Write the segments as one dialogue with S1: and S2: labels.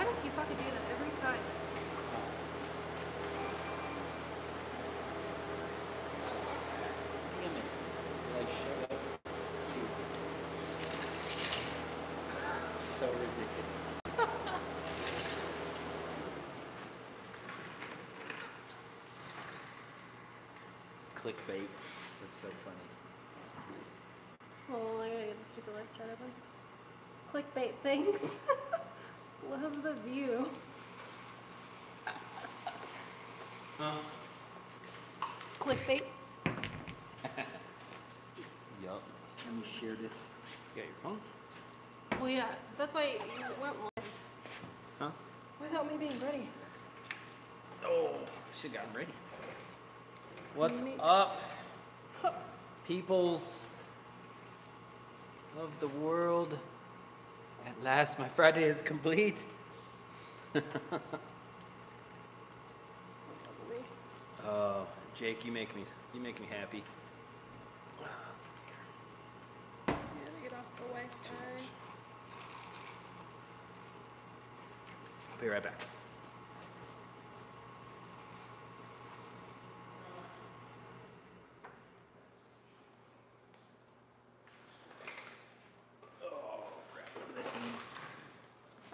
S1: Why does he fucking do that every time?
S2: Damn it. Like, shut up. Dude. So ridiculous. Clickbait. That's so funny.
S1: Oh, I gotta get the super light shut open. Clickbait, thanks. Love the view.
S2: Huh?
S1: Clickbait.
S2: Yup. Let me share this.
S3: You got your phone?
S1: Well, yeah, that's why you went live.
S3: Huh?
S1: Without me being ready.
S3: Oh, shit got ready.
S2: What's
S1: Me-
S2: up, peoples of the world?
S3: At last, my Friday is complete. Oh, Jake, you make me happy.
S1: Yeah, to get off the Wi-Fi.
S3: I'll be right back.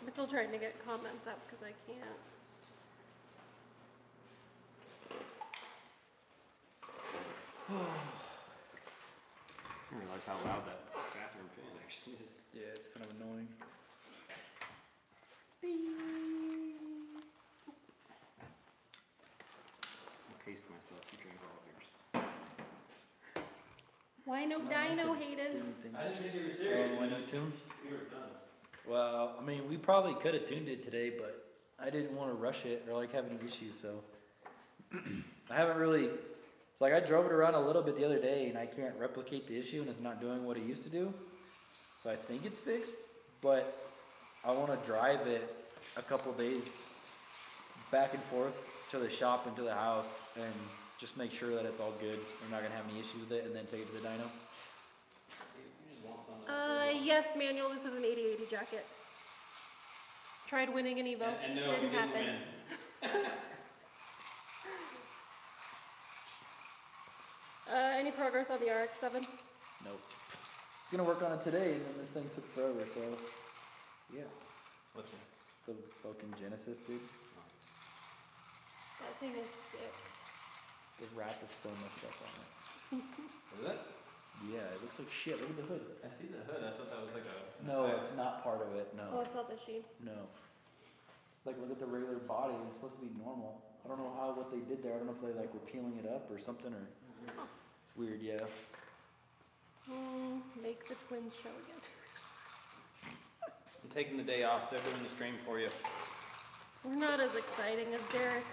S1: I'm still trying to get comments up because I can't.
S3: I didn't realize how loud that bathroom fan actually is.
S2: Yeah, it's kind of annoying.
S3: I paced myself to drink all of yours.
S1: Why no dino, Hayden?
S3: I didn't think you were serious.
S2: Oh, why no tune?
S3: You were done.
S2: Well, I mean, we probably could have tuned it today, but I didn't want to rush it or like have any issues, so I haven't really. It's like I drove it around a little bit the other day, and I can't replicate the issue, and it's not doing what it used to do. So I think it's fixed, but I want to drive it a couple days back and forth to the shop and to the house, and just make sure that it's all good. We're not gonna have any issues with it, and then take it to the dyno.
S1: Yes, Manuel, this is an 80/80 jacket. Tried winning an Evo.
S3: And no,
S1: didn't
S3: we didn't
S1: happen.
S3: win.
S1: Any progress on the RX-7?
S2: Nope. It's gonna work on it today, and then this thing took forever, so yeah.
S3: What's it?
S2: The fucking Genesis, dude.
S1: That thing is sick.
S2: The wrap is so messed up on it.
S3: Is it?
S2: Yeah, it looks like shit. Look at the hood.
S3: I see the hood. I thought that was like a...
S2: No, it's not part of it.
S1: Oh,
S2: No,
S1: it's not the sheen.
S2: no. Like, look at the regular body. It's supposed to be normal. I don't know what they did there. I don't know if they like were peeling it up or something, or it's weird. Yeah.
S1: Make the twins show again.
S3: I'm taking the day off. They're doing the stream for you.
S1: We're not as exciting as Derek.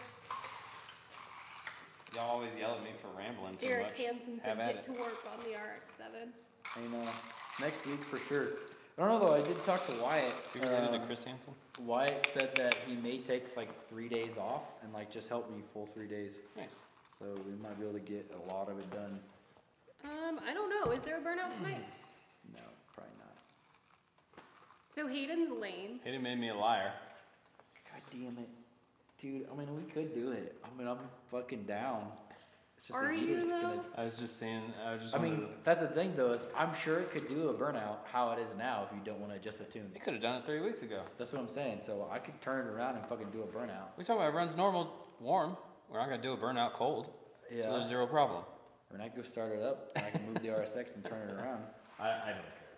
S3: Y'all always yell at me for rambling too
S1: Derek
S3: much.
S1: Hansen said
S3: Have at
S1: get
S3: it.
S1: to work on the RX-7.
S2: I know. Next week for sure. I don't know though. I did talk to Wyatt.
S3: See what you did to Chris Hansen?
S2: Wyatt said that he may take like 3 days off and like just help me full 3 days.
S3: Nice.
S2: So we might be able to get a lot of it done.
S1: I don't know. Is there a burnout tonight?
S2: No, probably not.
S1: So Hayden's lame.
S3: Hayden made me a liar.
S2: God damn it. Dude, I mean, we could do it. I mean, I'm fucking down. It's just
S1: Are
S2: the
S1: you,
S2: heater's
S1: though?
S2: gonna...
S3: I was just saying,
S2: I mean, that's the thing though, is I'm sure it could do a burnout how it is now if you don't want to adjust the tune.
S3: They could have done it 3 weeks ago.
S2: That's what I'm saying. So I could turn it around and fucking do a burnout.
S3: We talking about it runs normal, warm. We're not going to do a burnout cold.
S2: Yeah.
S3: So there's zero problem.
S2: I mean, I could go start it up and I can move the RSX and turn it around.
S3: I don't care.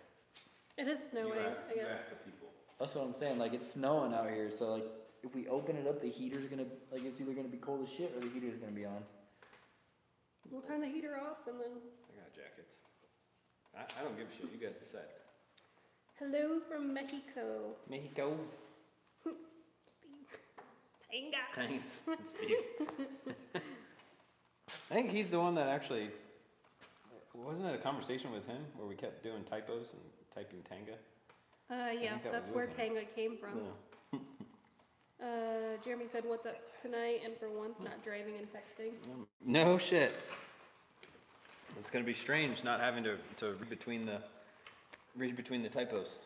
S1: It is snowing, I guess.
S3: the people.
S2: That's what I'm saying. Like, it's snowing out here. So, like, if we open it up, the heater's gonna, like, it's either gonna be cold as shit or the heater's gonna be on.
S1: We'll turn the heater off and then...
S3: I got jackets. I don't give a shit. You guys decide.
S1: Hello from Mexico.
S3: Mexico.
S1: Tanga.
S3: Thanks, Steve. I think he's the one that actually... Wasn't it a conversation with him where we kept doing typos and typing Tanga?
S1: Yeah,
S3: that
S1: that's
S3: was
S1: where
S3: with him.
S1: Tanga came from.
S3: Yeah.
S1: Jeremy said, what's up tonight? And for once, not driving and texting.
S3: No shit. It's gonna be strange not having to read between the typos.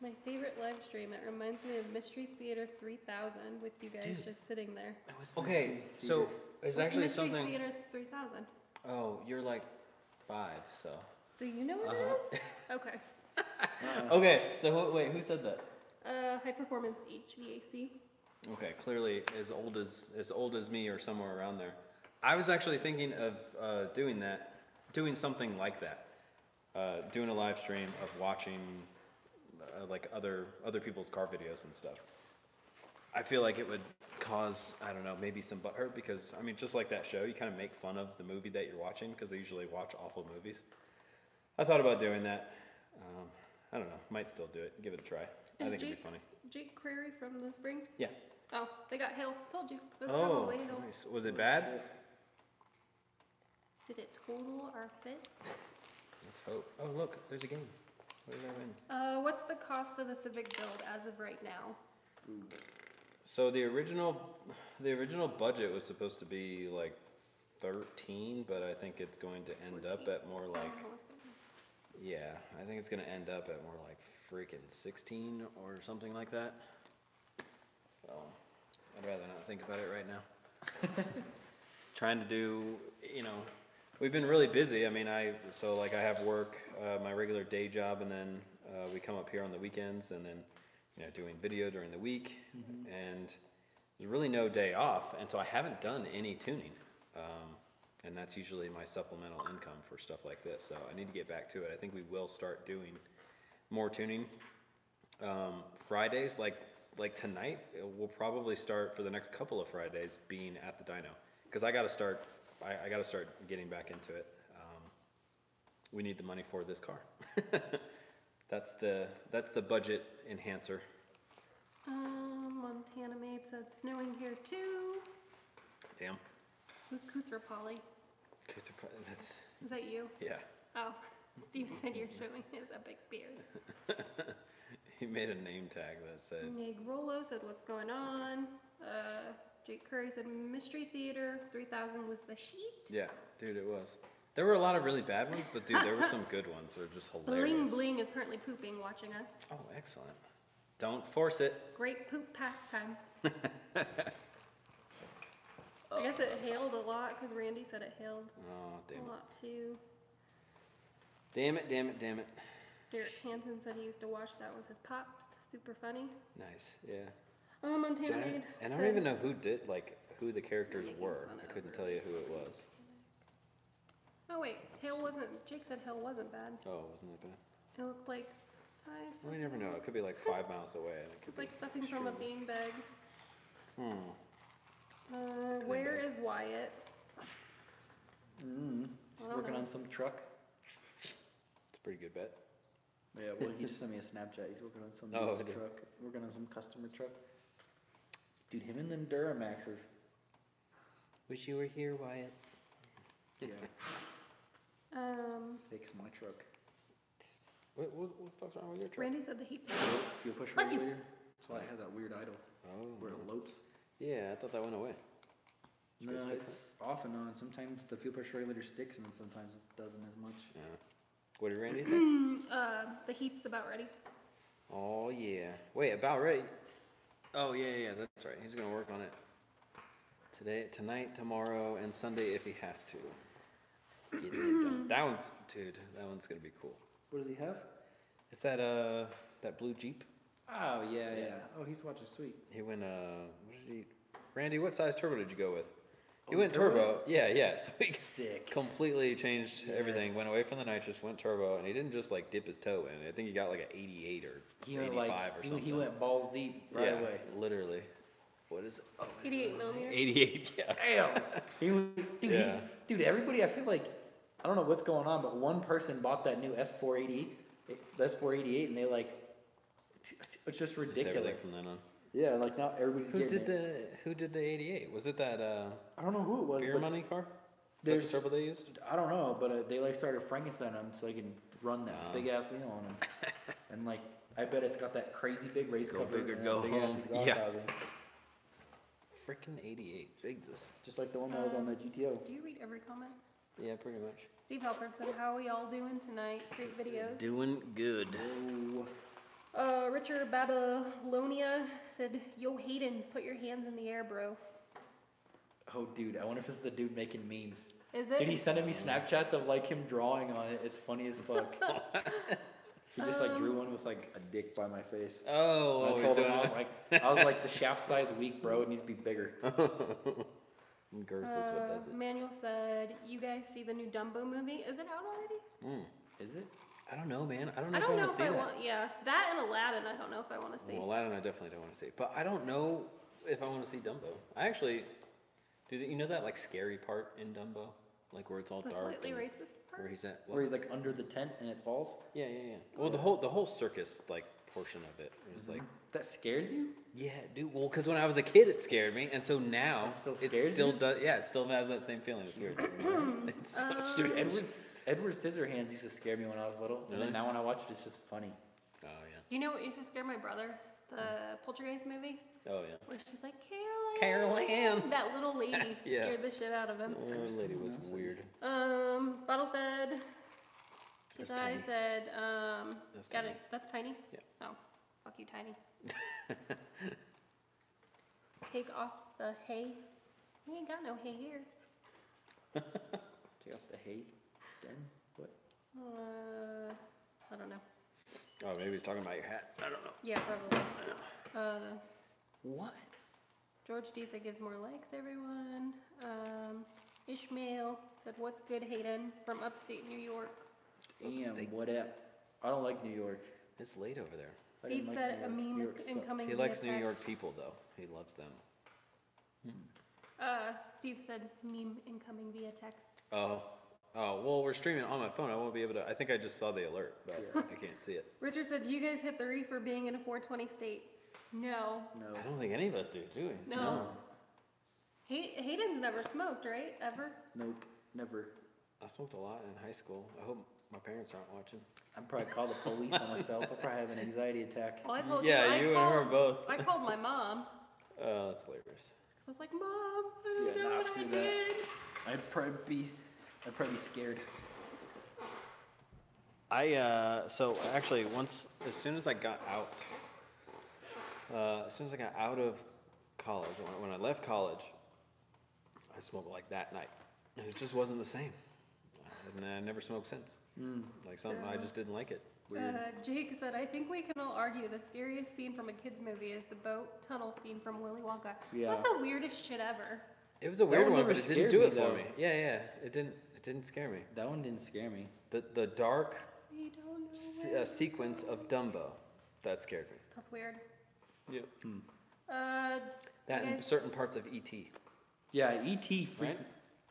S1: My favorite live stream. It reminds me of Mystery Theater 3000 with you guys
S3: Dude.
S1: just sitting there.
S3: Okay, so it's
S1: What's
S3: actually
S1: Mystery
S3: something.
S1: Theater 3000?
S3: Oh, you're like 5, so.
S1: Do you know what it is? Okay.
S3: Okay, so wait, who said that?
S1: High Performance HVAC.
S3: Okay, clearly as old as me or somewhere around there. I was actually thinking of doing something like that, doing a live stream of watching like other people's car videos and stuff. I feel like it would cause, I don't know, maybe some butthurt because I mean, just like that show, you kind of make fun of the movie that you're watching because they usually watch awful movies. I thought about doing that. I don't know, might still do it. Give it a try. I think it'd be funny.
S1: Jake Crary from the Springs?
S3: Yeah.
S1: Oh, they got hail. Told you. It was
S3: Oh,
S1: probably hail.
S3: nice. Was it bad?
S1: Did it total our fit?
S3: Let's hope. Oh, look, there's a game. What did I win?
S1: What's the cost of the Civic build as of right now?
S3: So the original budget was supposed to be like 13, but I think it's going to end up at more like, yeah, I think it's going to end up at more like freaking 16 or something like that. So I'd rather not think about it right now. Trying to do, we've been really busy. I mean, I have work, my regular day job, and then we come up here on the weekends, and then doing video during the week, and there's really no day off, and so I haven't done any tuning, and that's usually my supplemental income for stuff like this. So I need to get back to it. I think we will start doing more tuning. Fridays, like tonight, we'll probably start for the next couple of Fridays being at the dyno, because I got to start getting back into it. We need the money for this car. That's the budget enhancer.
S1: Montana Maid said snowing here too.
S3: Damn.
S1: Who's Koothrappali?
S3: That's,
S1: Is that you?
S3: yeah.
S1: Oh, Steve said you're showing his epic beard.
S3: He made a name tag that said.
S1: Neg Rolo said what's going on. Jake Curry said Mystery Theater 3000 was the sheet.
S3: Yeah, dude, it was. There were a lot of really bad ones, but dude, there were some good ones. They're just hilarious.
S1: Bling Bling is currently pooping watching us.
S3: Oh, excellent. Don't force it.
S1: Great poop pastime. I guess it hailed a lot because Randy said it hailed
S3: Oh, damn
S1: a
S3: it.
S1: lot too.
S3: Damn it, damn it, damn it.
S1: Derek Hansen said he used to watch that with his pops. Super funny.
S3: Nice, yeah.
S1: Montana Maid
S3: And I
S1: said-
S3: don't even know who the characters
S1: Making
S3: were.
S1: fun
S3: I
S1: of
S3: couldn't tell you who it was.
S1: Oh wait, hail wasn't. Jake said hail wasn't bad.
S3: Oh, wasn't that bad?
S1: It looked like.
S3: Well, you never know. It could be like 5 miles away. And it could
S1: It's
S3: be
S1: like stuffing from a
S3: extremely-
S1: beanbag.
S3: Hmm.
S1: Where is Wyatt?
S2: Just
S1: I don't
S2: working
S1: know.
S2: on some truck.
S3: It's a pretty good bet.
S2: Yeah, well, he just sent me a Snapchat. He's working on some
S3: Oh,
S2: used
S3: okay.
S2: truck. Working on some customer truck. Dude, him and them Duramaxes.
S3: Wish you were here, Wyatt.
S2: Yeah,
S1: Um,
S2: fix my truck.
S3: What the fuck's wrong with your truck?
S1: Randy said the heaps.
S2: Fuel push
S1: Bless you.
S2: regulator. That's why it has that weird idle
S3: Oh.
S2: where it lopes.
S3: Yeah, I thought that went away.
S2: No,
S3: guys fix
S2: it's off and on. Sometimes the fuel pressure regulator sticks and sometimes it doesn't as much.
S3: Yeah. What did Randy say?
S1: The heap's about ready.
S3: Oh, yeah. Wait, about ready? Oh, yeah, that's right. He's gonna work on it today, tonight, tomorrow, and Sunday if he has to. Getting it done. That one's gonna be cool.
S2: What does he have?
S3: It's that blue Jeep.
S2: Oh, yeah. Oh, he's watching Sweet.
S3: He went, what did he, Randy, what size turbo did you go with? He
S2: Oh,
S3: went
S2: turbo?
S3: turbo. Yeah. So he
S2: Sick.
S3: completely changed everything.
S2: Yes.
S3: Went away from the nitrous, went turbo, and he didn't just like dip his toe in. I think he got like an 88 or
S2: He went
S3: 85 or something.
S2: He went balls deep right away.
S3: Literally. What is it? Oh,
S1: 88 millimeter.
S3: 88, yeah.
S2: Damn.
S3: Yeah.
S2: Dude, everybody, I feel like, I don't know what's going on, but one person bought that new S488, and they like, it's just
S3: Just everything
S2: ridiculous.
S3: from then on.
S2: Yeah, like now everybody's
S3: Who
S2: getting
S3: did
S2: it.
S3: the 88? Was it that
S2: I don't know who it was.
S3: beer
S2: but
S3: money car? Is that
S2: there's-
S3: the turbo they used?
S2: I don't know, but they like started Frankenstein them so they can run that
S3: Oh.
S2: big ass wheel on them. And like, I bet it's got that crazy big race
S3: Go
S2: cover.
S3: big or
S2: and
S3: go
S2: big ass
S3: home.
S2: exhaust
S3: Yeah.
S2: housing.
S3: Freaking 88. Jesus.
S2: Just like the one that was on the GTO.
S1: Do you read every comment?
S3: Yeah, pretty much.
S1: Steve Halpern said, "How are we all doing tonight? Great videos."
S3: Doing good.
S2: Oh,
S1: Richard Babylonia said, "Yo, Hayden, put your hands in the air, bro."
S2: Oh, dude, I wonder if it's the dude making memes.
S1: Is it?
S2: Dude, he's sending me Snapchats of like him drawing on it. It's funny as fuck. He just like drew one with like a dick by my face.
S3: Oh,
S2: And I told him I was like the shaft size weak, bro. It needs to be bigger.
S3: Girth is what does it.
S1: Manuel said, "You guys see the new Dumbo movie? Is it out already?"
S2: Is it?
S3: I don't know, man. I don't know
S1: I
S3: if I
S1: don't know
S3: want to
S1: if
S3: see
S1: I
S3: that.
S1: want. Yeah, that and Aladdin. I don't know if I want to see.
S3: Well, Aladdin, I definitely don't want to see. But I don't know if I want to see Dumbo. I actually, you know that like scary part in Dumbo, like where it's all
S1: The
S3: dark.
S1: slightly
S3: and
S1: racist part.
S3: Where he's at.
S2: Where he's like under the tent and it falls?
S3: Yeah. Well, the whole circus like portion of it is like.
S2: That scares you?
S3: Yeah, dude. Well, because when I was a kid, it scared me, and so now
S2: It still
S3: it
S2: scares
S3: still
S2: you?
S3: does. Yeah, it still has that same feeling. It's weird. It's so
S2: Dude,
S3: strange.
S2: Edward Scissorhands used to scare me when I was little. And
S3: Really?
S2: then now when I watch it, it's just funny.
S3: Oh yeah.
S1: You know what used to scare my brother? The Poltergeist movie,
S3: Oh yeah.
S1: where she's like,
S3: Carol Ann.
S1: That little lady
S3: Yeah.
S1: scared the shit out of him.
S3: That lady was weird.
S1: Bottle fed.
S3: That's
S1: His
S3: tiny.
S1: eye said,
S3: That's
S1: got
S3: tiny.
S1: it. That's tiny?
S3: Yeah.
S1: Oh, fuck you, tiny. Take off the hay. We ain't got no hay here.
S2: Take off the hate. Then what?
S1: I don't know.
S3: Oh, maybe he's talking about your hat. I don't know.
S1: Yeah, probably.
S2: What?
S1: George D said gives more likes, everyone. Ishmael said, "What's good, Hayden?" From upstate New York.
S2: Damn, what up? I don't like New York.
S3: It's late over there.
S2: I didn't
S1: Steve
S2: like
S1: said
S2: New
S1: a
S2: York.
S1: meme
S2: New
S1: is
S2: York sucks.
S1: incoming.
S3: He
S1: via
S3: likes New
S1: text.
S3: York people, though. He loves them.
S1: Steve said meme incoming via text.
S3: Oh, well, we're streaming on my phone. I won't be able to. I think I just saw the alert, but I can't see it.
S1: Richard said, "Do you guys hit the reefer being in a 420 state?" No.
S2: No.
S3: I don't think any of us do we?
S1: No. Hayden's never smoked, right? Ever?
S2: Nope. Never.
S3: I smoked a lot in high school. I hope my parents aren't watching.
S2: I'd probably call the police on myself. I'll probably have an anxiety attack.
S1: Well, I told
S3: Yeah,
S1: you.
S3: you and her both.
S1: I called my mom.
S3: Oh, that's hilarious.
S1: Cause I was like, "Mom, I don't
S2: Yeah,
S1: know
S2: nah,
S1: what
S2: screw
S1: I
S2: that.
S1: did."
S2: I'd probably be scared.
S3: So actually, as soon as I got out of college, when I left college, I smoked like that night, and it just wasn't the same. And I never smoked since. Like something, I just didn't like it.
S1: Jake said, "I think we can all argue the scariest scene from a kid's movie is the boat tunnel scene from Willy Wonka."
S2: Yeah.
S1: That's the weirdest shit ever.
S3: It was a weird
S2: one
S3: one,
S2: never
S3: but it didn't
S2: scared
S3: do
S2: me,
S3: it for
S2: though.
S3: me. Yeah, it didn't scare me.
S2: That one didn't scare me.
S3: The dark
S1: We don't know.
S3: sequence of Dumbo, that scared me.
S1: That's weird.
S3: Yep.
S1: Uh,
S3: That
S1: you
S3: and
S1: guys-
S3: certain parts of E.T.
S2: Yeah, E.T.
S3: Right?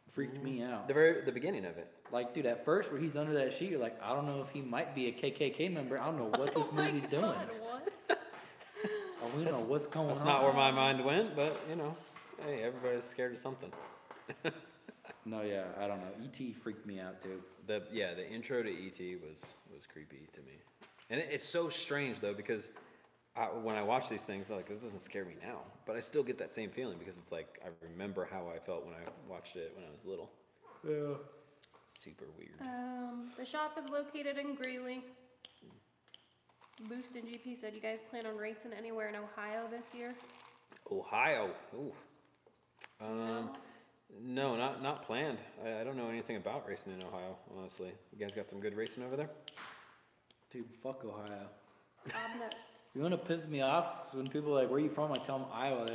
S2: freaked me out.
S3: The beginning of it.
S2: Like, dude, at first where he's under that sheet, you're like, I don't know if he might be a KKK member. I don't know what this
S1: oh my
S2: movie's
S1: God,
S2: doing.
S1: what?
S2: Oh, we don't know what's going
S3: That's
S2: on.
S3: not where my mind went, but hey, everybody's scared of something.
S2: No, yeah, I don't know. E.T. freaked me out, too.
S3: The intro to E.T. was creepy to me, and it's so strange though because when I watch these things, like it doesn't scare me now, but I still get that same feeling because it's like I remember how I felt when I watched it when I was little.
S2: Yeah.
S3: Super weird.
S1: The shop is located in Greeley. Boost and GP said, "You guys plan on racing anywhere in Ohio this year?"
S3: Ohio. Ooh. No, not planned. I don't know anything about racing in Ohio, honestly. You guys got some good racing over there?
S2: Dude, fuck Ohio.
S1: I'm nuts.
S2: You know what pisses me off? Is when people are like, where are you from? I tell them Iowa.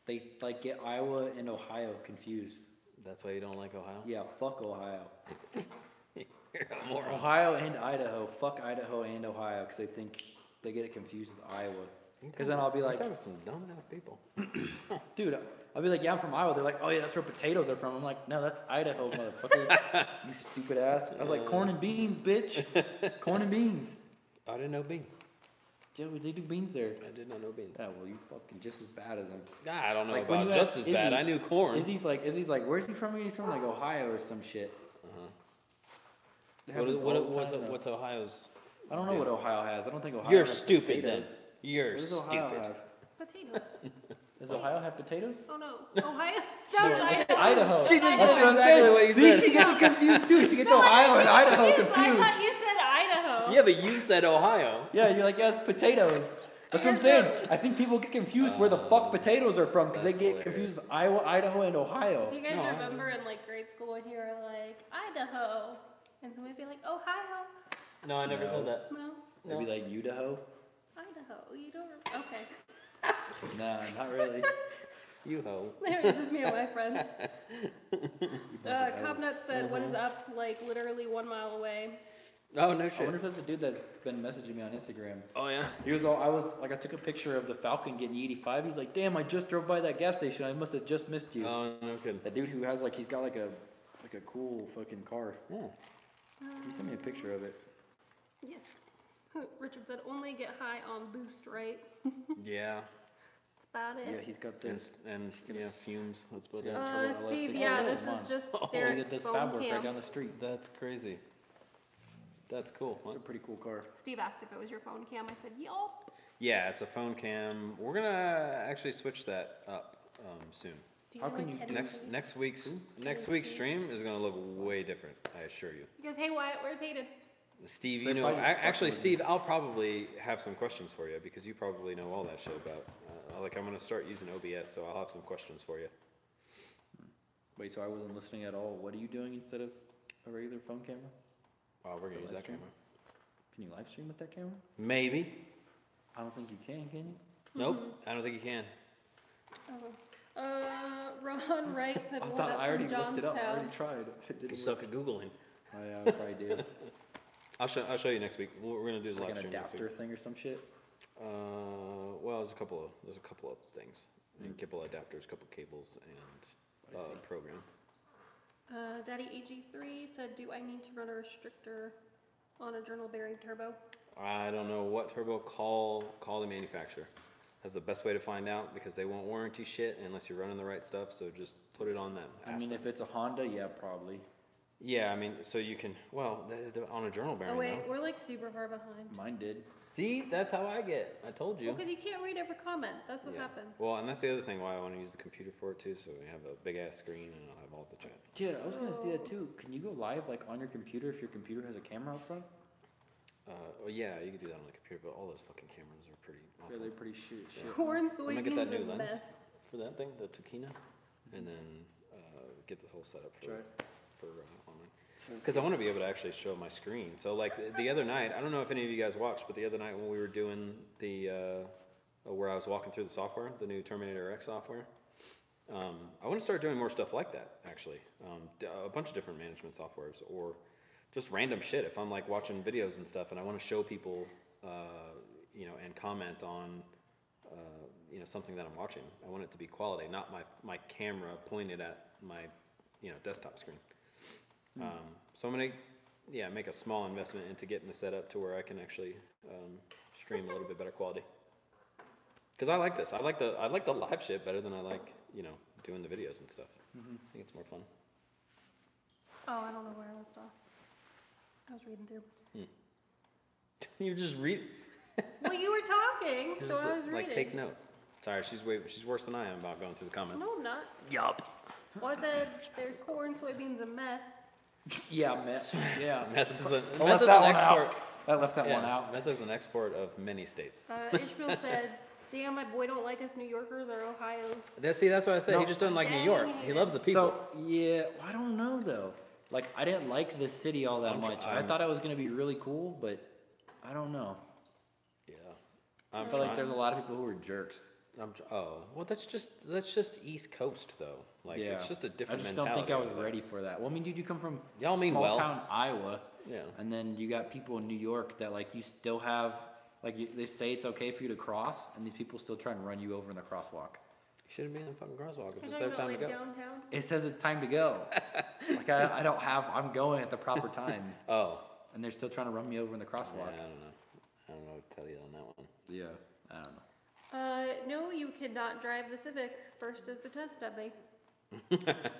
S2: They get Iowa and Ohio confused.
S3: That's why you don't like Ohio?
S2: Yeah, fuck Ohio.
S3: You're a moron.
S2: Ohio and Idaho. Fuck Idaho and Ohio because they think they get it confused with Iowa. Because then I'll be like,
S3: that was some dumb ass people.
S2: dude, I'll be like, yeah, I'm from Iowa. They're like, oh yeah, that's where potatoes are from. I'm like, no, that's Idaho, motherfucker. You stupid ass. I was like, corn and beans, bitch. Corn and beans.
S3: I didn't know beans.
S2: Yeah, they do beans there.
S3: I did not know beans.
S2: Yeah, well, you fucking just as bad as them.
S3: I don't know
S2: Like, when
S3: about
S2: you
S3: just
S2: ask
S3: as bad.
S2: Izzy-
S3: I knew corn.
S2: Izzy's like, where's he from? He's from like Ohio or some shit. They have this old kind of-
S3: What's Ohio's?
S2: I don't know what Ohio has. I don't think Ohio
S3: You're
S2: has
S3: stupid then.
S2: potatoes.
S3: You're
S2: What does Ohio
S3: stupid.
S2: have?
S1: Potatoes.
S2: Does Ohio have potatoes?
S1: Oh no. Ohio? That was Idaho.
S2: Idaho.
S3: She just
S2: That's
S3: said
S2: what I'm
S3: exactly
S2: saying.
S3: what you
S2: See,
S3: said.
S2: she gets it confused too. She gets Ohio and Idaho
S1: I
S2: confused.
S1: thought you said Idaho. Ohio.
S3: Yeah, but you said Ohio.
S2: Yeah, you're like, yeah, it's potatoes. That's what I'm saying. I think people get confused where the fuck potatoes are from because they
S3: That's
S2: get
S3: hilarious.
S2: confused Iowa, Idaho, and Ohio.
S1: Do you guys
S3: No, I-
S1: remember in like grade school when you were like Idaho, and somebody would be like Ohio?
S3: No, I never
S2: No.
S3: said that.
S1: No,
S2: Maybe like Idaho.
S1: Idaho. You don't. Okay.
S2: Nah, not really.
S3: You ho.
S1: It's just me and my friends.
S2: Bunch of hoes.
S1: Cobnut said, "What is up?" Like literally 1 mile away.
S3: Oh, no
S2: I
S3: shit.
S2: wonder if that's a dude that's been messaging me on Instagram.
S3: Oh, yeah?
S2: He was all, I took a picture of the Falcon getting E85. He's like, damn, I just drove by that gas station. I must have just missed you.
S3: Oh, no kidding.
S2: That dude who has like, he's got like a cool fucking car.
S3: Oh.
S2: He sent me a picture of it.
S1: Yes. Richard said, "Only get high on Boost, right?"
S3: Yeah.
S1: That's about
S2: So, yeah,
S1: it.
S2: he's got
S3: And,
S2: this.
S3: and yeah, fumes. That's about it.
S2: Turbo
S1: Steve,
S2: LS6.
S1: yeah,
S2: Oh,
S1: this
S2: come
S1: is
S2: on.
S1: just
S2: He
S1: Derek's
S2: did this
S1: phone
S2: fab work
S1: cam.
S2: right down the street.
S3: That's crazy. That's cool.
S2: It's a pretty cool car.
S1: Steve asked if it was your phone cam. I said, "Yup."
S3: Yeah, it's a phone cam. We're gonna actually switch that up soon.
S1: Do
S2: How
S1: know,
S2: can
S1: like,
S2: you do-
S1: anything?
S3: Next week's stream is gonna look way different. I assure you.
S1: He goes, "Hey Wyatt, where's Hayden?"
S3: Steve,
S2: They
S3: you know,
S2: probably just
S3: actually,
S2: fucking with
S3: Steve, I'll probably have some questions for you because you probably know all that shit about. Like, I'm gonna start using OBS, so I'll have some questions for you.
S2: Wait, so I wasn't listening at all. What are you doing instead of a regular phone camera?
S3: Oh, we're gonna use
S2: live
S3: that
S2: stream?
S3: camera.
S2: Can you live stream with that camera?
S3: Maybe.
S2: I don't think you can you?
S3: Nope. I don't think you can.
S1: Ron Wright said,
S2: I
S1: "What
S2: thought
S1: up
S2: I already
S1: from
S2: looked it up. I
S1: Johnstown?"
S2: already tried. It
S3: You
S2: didn't
S3: suck
S2: work.
S3: at googling.
S2: I probably do.
S3: I'll show you next week. We're gonna do
S2: It's
S3: the
S2: like
S3: live
S2: an
S3: stream next week.
S2: adapter thing or some shit.
S3: Well, there's a couple of things. A couple of adapters, a couple cables, and
S2: I see.
S3: program.
S1: Daddy AG3 said, "Do I need to run a restrictor on a journal bearing turbo?"
S3: I don't know what turbo. Call the manufacturer. That's the best way to find out because they won't warranty shit unless you're running the right stuff. So just put it on them.
S2: I
S3: Ask
S2: mean,
S3: them.
S2: if it's a Honda, yeah, probably.
S3: Yeah, I mean, so you can. Well, on a journal bearing.
S1: Oh wait,
S3: though.
S1: we're like super far behind.
S2: Mine did.
S3: See, that's how I get. I told you.
S1: Well, because you can't read every comment. That's what
S3: Yeah.
S1: happens.
S3: Well, and that's the other thing why I want to use the computer for it too. So we have a big ass screen and I'll have all the chat.
S2: Yeah, I was gonna say that too. Can you go live like on your computer if your computer has a camera out front?
S3: Well, yeah, you can do that on the computer, but all those fucking cameras are pretty awful.
S2: Yeah, they're pretty shit.
S1: Corn,
S3: I'm gonna get that
S1: soybeans,
S3: new
S1: and
S3: lens
S1: meth.
S3: for that thing, the Tukina, and then get this whole setup for
S2: Try.
S3: online. Because I want to be able to actually show my screen. So like the other night, I don't know if any of you guys watched, but the other night when we were doing the where I was walking through the software, the new Terminator X software, I want to start doing more stuff like that. Actually, a bunch of different management softwares or just random shit. If I'm like watching videos and stuff, and I want to show people, and comment on. Something that I'm watching. I want it to be quality, not my camera pointed at my, desktop screen. So I'm gonna, make a small investment into getting the setup to where I can actually stream a little bit better quality. Because I like this. I like the live shit better than I like, doing the videos and stuff. I think it's more fun.
S1: Oh, I don't know where I left off. I was reading through.
S3: You just read.
S1: Well, you were talking, so I was reading.
S3: Like take note. Sorry, she's worse than I am about going through the comments.
S1: No, I'm not.
S3: Yup.
S1: Well, I said there's corn, soybeans, and meth.
S2: Yeah, meth. Yeah.
S3: Meth is an
S2: I left that one
S3: export.
S2: out. I left that
S3: Yeah,
S2: one out.
S3: meth is an export of many states.
S1: Ishmael said, "Damn, my boy don't like us New Yorkers or Ohio's."
S3: That's what I said. He
S2: No.
S3: just doesn't like New York. He loves the people.
S2: So yeah, I don't know though. Like I didn't like this city all that much. I thought it was gonna be really cool, but I don't know.
S3: Yeah.
S2: I feel like there's a lot of people who are jerks.
S3: Well, that's just East Coast though. Like
S2: Yeah,
S3: it's just a
S2: I
S3: different
S2: just
S3: mentality.
S2: don't think I was
S3: over there.
S2: ready for that. Well, I mean, dude, you come from
S3: Y'all mean
S2: small
S3: well.
S2: town Iowa,
S3: Yeah.
S2: and then you got people in New York that like you still have like they say it's okay for you to cross, and these people still try and run you over in the crosswalk.
S3: You should have been in the fucking crosswalk if
S1: You're
S3: it's
S1: talking
S3: their time
S1: about
S3: to
S1: like
S3: go.
S1: downtown.
S2: It says it's time to go. Like I don't have. I'm going at the proper time,
S3: Oh.
S2: and they're still trying to run me over in the
S3: Yeah,
S2: crosswalk.
S3: I don't know. I don't know what to tell you on that one.
S2: Yeah, I don't know.
S1: No, you cannot drive the Civic. First is the test dummy.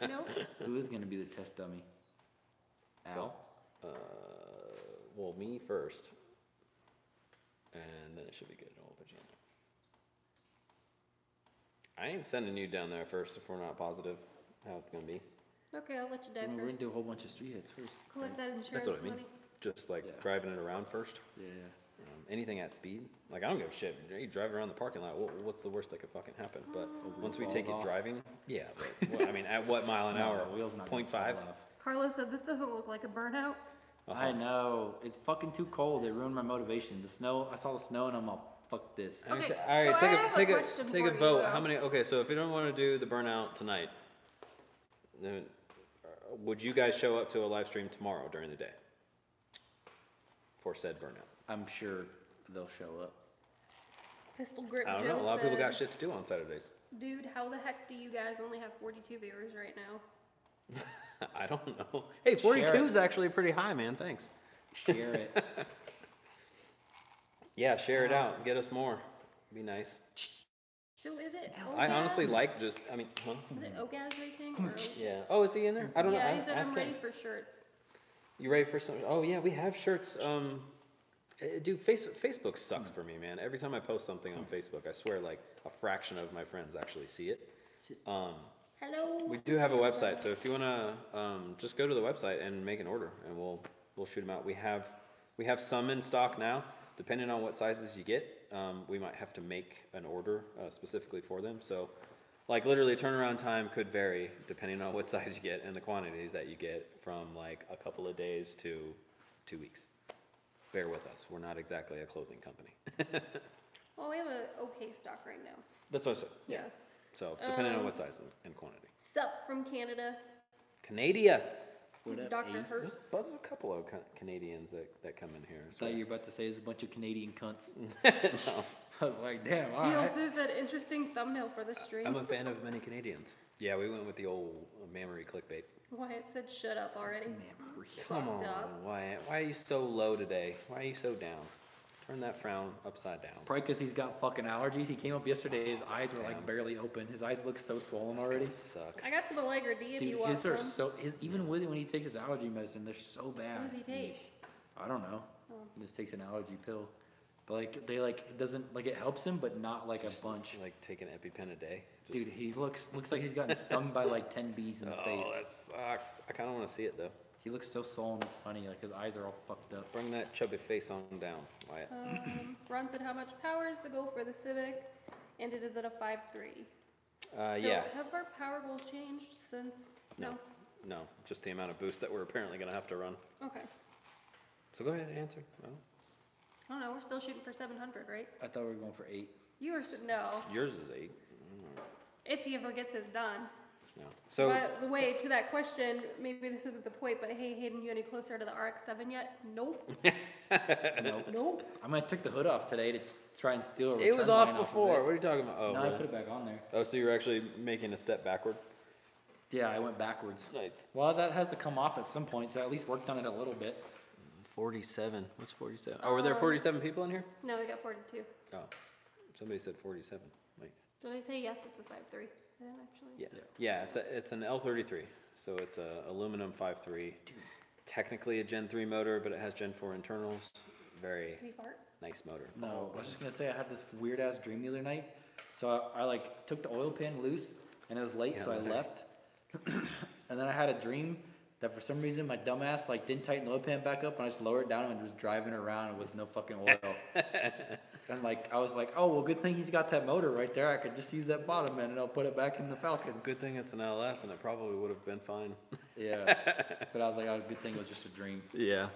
S1: Nope.
S2: Who is gonna be the test dummy? Al.
S3: Well, me first, and then it should be good. I'll put you in there. I ain't sending you down there first if we're not positive how it's gonna be.
S1: Okay, I'll let you
S2: We're
S1: die
S2: gonna
S1: first.
S2: do a whole bunch of street hits first.
S1: Collect that insurance
S3: That's what I mean.
S1: money.
S3: just like
S2: Yeah.
S3: driving it around first.
S2: Yeah.
S3: Anything at speed, like I don't give a shit. You drive around the parking lot. What's the worst that could fucking happen? But once we
S2: Falls
S3: take it
S2: off.
S3: driving, yeah. But, well, I mean, at what mile an
S2: No,
S3: hour?
S2: the wheel's not gonna
S3: 0.5.
S2: fall off.
S1: Carlos said this doesn't look like a burnout.
S2: I know. It's fucking too cold. It ruined my motivation. The snow. I saw the snow and I'm all, fuck this.
S3: I mean,
S1: Okay,
S3: all right,
S1: so I have a question
S3: take
S1: for
S3: a
S1: you,
S3: vote.
S1: though.
S3: How many? Okay, so if you don't want to do the burnout tonight, then would you guys show up to a live stream tomorrow during the day for said burnout?
S2: I'm sure they'll show up.
S1: Pistol Grip
S3: I don't
S1: Joe
S3: know. A lot of people got
S1: said,
S3: shit to do on Saturdays.
S1: Dude, how the heck do you guys only have 42 viewers right now?
S3: I don't know. Hey, 42 is actually pretty high, man. Thanks.
S2: Share it.
S3: Yeah, share it out. Get us more. Be nice.
S1: So is it
S3: I
S1: Ogaz?
S3: honestly like just. I mean, huh?
S1: Is it Ogaz Racing? Or
S3: Yeah. Oh, is he in there? I don't know.
S1: yeah, he said
S3: Ask
S1: I'm
S3: him.
S1: ready for shirts.
S3: You ready for some? Oh yeah, we have shirts. Dude, Facebook sucks for me, man. Every time I post something on Facebook, I swear like a fraction of my friends actually see it.
S1: Hello.
S3: We do have a website, so if you wanna just go to the website and make an order, and we'll shoot them out. We have some in stock now. Depending on what sizes you get, we might have to make an order specifically for them. So, like literally, turnaround time could vary depending on what size you get and the quantities that you get, from like a couple of days to 2 weeks. Bear with us. We're not exactly a clothing company.
S1: Well, we have a okay stock right now.
S3: That's what I said.
S1: Yeah.
S3: So depending on what size and quantity.
S1: Sup from Canada.
S3: Canada.
S2: What up,
S1: Dr.
S2: Abe?
S1: Hurst.
S3: There's a couple of Canadians that come in here.
S2: I thought you were about to say there's a bunch of Canadian cunts.
S3: No.
S2: I was like, damn,
S1: He
S2: alright.
S1: also said interesting thumbnail for the stream.
S3: I'm a fan of many Canadians. Yeah, we went with the old mammary clickbait.
S1: Wyatt said shut up already.
S3: Come on,
S1: Fucked up.
S3: Wyatt. Why are you so low today? Why are you so down? Turn that frown upside down.
S2: Probably because he's got fucking allergies. He came up yesterday, his eyes were like
S3: Damn.
S2: barely open. His eyes look so swollen already.
S3: Suck.
S1: I got some Allegra D if
S2: Dude,
S1: you want
S2: his
S1: some.
S2: are so, even with it when he takes his allergy medicine, they're so bad.
S1: What does he take?
S2: I don't know.
S1: Oh.
S2: He just takes an allergy pill. But like, they like, it doesn't, like it helps him, but not like a bunch.
S3: Like take an EpiPen a day. Just-
S2: Dude, he looks like he's gotten stung by like 10 bees in the face.
S3: Oh, that sucks. I kind of want to see it though.
S2: He looks so swollen, it's funny. Like his eyes are all fucked up.
S3: Bring that chubby face on down, Wyatt.
S1: Ron said how much power is the goal for the Civic, and it is at a 5.3. So
S3: Yeah.
S1: have our power goals changed since?
S3: No. No, just the amount of boost that we're apparently going to have to run.
S1: Okay.
S3: So go ahead and answer. No.
S1: I don't know. We're still shooting for 700, right?
S2: I thought we were going for 8.
S1: You were no.
S3: Yours is 8.
S1: If he ever gets his done.
S3: No. So
S1: By the way, to that question, maybe this isn't the point, but hey, Hayden, you any closer to the RX-7 yet? Nope.
S2: Nope.
S1: Nope.
S2: I'm gonna take the hood off today to try and steal a
S3: it was
S2: return
S3: off
S2: line
S3: before.
S2: of
S3: What are you talking about? Oh,
S2: it. No, I
S3: really?
S2: put it back on there.
S3: Oh, so you're actually making a step backward?
S2: Yeah, I went backwards.
S3: Nice.
S2: Well, that has to come off at some point, so I at least worked on it a little bit.
S3: 47. What's 47? Oh, were there 47 people in here?
S1: No, we got 42.
S3: Oh, somebody said 47. Nice.
S1: Did I say yes? It's a 5.3. I didn't actually.
S3: Yeah. Yeah, it's an L33. So it's a aluminum 5.3. Technically a Gen 3 motor, but it has Gen 4 internals. Very
S1: Did he fart?
S3: nice motor.
S2: No, I was just gonna say I had this weird ass dream the other night. So I like took the oil pan loose and it was late, so I
S3: Yeah.
S2: left. And then I had a dream that for some reason my dumbass like didn't tighten the oil pan back up and I just lowered it down and was driving around with no fucking oil. And like I was like, oh well, good thing he's got that motor right there. I could just use that bottom end and I'll put it back in the Falcon.
S3: Good thing it's an LS, and it probably would have been fine.
S2: Yeah, but I was like, oh, good thing it was just a dream.
S3: Yeah.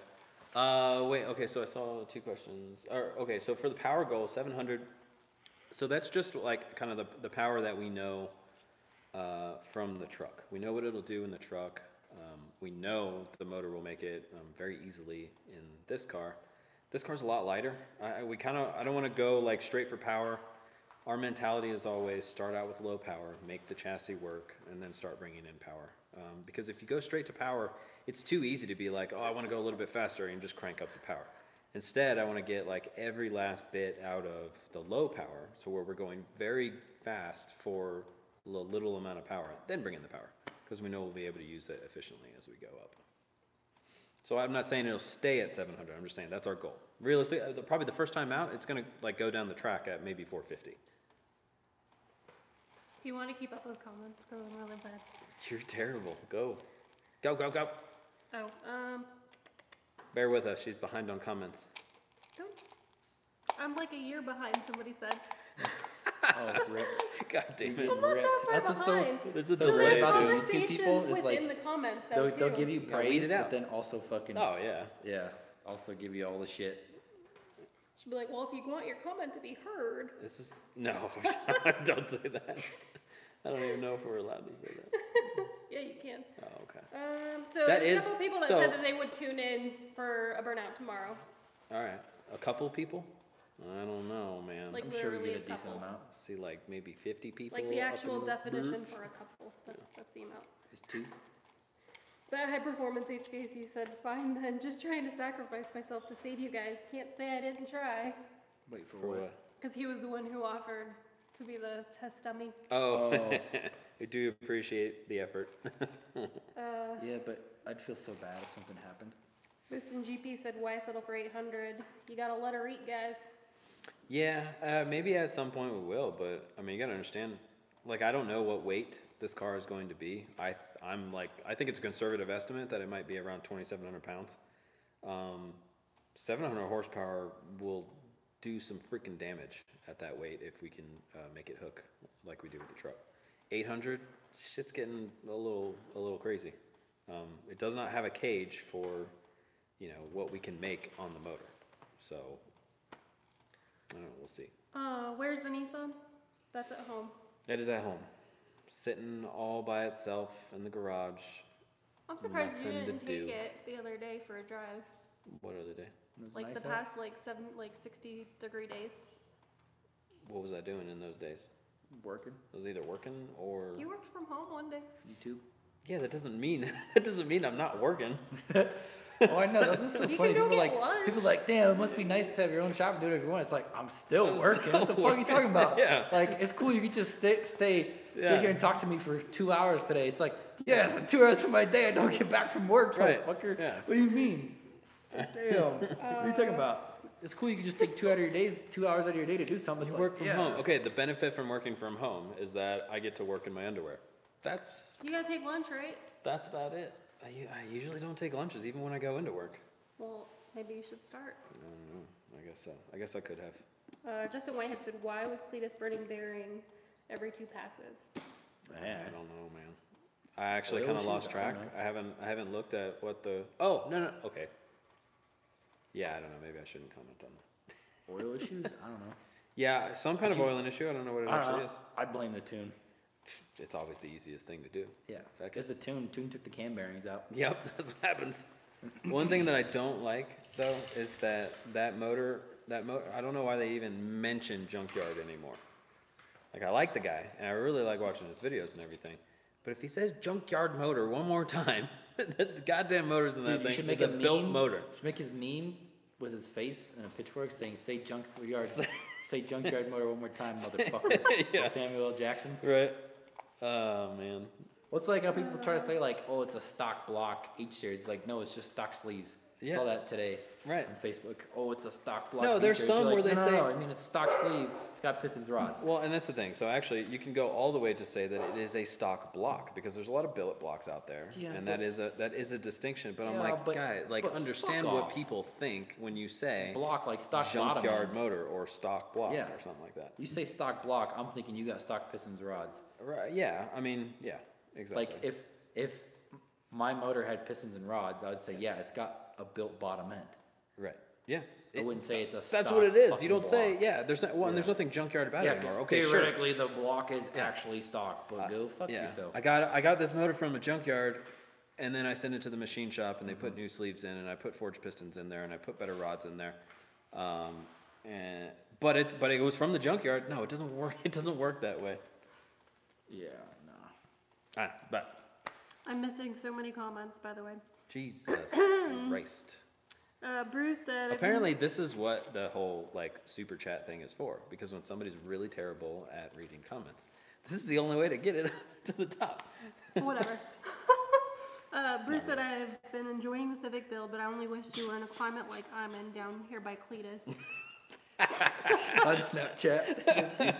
S3: Wait. Okay. So I saw 2 questions. Okay. So for the power goal, 700. So that's just like kind of the power that we know from the truck. We know what it'll do in the truck. We know the motor will make it very easily in this car. This car's a lot lighter. I don't want to go like straight for power. Our mentality is always start out with low power, make the chassis work, and then start bringing in power. Because if you go straight to power, it's too easy to be like, oh, I want to go a little bit faster and just crank up the power. Instead, I want to get like every last bit out of the low power, so where we're going very fast for a little amount of power, then bring in the power, because we know we'll be able to use it efficiently as we go up. So I'm not saying it'll stay at 700. I'm just saying that's our goal. Realistically, probably the first time out, it's going to like go down the track at maybe 450.
S1: If you want to keep up with comments, go really bad.
S3: You're terrible. Go. Go, go, go.
S1: Oh,
S3: Bear with us. She's behind on comments.
S1: Don't. I'm like a year behind, somebody said.
S2: Oh, rip.
S3: God damn
S2: You're
S3: it.
S2: getting ripped. That's what's so,
S3: There's a
S2: so
S3: delay,
S2: great about the
S3: dude.
S2: YouTube people is
S1: within
S2: like,
S1: the comments, though,
S2: they'll
S1: too.
S2: give you
S3: Yeah, weed
S2: praise,
S3: it out.
S2: but then also fucking,
S3: Oh, yeah.
S2: yeah, also give you all the shit.
S1: She'd be like, well, if you want your comment to be heard.
S3: This is... No. Don't say that. I don't even know if we're allowed to say that.
S1: Yeah, you can.
S3: Oh, okay.
S1: So
S3: That
S1: there's
S3: is-
S1: a couple people that
S3: so-
S1: said that they would tune in for a burnout tomorrow.
S3: All right. A couple people? I don't know, man.
S1: Like
S2: I'm sure we
S1: literally
S2: get a decent
S1: couple.
S2: amount.
S3: See, like, maybe 50 people
S1: Like the
S3: up in
S1: actual
S3: those
S1: definition
S3: groups?
S1: for a couple. That's the amount.
S2: It's 2.
S1: That high performance HVAC said, fine then, just trying to sacrifice myself to save you guys. Can't say I didn't try.
S2: Wait for
S3: For
S2: what?
S3: what?
S1: Because he was the one who offered to be the test dummy.
S3: Oh,
S2: Oh.
S3: we do appreciate the effort.
S2: Yeah, but I'd feel so bad if something happened.
S1: Boostin' GP said, why settle for 800? You gotta let her eat, guys.
S3: Yeah, maybe at some point we will, but I mean, you gotta understand, like, I don't know what weight this car is going to be. I think it's a conservative estimate that it might be around 2,700 pounds. 700 horsepower will do some freaking damage at that weight if we can make it hook like we do with the truck. 800, shit's getting a little crazy. It does not have a cage for, what we can make on the motor. So, I don't know, we'll see.
S1: Where's the Nissan? That's at home.
S3: It is at home, sitting all by itself in the garage.
S1: I'm surprised you
S3: Nothing to
S1: didn't
S3: do.
S1: take it the other day for a drive.
S3: What other day?
S2: It was
S1: Like
S2: nice
S1: the
S2: out.
S1: past 60-degree days.
S3: What was I doing in those days?
S2: Working.
S3: I was either working or...
S1: You worked from home one day.
S2: YouTube.
S3: Yeah, that doesn't mean I'm not working.
S2: Oh, I know. That's what's so
S1: You
S2: funny.
S1: can go
S2: People
S1: get
S2: like,
S1: lunch.
S2: people like, damn, it must be nice to have your own shop and do whatever you want. It's like, I'm still
S3: I'm
S2: working.
S3: still
S2: What the fuck are you
S3: working.
S2: talking about?
S3: Yeah.
S2: Like, it's cool. You can just sit
S3: Yeah.
S2: here and talk to me for 2 hours today. It's like, yeah, it's 2 hours of my day. I don't get back from work,
S3: Right.
S2: motherfucker.
S3: Yeah.
S2: What do you mean? Damn. What are you talking about? It's cool. You can just take 2 hours out of your day to do something. It's
S3: You
S2: like,
S3: work from
S2: yeah.
S3: home. Okay, the benefit from working from home is that I get to work in my underwear. That's
S1: You gotta take lunch, right?
S3: about it. I usually don't take lunches even when I go into work.
S1: Well, maybe you should start.
S3: I don't know. I guess so. I guess I could have.
S1: Justin Whitehead said, why was Cletus burning bearing every 2 passes?
S2: Man.
S3: I don't know, man. I actually
S2: Oil
S3: kind of
S2: issues?
S3: lost
S2: I don't
S3: track.
S2: know.
S3: I haven't looked at what the. Oh no. Okay. Yeah, I don't know. Maybe I shouldn't comment on that.
S2: Oil issues? I don't know.
S3: Yeah, some kind of
S2: you-
S3: oiling issue. I don't know what it
S2: I don't
S3: actually
S2: know.
S3: is.
S2: I blame the tune.
S3: It's always the easiest thing to do.
S2: Yeah.
S3: Fuck
S2: Because the tune took the cam bearings out.
S3: Yep, that's what happens. One thing that I don't like though is that motor. I don't know why they even mention junkyard anymore. Like, I like the guy and I really like watching his videos and everything. But if he says junkyard motor one more time, the goddamn motor's in that
S2: Dude, you
S3: thing
S2: should make
S3: is
S2: a
S3: a built
S2: meme.
S3: motor.
S2: You should make his meme with his face and a pitchfork saying, say junkyard, say junkyard motor one more time, motherfucker.
S3: Yeah.
S2: Samuel L. Jackson.
S3: Right. Oh man.
S2: What's like how people try to say like, oh, it's a stock block H-series. It's like, no, it's just stock sleeves.
S3: Yeah.
S2: Saw that today
S3: Right.
S2: on Facebook. Oh, it's a stock block
S3: No, there's
S2: B-series.
S3: some
S2: You're
S3: where
S2: like,
S3: they
S2: no,
S3: say-
S2: no, I mean, it's a stock sleeve. It's got pistons rods.
S3: Well, and that's the thing. So actually, you can go all the way to say that it is a stock block because there's a lot of billet blocks out there,
S2: Yeah,
S3: and
S2: but-
S3: that is a distinction. But I'm
S2: Yeah,
S3: like,
S2: but-
S3: guy, like
S2: but
S3: understand
S2: fuck
S3: what
S2: off.
S3: people think when you say
S2: Block like stock bottom
S3: junkyard
S2: end.
S3: motor or stock block
S2: Yeah.
S3: or something like that.
S2: You say stock block, I'm thinking you got stock pistons rods.
S3: Right? Yeah. I mean, yeah. Exactly.
S2: Like if my motor had pistons and rods, I would say, yeah, it's got a built bottom end.
S3: Right. Yeah.
S2: I wouldn't say it's a
S3: That's
S2: stock
S3: what it is. You
S2: fucking
S3: don't say,
S2: block.
S3: yeah. There's not, well, and there's
S2: Yeah.
S3: nothing junkyard about
S2: Yeah,
S3: it anymore.
S2: 'cause
S3: Okay, sure.
S2: theoretically the block is actually stock, but go fuck
S3: Yeah.
S2: yourself.
S3: I got this motor from a junkyard, and then I sent it to the machine shop, and they put new sleeves in, and I put forged pistons in there, and I put better rods in there. But it was from the junkyard. No, it doesn't work. It doesn't work that way.
S2: Yeah, no.
S3: But
S1: I'm missing so many comments, by the way.
S3: Jesus Christ.
S1: Bruce said,
S3: Apparently, this is what the whole like super chat thing is for. Because when somebody's really terrible at reading comments, this is the only way to get it to the top.
S1: whatever. Bruce said, I've been enjoying the Civic build, but I only wish you were in a climate like I'm in down here by Cletus.
S2: on Snapchat.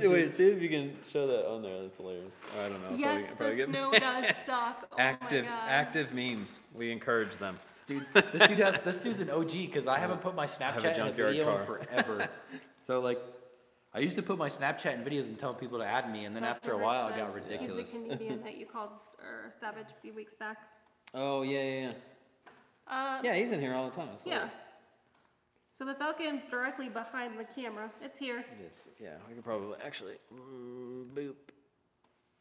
S3: Wait, see if you can show that on there. That's hilarious. I don't know.
S1: Yes,
S3: probably
S1: the snow does suck. Oh
S3: active,
S1: my God.
S3: active memes. We encourage them.
S2: This dude's an OG because I haven't put my Snapchat in a
S3: junkyard
S2: video
S3: car.
S2: in forever. So like, I used to put my Snapchat in videos and tell people to add me, and then after a while it got ridiculous.
S1: He's the Canadian that you called Savage a few weeks back.
S3: Oh yeah. Yeah, he's in here all the time. I saw
S1: Yeah.
S3: it.
S1: So the Falcon's directly behind the camera. It's here.
S3: It is. Yeah, we could probably actually boop.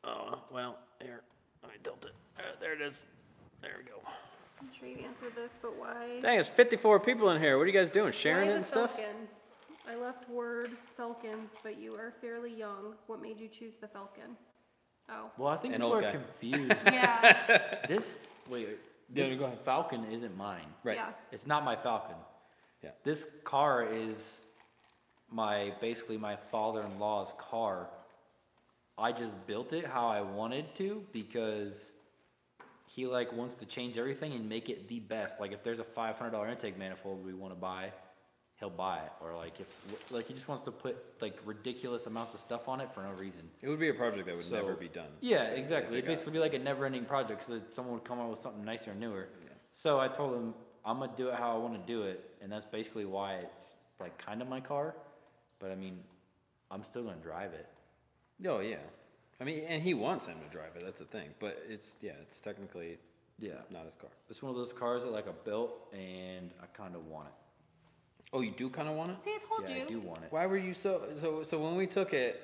S3: Oh well, here. Let me tilt it. There it is. There we go.
S1: I'm sure you answered this, but why?
S3: Dang, it's 54 people in here. What are you guys doing? Sharing
S1: Why
S3: it
S1: the
S3: and stuff?
S1: Falcon? I left word Falcons, but you are fairly young. What made you choose the Falcon? Oh.
S2: Well, I think
S3: An
S2: people
S3: old
S2: are
S3: guy.
S2: confused.
S1: Yeah.
S2: This
S3: go ahead.
S2: Falcon isn't mine.
S3: Right.
S1: Yeah.
S2: It's not my Falcon.
S3: Yeah.
S2: This car is basically my father-in-law's car. I just built it how I wanted to because he like wants to change everything and make it the best. Like if there's a $500 intake manifold we want to buy, he'll buy it. Or like if he just wants to put like ridiculous amounts of stuff on it for no reason.
S3: It would be a project that would
S2: So-
S3: never be done.
S2: Yeah,
S3: if
S2: exactly.
S3: it
S2: It'd
S3: got-
S2: basically be like a never-ending project because someone would come up with something nicer and newer.
S3: Yeah.
S2: So I told him I'm gonna do it how I want to do it, and that's basically why it's like kind of my car. But I mean, I'm still gonna drive it.
S3: Oh yeah. I mean, and he wants him to drive it. That's the thing. But it's technically
S2: Yeah,
S3: not his car.
S2: it's one of those cars that like I built, and I kind of want it.
S3: Oh, you do kind of want it?
S1: See, I told
S2: Yeah,
S1: you.
S2: I do want it.
S3: Why were you so when we took it?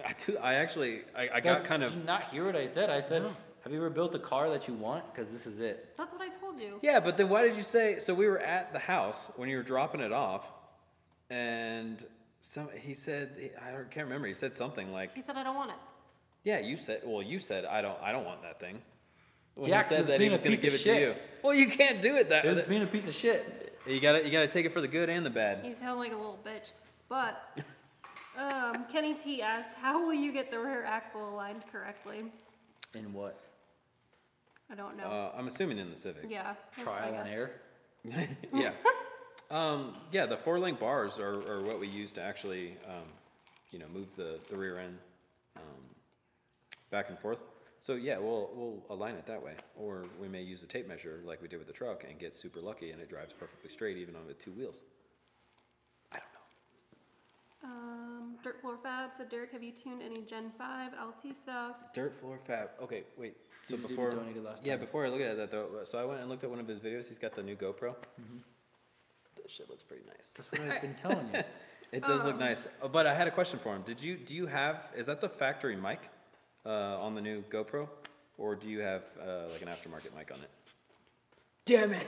S3: I got kind of.
S2: Did you not hear what I said? I said, "Have you ever built a car that you want? Because this is it."
S1: That's what I told you.
S3: Yeah, but then why did you say? So we were at the house when you were dropping it off, and he said I can't remember. He said something like,
S1: He said I don't want it.
S3: "Yeah, you said I don't want that thing." When
S2: Yeah,
S3: he
S2: 'cause
S3: said
S2: it's
S3: that he
S2: being a
S3: was going to
S2: piece
S3: give
S2: of
S3: it to
S2: shit.
S3: you. Well, you can't do it that
S2: It was
S3: way.
S2: being a piece of shit.
S3: You gotta take it for the good and the bad.
S1: You sound like a little bitch. But Kenny T asked, how will you get the rear axle aligned correctly?
S2: In what?
S1: I don't know.
S3: I'm assuming in the Civic.
S1: Yeah. that's my
S2: Trial and
S1: guess.
S2: error.
S3: Yeah. Yeah, the 4-link bars are what we use to actually, move the rear end back and forth. So yeah, we'll align it that way, or we may use a tape measure like we did with the truck and get super lucky and it drives perfectly straight even on the 2 wheels. I don't know.
S1: Dirt Floor Fab said, Derek, have you tuned any Gen 5 LT stuff?
S3: Dirt floor fab. Okay, wait. So
S2: Dude,
S3: before,
S2: donated last
S3: yeah,
S2: time.
S3: before I look at that though, so I went and looked at one of his videos. He's got the new GoPro. That shit looks pretty nice.
S2: That's what I've been telling you.
S3: It does look nice. But I had a question for him. Do you have, is that the factory mic on the new GoPro? Or do you have like an aftermarket mic on it? Damn it!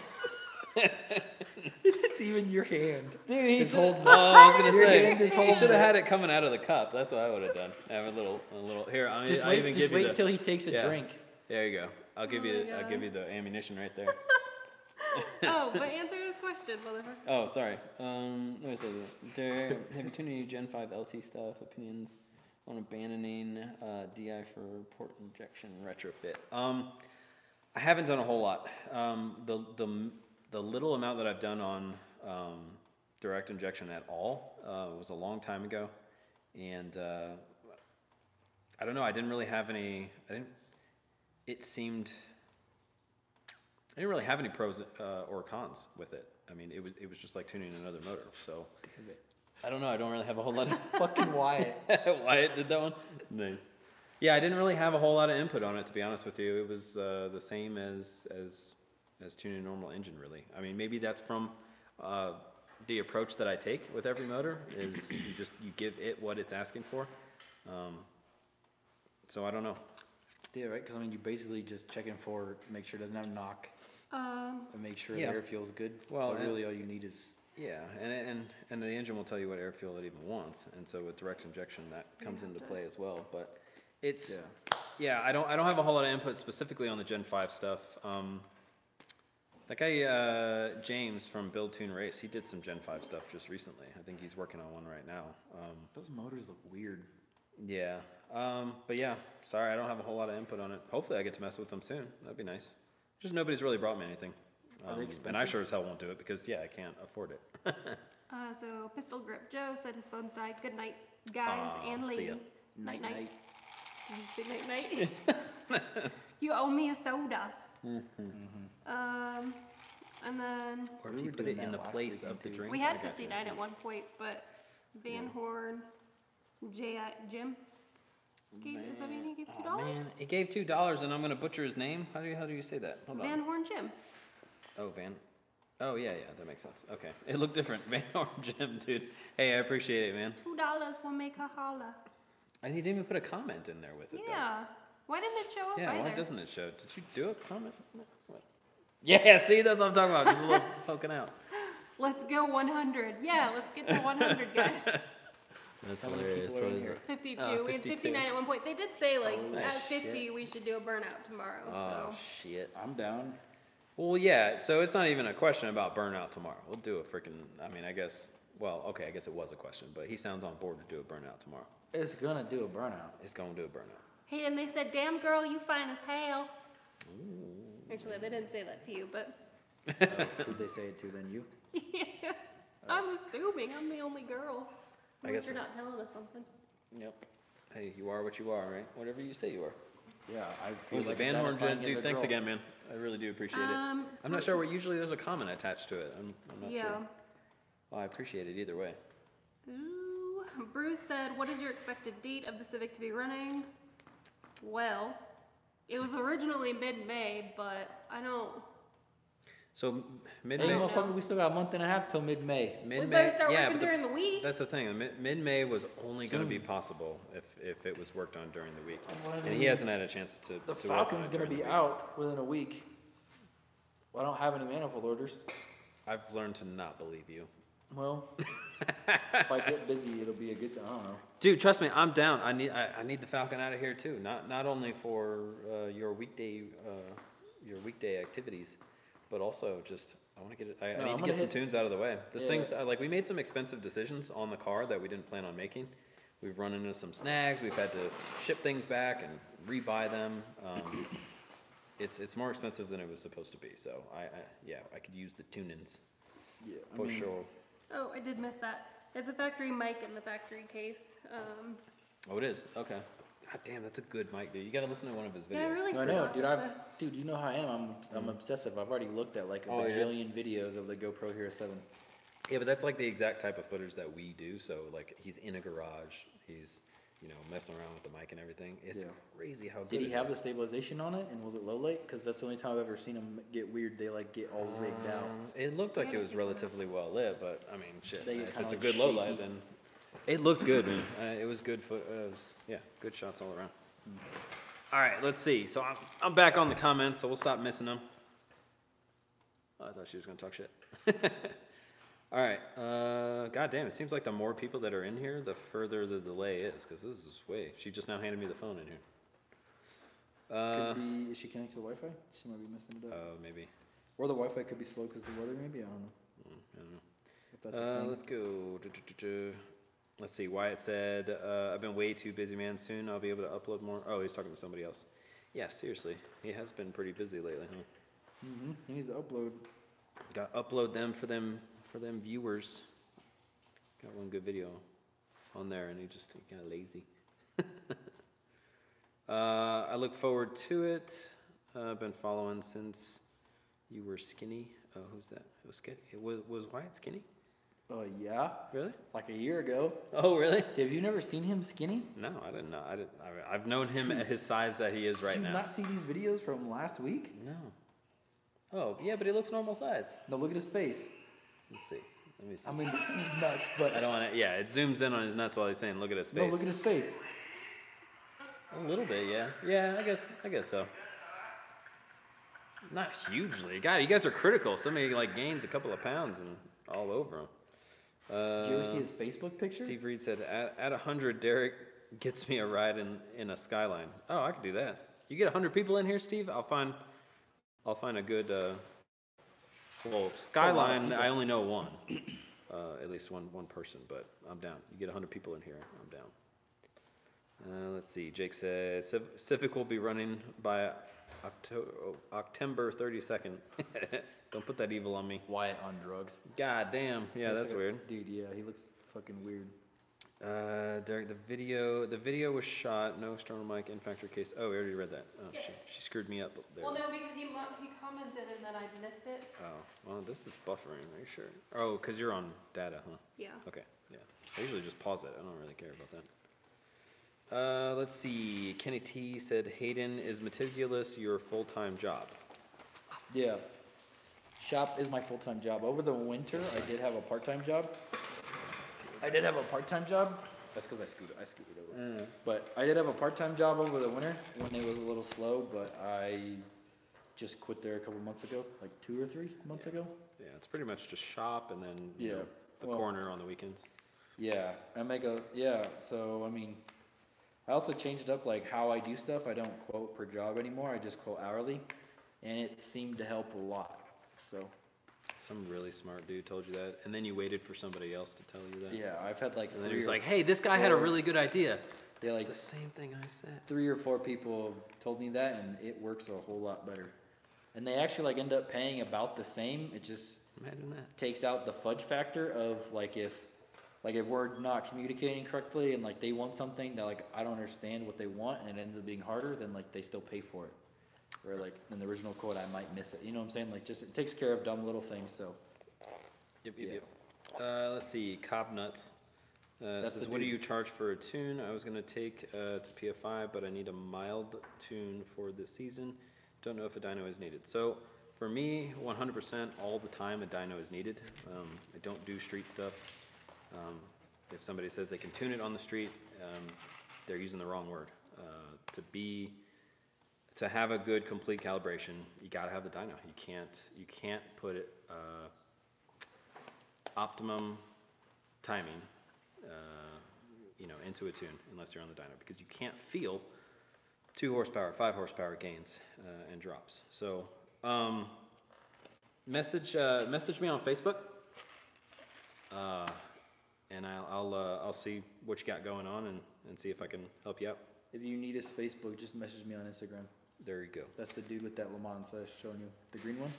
S2: It's even your hand.
S3: Dude, he's
S2: holding.
S3: Oh, I was gonna
S2: Your
S3: say,
S2: hand is
S3: he
S2: holding
S3: should have
S2: it.
S3: had it coming out of the cup. That's what I would have done. Have a little. Here, I'll
S2: Just
S3: I'll
S2: wait.
S3: even
S2: Just
S3: give you
S2: wait
S3: the.
S2: until he takes a
S3: Yeah.
S2: drink.
S3: There you go. I'll give
S1: Oh
S3: you.
S1: my
S3: I'll
S1: God.
S3: give you the ammunition right there.
S1: Oh, but answer his question, motherfucker.
S3: Oh, sorry. Let me say that. There, have you tuned any Gen 5 LT stuff? Opinions on abandoning DI for port injection retrofit? I haven't done a whole lot. The little amount that I've done on direct injection at all was a long time ago, and I don't know. I didn't really have any. It seemed. I didn't really have any pros or cons with it. I mean, it was just like tuning another motor. So I don't know. I don't really have a whole lot of
S2: Fucking Wyatt.
S3: Wyatt did that one. Nice. Yeah, I didn't really have a whole lot of input on it, to be honest with you. It was the same as tuning a normal engine, really. I mean, maybe that's from the approach that I take with every motor is you give it what it's asking for. So I don't know.
S2: Yeah, right. Because I mean, you basically just checking for make sure it doesn't have knock and make sure
S3: Yeah.
S2: the air fuel's good.
S3: Well,
S2: so
S3: and-
S2: really, all you need is
S3: Yeah, and the engine will tell you what air fuel it even wants, and so with direct injection that comes into play as well. But it's I don't have a whole lot of input specifically on the Gen 5 stuff. That guy James from Build Tune Race, he did some Gen 5 stuff just recently. I think he's working on one right now.
S2: those motors look weird.
S3: Yeah, but yeah, sorry, I don't have a whole lot of input on it. Hopefully, I get to mess with them soon. That'd be nice. Just nobody's really brought me anything.
S2: Are they
S3: And I
S2: expensive?
S3: sure as hell won't do it because I can't afford it.
S1: So Pistol Grip Joe said his phone's died. Good night, guys and
S3: see
S1: lady.
S3: ya.
S1: Night night. Did you say night night? You owe me a soda. And then
S3: Or
S2: We
S3: if you
S2: were
S3: put
S2: doing
S3: it in the
S2: that last
S3: place of
S2: weekend,
S3: the
S2: too.
S3: drink.
S1: we had
S3: I got you.
S1: 59 at one point, but Van Horn, Jim, is that what he gave $2?
S3: Oh, man, he gave $2, and I'm gonna butcher his name. How do you say that? Hold
S1: Van
S3: on.
S1: Horn Jim.
S3: Oh, Oh yeah, that makes sense. Okay, it looked different. Van Horn Jim, dude. Hey, I appreciate it, man.
S1: $2 will make her holla.
S3: I didn't even put a comment in there with it.
S1: Yeah. Why didn't it show up
S3: Yeah,
S1: either?
S3: why doesn't it show? Did you do a comment? What? Yeah, see, that's what I'm talking about. Just a little poking out.
S1: Let's go 100. Yeah, let's get to 100, guys.
S3: That's
S2: How many
S3: hilarious.
S2: people are
S3: What
S2: in
S3: is
S2: here?
S3: it?
S1: 52.
S3: Oh,
S1: We had
S3: 52.
S1: 59 at one point. They did say, like,
S2: Holy
S1: at 50,
S2: shit.
S1: we should do a burnout tomorrow.
S3: Oh
S1: So.
S3: shit.
S2: I'm down.
S3: Well, yeah. So it's not even a question about burnout tomorrow. We'll do a freaking. I mean, I guess. Well, okay. I guess it was a question, but he sounds on board to do a burnout tomorrow.
S2: It's gonna do a burnout.
S3: It's gonna do a burnout.
S1: Hayden, they said, damn girl, you fine as hell. Actually, they didn't say that to you, but
S2: Who'd they say it to then? You?
S1: yeah. I'm assuming I'm the only girl.
S3: I
S1: Unless
S3: guess
S1: you're
S3: so.
S1: not telling us something.
S3: Yep. Hey, you are what you are, right? Whatever you say you are.
S2: Yeah, I feel
S3: Well,
S2: like
S3: Van Horn,
S2: identifying as
S3: dude,
S2: a
S3: thanks
S2: girl.
S3: again, man. I really do appreciate it. I'm not sure what usually there's a comment attached to it. I'm not
S1: Yeah.
S3: sure. Well, I appreciate it either way.
S1: Ooh. Bruce said, what is your expected date of the Civic to be running? Well, it was originally mid-May, but I don't...
S3: So
S2: Hey,
S3: mid-May.
S1: know.
S2: motherfucker, we still got a month and a half till mid-May.
S1: We
S3: Mid-May.
S1: better start
S3: Yeah,
S1: working
S3: but
S1: during the week.
S3: that's the thing. Mid-May was only going to be
S2: Soon.
S3: possible if it was worked on during the week,
S2: Well, I
S3: and he
S2: mean,
S3: hasn't had a chance to.
S2: The
S3: to work on
S2: Falcon's
S3: it
S2: gonna
S3: during
S2: be
S3: the week.
S2: out within a week. Well, I don't have any manifold orders.
S3: I've learned to not believe you,
S2: Well, if I get busy, it'll be a good. I don't know.
S3: dude. Trust me, I'm down. I need the Falcon out of here too. Not only for your weekday activities, but also just I want to get it. I
S2: No,
S3: need
S2: I'm
S3: to
S2: gonna
S3: get some
S2: hit-
S3: tunes out of the way. This
S2: Yeah.
S3: thing's like we made some expensive decisions on the car that we didn't plan on making. We've run into some snags. We've had to ship things back and rebuy them. It's more expensive than it was supposed to be. So I could use the tune-ins
S2: Yeah, I
S3: for
S2: mean,
S3: sure.
S1: Oh, I did miss that. It's a factory mic in the factory case.
S3: Oh, it is. Okay. God damn, that's a good mic, dude. You gotta listen to one of his videos.
S1: Yeah, I really
S2: I know,
S1: forgot
S2: dude.
S1: the-
S2: Dude, you know how I am. I'm obsessive. I've already looked at like a
S3: Oh, yeah?
S2: bajillion videos of the GoPro Hero 7.
S3: Yeah, but that's like the exact type of footage that we do. So like he's in a garage, he's messing around with the mic and everything. It's
S2: Yeah.
S3: crazy how good.
S2: Did he
S3: it
S2: have the
S3: is.
S2: stabilization on it, and was it low light? Because that's the only time I've ever seen him get weird. They like get all rigged out.
S3: It looked like it was relatively well lit, but I mean, shit.
S2: They get
S3: If
S2: kinda
S3: it's a
S2: like
S3: good low
S2: shaky.
S3: light, then it looked good. Man. It was good. Good shots all around. All right, let's see. So I'm back on the comments, so we'll stop missing them. Oh, I thought she was gonna talk shit. All right. God damn, it seems like the more people that are in here, the further the delay is, because this is way. She just now handed me the phone in here.
S2: Could be. Is she connected to the Wi-Fi? She might be messing it up.
S3: Maybe.
S2: Or the Wi-Fi could be slow because the weather. Maybe I don't know.
S3: I don't know.
S2: If that's a thing.
S3: Let's go. Let's see. Wyatt said, I've been way too busy, man. Soon I'll be able to upload more. Oh, he's talking to somebody else. Yeah, seriously. He has been pretty busy lately, huh?
S2: He needs to upload.
S3: Got to upload them for them viewers. Got one good video on there, and he kind of lazy. I look forward to it. I've been following since you were skinny. Oh, who's that? It was skinny. Was Wyatt skinny?
S2: Yeah.
S3: Really?
S2: Like a year ago.
S3: Oh, really?
S2: Have you never seen him skinny?
S3: No, I didn't know. I've known him at his size that he is right
S2: Did you
S3: now.
S2: not see these videos from last week?
S3: No. Oh, yeah, but he looks normal size.
S2: No, look at his face.
S3: Let's see. Let me see.
S2: I mean, this is nuts, but
S3: I don't want to. Yeah, it zooms in on his nuts while he's saying, "Look at his face."
S2: no, look at his face.
S3: A little bit, yeah. Yeah, I guess so. Not hugely. God, you guys are critical. Somebody like gains a couple of pounds and all over him.
S2: Did you ever see his Facebook picture?
S3: Steve Reed said, "At 100, Derek gets me a ride in a Skyline." Oh, I could do that. You get 100 people in here, Steve. I'll find a good. Well, Skyline.
S2: people.
S3: I only know one. At least one person, but I'm down. You get 100 people in here, I'm down. Let's see. Jake says Civic will be running by October 32nd. Don't put that evil on me.
S2: Wyatt on drugs.
S3: God damn. Yeah, that's weird.
S2: Dude, yeah, he looks fucking weird.
S3: Derek, the video was shot. No external mic in factory case. Oh, we already read that. Oh,
S1: Yes.
S3: she screwed me up there.
S1: Well, no, because he commented and then I missed it.
S3: Oh, well, this is buffering. Are you sure? Oh, because you're on data, huh?
S1: Yeah.
S3: Okay, yeah. I usually just pause it. I don't really care about that. Let's see. Kenny T said, Hayden, is meticulous your full-time job?
S2: Yeah. Shop is my full-time job. Over the winter, I did have a part-time job. That's because I scooted over. But I did have a part-time job over the winter when it was a little slow, but I just quit there a couple months ago, like 2 or 3 months ago.
S3: Yeah, it's pretty much just shop and then you
S2: Yeah.
S3: know, the
S2: Well,
S3: corner on the weekends.
S2: Yeah, so I mean, I also changed up like how I do stuff. I don't quote per job anymore, I just quote hourly, and it seemed to help a lot, so.
S3: Some really smart dude told you that, and then you waited for somebody else to tell you that.
S2: Yeah, I've had like
S3: And then he
S2: three
S3: was
S2: or
S3: like, hey, this guy had a
S2: four-
S3: really good idea.
S2: They
S3: It's
S2: like
S3: the same thing I said.
S2: 3 or 4 people told me that, and it works a whole lot better. And they actually like end up paying about the same. It just
S3: Imagine that.
S2: takes out the fudge factor of like if we're not communicating correctly and like they want something that like I don't understand what they want and it ends up being harder, then like they still pay for it. Where like in the original quote I might miss it. You know what I'm saying? Like just it takes care of dumb little things. So
S3: Yep. Let's see, Cobb Nuts.
S2: That's
S3: Says,
S2: the
S3: what do
S2: dude.
S3: you charge for a tune? I was gonna take to PFI, but I need a mild tune for this season. Don't know if a dyno is needed. So for me, 100% all the time a dyno is needed. I don't do street stuff. If somebody says they can tune it on the street, they're using the wrong word. To have a good complete calibration, you gotta have the dyno. You can't put it optimum timing, into a tune unless you're on the dyno, because you can't feel 2 horsepower, 5 horsepower gains and drops. So message me on Facebook, and I'll see what you got going on and see if I can help you out.
S2: if you need his Facebook, just message me on Instagram.
S3: There you go.
S2: That's the dude with that Le Mans I was showing you, the green one.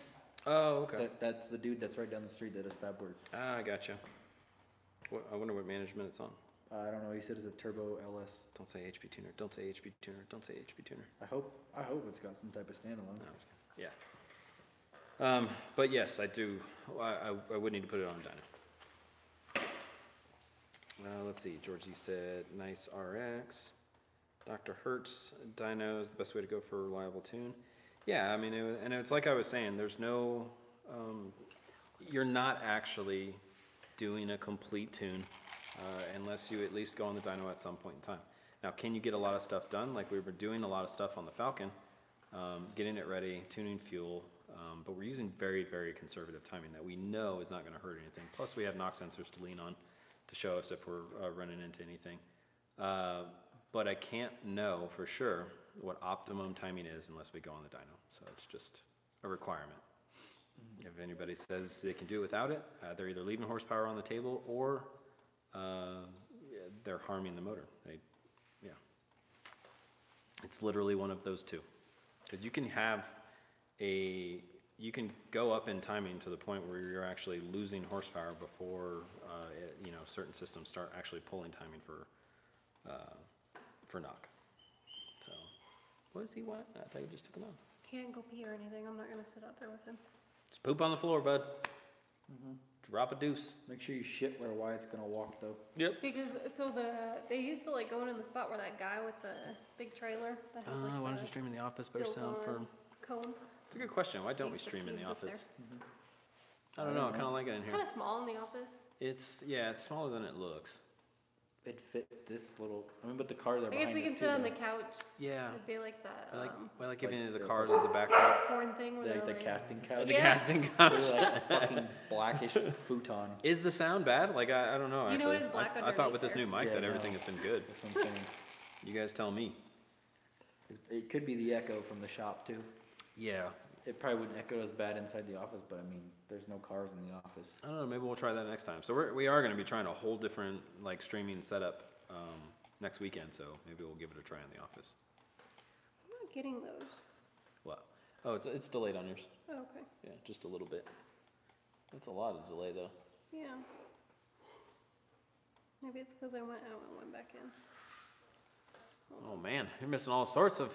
S3: Oh, okay.
S2: That's the dude that's right down the street that does Fab Work.
S3: I gotcha. I wonder what management it's on.
S2: I don't know. He said it's a Turbo LS.
S3: Don't say HP tuner. Don't say HP tuner. Don't say HP tuner.
S2: I hope it's got some type of standalone.
S3: No, yeah. But yes, I do. I would need to put it on dyno. Let's see. Georgie said, nice RX. Dr. Hertz, dyno is the best way to go for a reliable tune. Yeah, I mean, and it's like I was saying, there's no, you're not actually doing a complete tune unless you at least go on the dyno at some point in time. Now, can you get a lot of stuff done? Like we were doing a lot of stuff on the Falcon, getting it ready, tuning fuel, but we're using very, very conservative timing that we know is not going to hurt anything. Plus, we have knock sensors to lean on to show us if we're running into anything. But I can't know for sure what optimum timing is unless we go on the dyno. So it's just a requirement. If anybody says they can do it without it, they're either leaving horsepower on the table or they're harming the motor. It's literally one of those two. Because you can go up in timing to the point where you're actually losing horsepower before certain systems start actually pulling timing for knock. So, what does he want? I thought you just took him out.
S1: Can't go pee or anything. I'm not gonna sit out there with him.
S3: Just poop on the floor, bud. Drop a deuce.
S2: Make sure you shit where Wyatt's gonna walk though.
S3: Yep.
S1: Because they used to like going in the spot where that guy with the big trailer that has like
S3: Why don't
S1: the
S3: you stream in the office? Better sound for.
S1: built-on cone.
S3: It's a good question. Why don't we
S1: Used to
S3: stream in the
S1: keep up
S3: office?
S1: there.
S3: I don't know. I kind of like it in
S1: It's
S3: here.
S1: kind of small in the office.
S3: It's smaller than it looks.
S2: It'd fit this little. I mean, but the cars are
S1: I guess
S2: behind
S1: we
S2: us
S1: can
S2: too,
S1: sit on
S2: though.
S1: the couch.
S3: Yeah.
S1: It'd be like that
S3: I like giving
S2: like
S3: you the
S2: the-
S3: cars as a backdrop.
S1: porn thing where
S2: The,
S1: they're
S2: the
S1: like,
S2: casting couch.
S3: The
S1: Yeah.
S3: casting couch.
S2: So like fucking blackish futon.
S3: Is the sound bad? Like I don't know.
S1: You know
S3: Actually,
S1: it is black
S3: I thought
S1: underneath
S3: with this
S1: there.
S3: new mic
S2: Yeah,
S3: that
S2: no.
S3: everything has been good.
S2: That's what I'm saying.
S3: You guys tell me.
S2: It could be the echo from the shop too.
S3: Yeah.
S2: It probably wouldn't echo as bad inside the office, but I mean, there's no cars in the office.
S3: I don't know. Maybe we'll try that next time. So we are going to be trying a whole different like streaming setup next weekend, so maybe we'll give it a try in the office.
S1: I'm not getting those.
S3: What? Oh, it's delayed on yours.
S1: Oh, okay.
S3: Yeah, just a little bit. That's a lot of delay, though.
S1: Yeah. Maybe it's because I went out and went back in.
S3: Oh man, you're missing all sorts of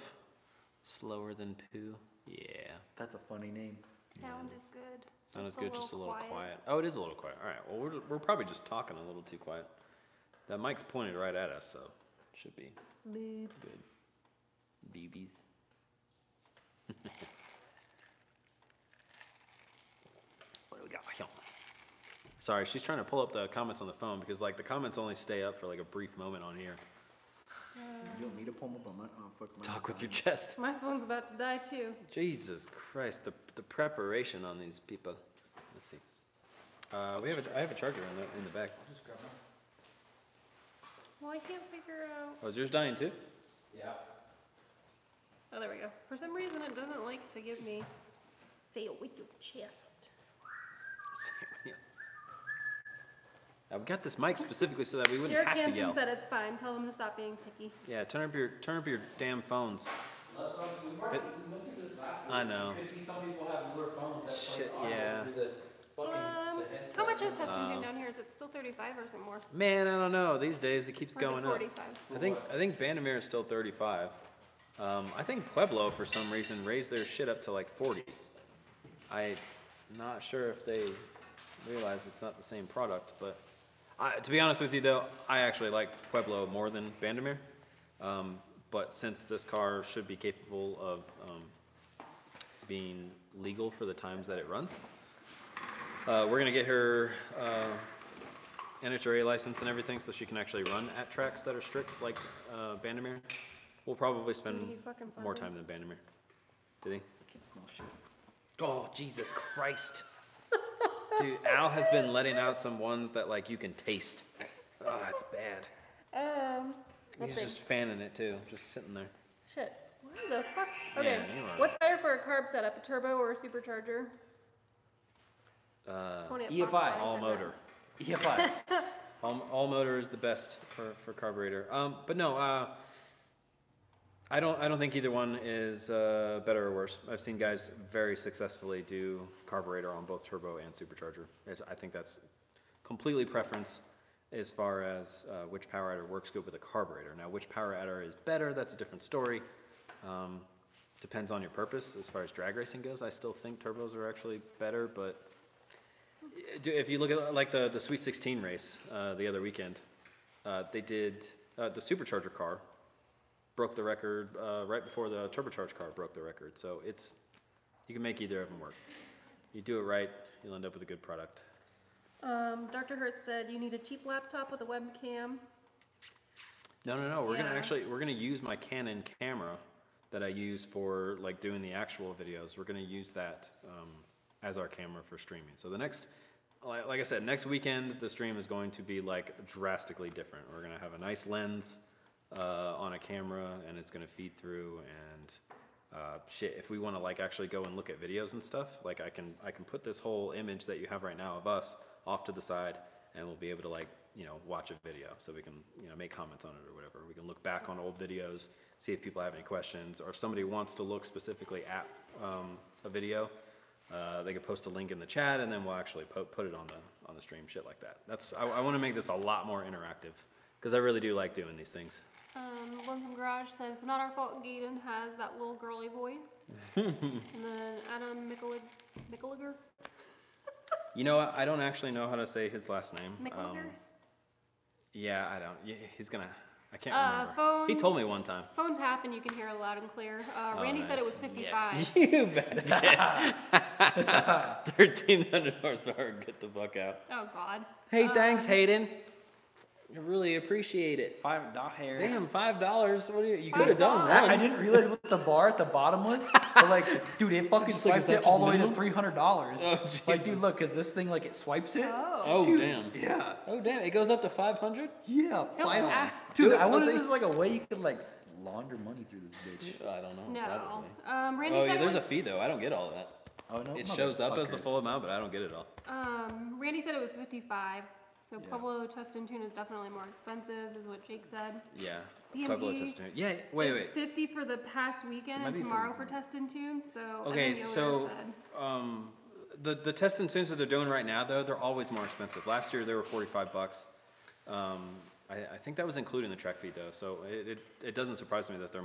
S3: slower than poo. Yeah.
S2: That's a funny name.
S1: Sound is good.
S3: Sound is good, just a little quiet. Oh, it is a little quiet. All right. Well, we're probably just talking a little too quiet. That mic's pointed right at us, so it should be
S1: Boobs.
S3: good. BBs. What do we got? Sorry, she's trying to pull up the comments on the phone because like the comments only stay up for like a brief moment on here.
S2: You don't need to pull them up on my. Oh, fuck my.
S3: Talk with your chest.
S1: My phone's about to die too.
S3: Jesus Christ, the preparation on these people. Let's see. I have a charger in the back.
S2: Just grab one.
S1: Well, I can't figure out.
S3: Oh, is yours dying too?
S2: Yeah.
S1: Oh, there we go. For some reason, it doesn't like to give me. Say it with your chest.
S3: We got this mic specifically so that we wouldn't
S1: Derek
S3: have to
S1: Hansen
S3: yell.
S1: said it's fine. Tell them to stop being picky.
S3: Yeah, turn up your damn phones.
S2: We went through this last week.
S3: I know.
S2: Could be some people have newer phones that
S3: Shit,
S2: plays audio
S3: yeah.
S2: through the fucking the headset.
S1: How much is testing tune down here? Is it still 35 or is it more?
S3: Man, I don't know. These days it keeps
S1: Or is
S3: going
S1: it
S3: up.
S1: 45?
S3: I think Bandamere is still 35. I think Pueblo for some reason raised their shit up to like 40. I'm not sure if they realize it's not the same product, but to be honest with you though, I actually like Pueblo more than Bandamere. But since this car should be capable of being legal for the times that it runs, we're gonna get her NHRA license and everything so she can actually run at tracks that are strict like Bandamere. We'll probably spend
S1: He fucking
S3: more
S1: farted.
S3: time than Bandamere. Did he?
S2: I can smell shit.
S3: Oh, Jesus Christ. Dude, Al has been letting out some ones that like you can taste. Oh, it's bad.
S1: Let's
S3: He's
S1: see.
S3: just fanning it too, just sitting there.
S1: Shit. What the fuck? Okay.
S3: Yeah, you are.
S1: What's better for a carb setup, a turbo or a supercharger? Pony at
S2: EFI,
S1: Fox Live
S3: All
S1: said
S3: motor.
S2: EFI.
S3: All motor is the best for carburetor. But no, I don't think either one is better or worse. I've seen guys very successfully do carburetor on both turbo and supercharger. I think that's completely preference as far as which power adder works good with a carburetor. Now, which power adder is better, that's a different story. Depends on your purpose as far as drag racing goes. I still think turbos are actually better, but if you look at like the Sweet 16 race the other weekend, they did the supercharger car broke the record right before the turbocharged car broke the record. So you can make either of them work. You do it right, you'll end up with a good product.
S1: Dr. Hertz said you need a cheap laptop with a webcam.
S3: No. We're
S1: Yeah.
S3: gonna use my Canon camera that I use for like doing the actual videos. We're gonna use that as our camera for streaming. So the next, like I said, next weekend the stream is going to be like drastically different. We're gonna have a nice lens on a camera, and it's gonna feed through. And shit, if we want to like actually go and look at videos and stuff, like I can put this whole image that you have right now of us off to the side, and we'll be able to like watch a video, so we can make comments on it or whatever. We can look back on old videos, see if people have any questions, or if somebody wants to look specifically at a video, they could post a link in the chat, and then we'll actually put it on the stream, shit like that. I want to make this a lot more interactive because I really do like doing these things.
S1: Lonesome Garage says it's not our fault Gaten has that little girly voice. And then Adam Mickeliger.
S3: You know what? I don't actually know how to say his last name.
S1: Mickeliger?
S3: Yeah, I don't. Yeah, I can't remember.
S1: Phones,
S3: He told me one time.
S1: Phone's half and you can hear it loud and clear. Randy said it was 55.
S3: You better get 1,300 horsepower. Get the fuck out.
S1: Oh, God.
S3: Hey, thanks, Hayden. I really appreciate it.
S2: $5.
S3: Damn, $5. What you could have done
S2: I
S3: one.
S2: didn't realize what the bar at the bottom was. But like, dude, it fucking
S3: Just like, is
S2: swipes
S3: that
S2: it all the
S3: just
S2: way to
S3: minimum?
S2: $300.
S3: Oh,
S2: Like, dude,
S3: Jesus.
S2: look, cause this thing like it swipes it.
S3: Oh,
S2: Dude,
S3: damn.
S2: Yeah.
S3: Oh, damn. It goes up to 500?
S2: Yeah.
S1: So,
S2: finally.
S3: Do
S2: Dude,
S3: it,
S2: I wonder
S3: pussy.
S2: if there's like a way you could like launder money through this bitch.
S3: I don't know.
S1: No.
S3: Probably.
S1: Randy
S3: Oh,
S1: said
S3: yeah,
S1: it
S3: there's a
S1: was,
S3: fee, though. I don't get all of that.
S2: Oh no.
S3: It shows up as the
S2: motherfuckers.
S3: full amount, but I don't get it all.
S1: Randy said it was 55. So
S2: Yeah.
S1: Pueblo test and tune is definitely more expensive, is what Jake said.
S3: Yeah.
S1: PMP
S3: Pueblo test and yeah. Wait,
S1: It's $50 for the past weekend
S2: It might
S1: and
S2: be for-
S1: tomorrow for test and tune. So
S3: Okay,
S1: I think the
S3: so
S1: owner said.
S3: the test and tunes that they're doing right now though, they're always more expensive. Last year they were $45. I think that was including the track fee though, so it doesn't surprise me that they're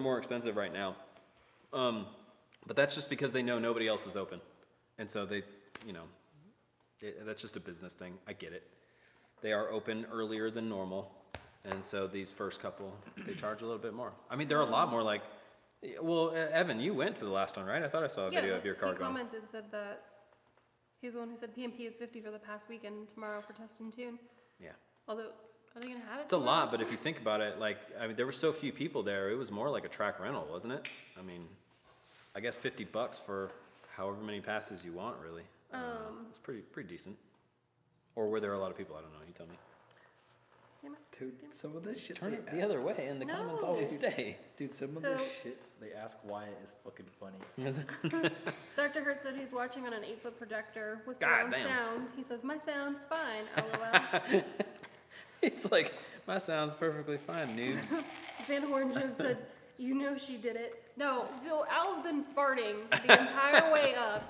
S3: more expensive right now. But that's just because they know nobody else is open, and so they, you know, that's just a business thing. I get it. They are open earlier than normal, and so these first couple they charge a little bit more. I mean, they're a lot more like. Well, Evan, you went to the last one, right? I thought I saw a video of your car
S1: he
S3: going.
S1: commented, said that he was the one who said PMP is $50 for the past weekend and tomorrow for test and tune.
S3: Yeah.
S1: Although, are they gonna have it?
S3: It's a
S1: tomorrow?
S3: lot, but if you think about it, like, I mean, there were so few people there, it was more like a track rental, wasn't it? I mean, I guess $50 for however many passes you want, really. It's pretty decent. Or were there a lot of people? I don't know. You tell me.
S2: Dude, some of this shit.
S3: Turn
S2: they
S3: it the
S2: ask-
S3: other way, and the
S1: No.
S3: comments always stay.
S2: Dude, some of
S1: So-
S2: this shit they ask Wyatt is fucking funny.
S1: Dr. Hurt said he's watching on an 8-foot projector with
S3: God
S1: surround
S3: damn.
S1: sound. He says, my sound's fine, LOL.
S3: He's like, my sound's perfectly fine, noobs.
S1: Van Horn just said, you know she did it. No, so Al's been farting the entire way up.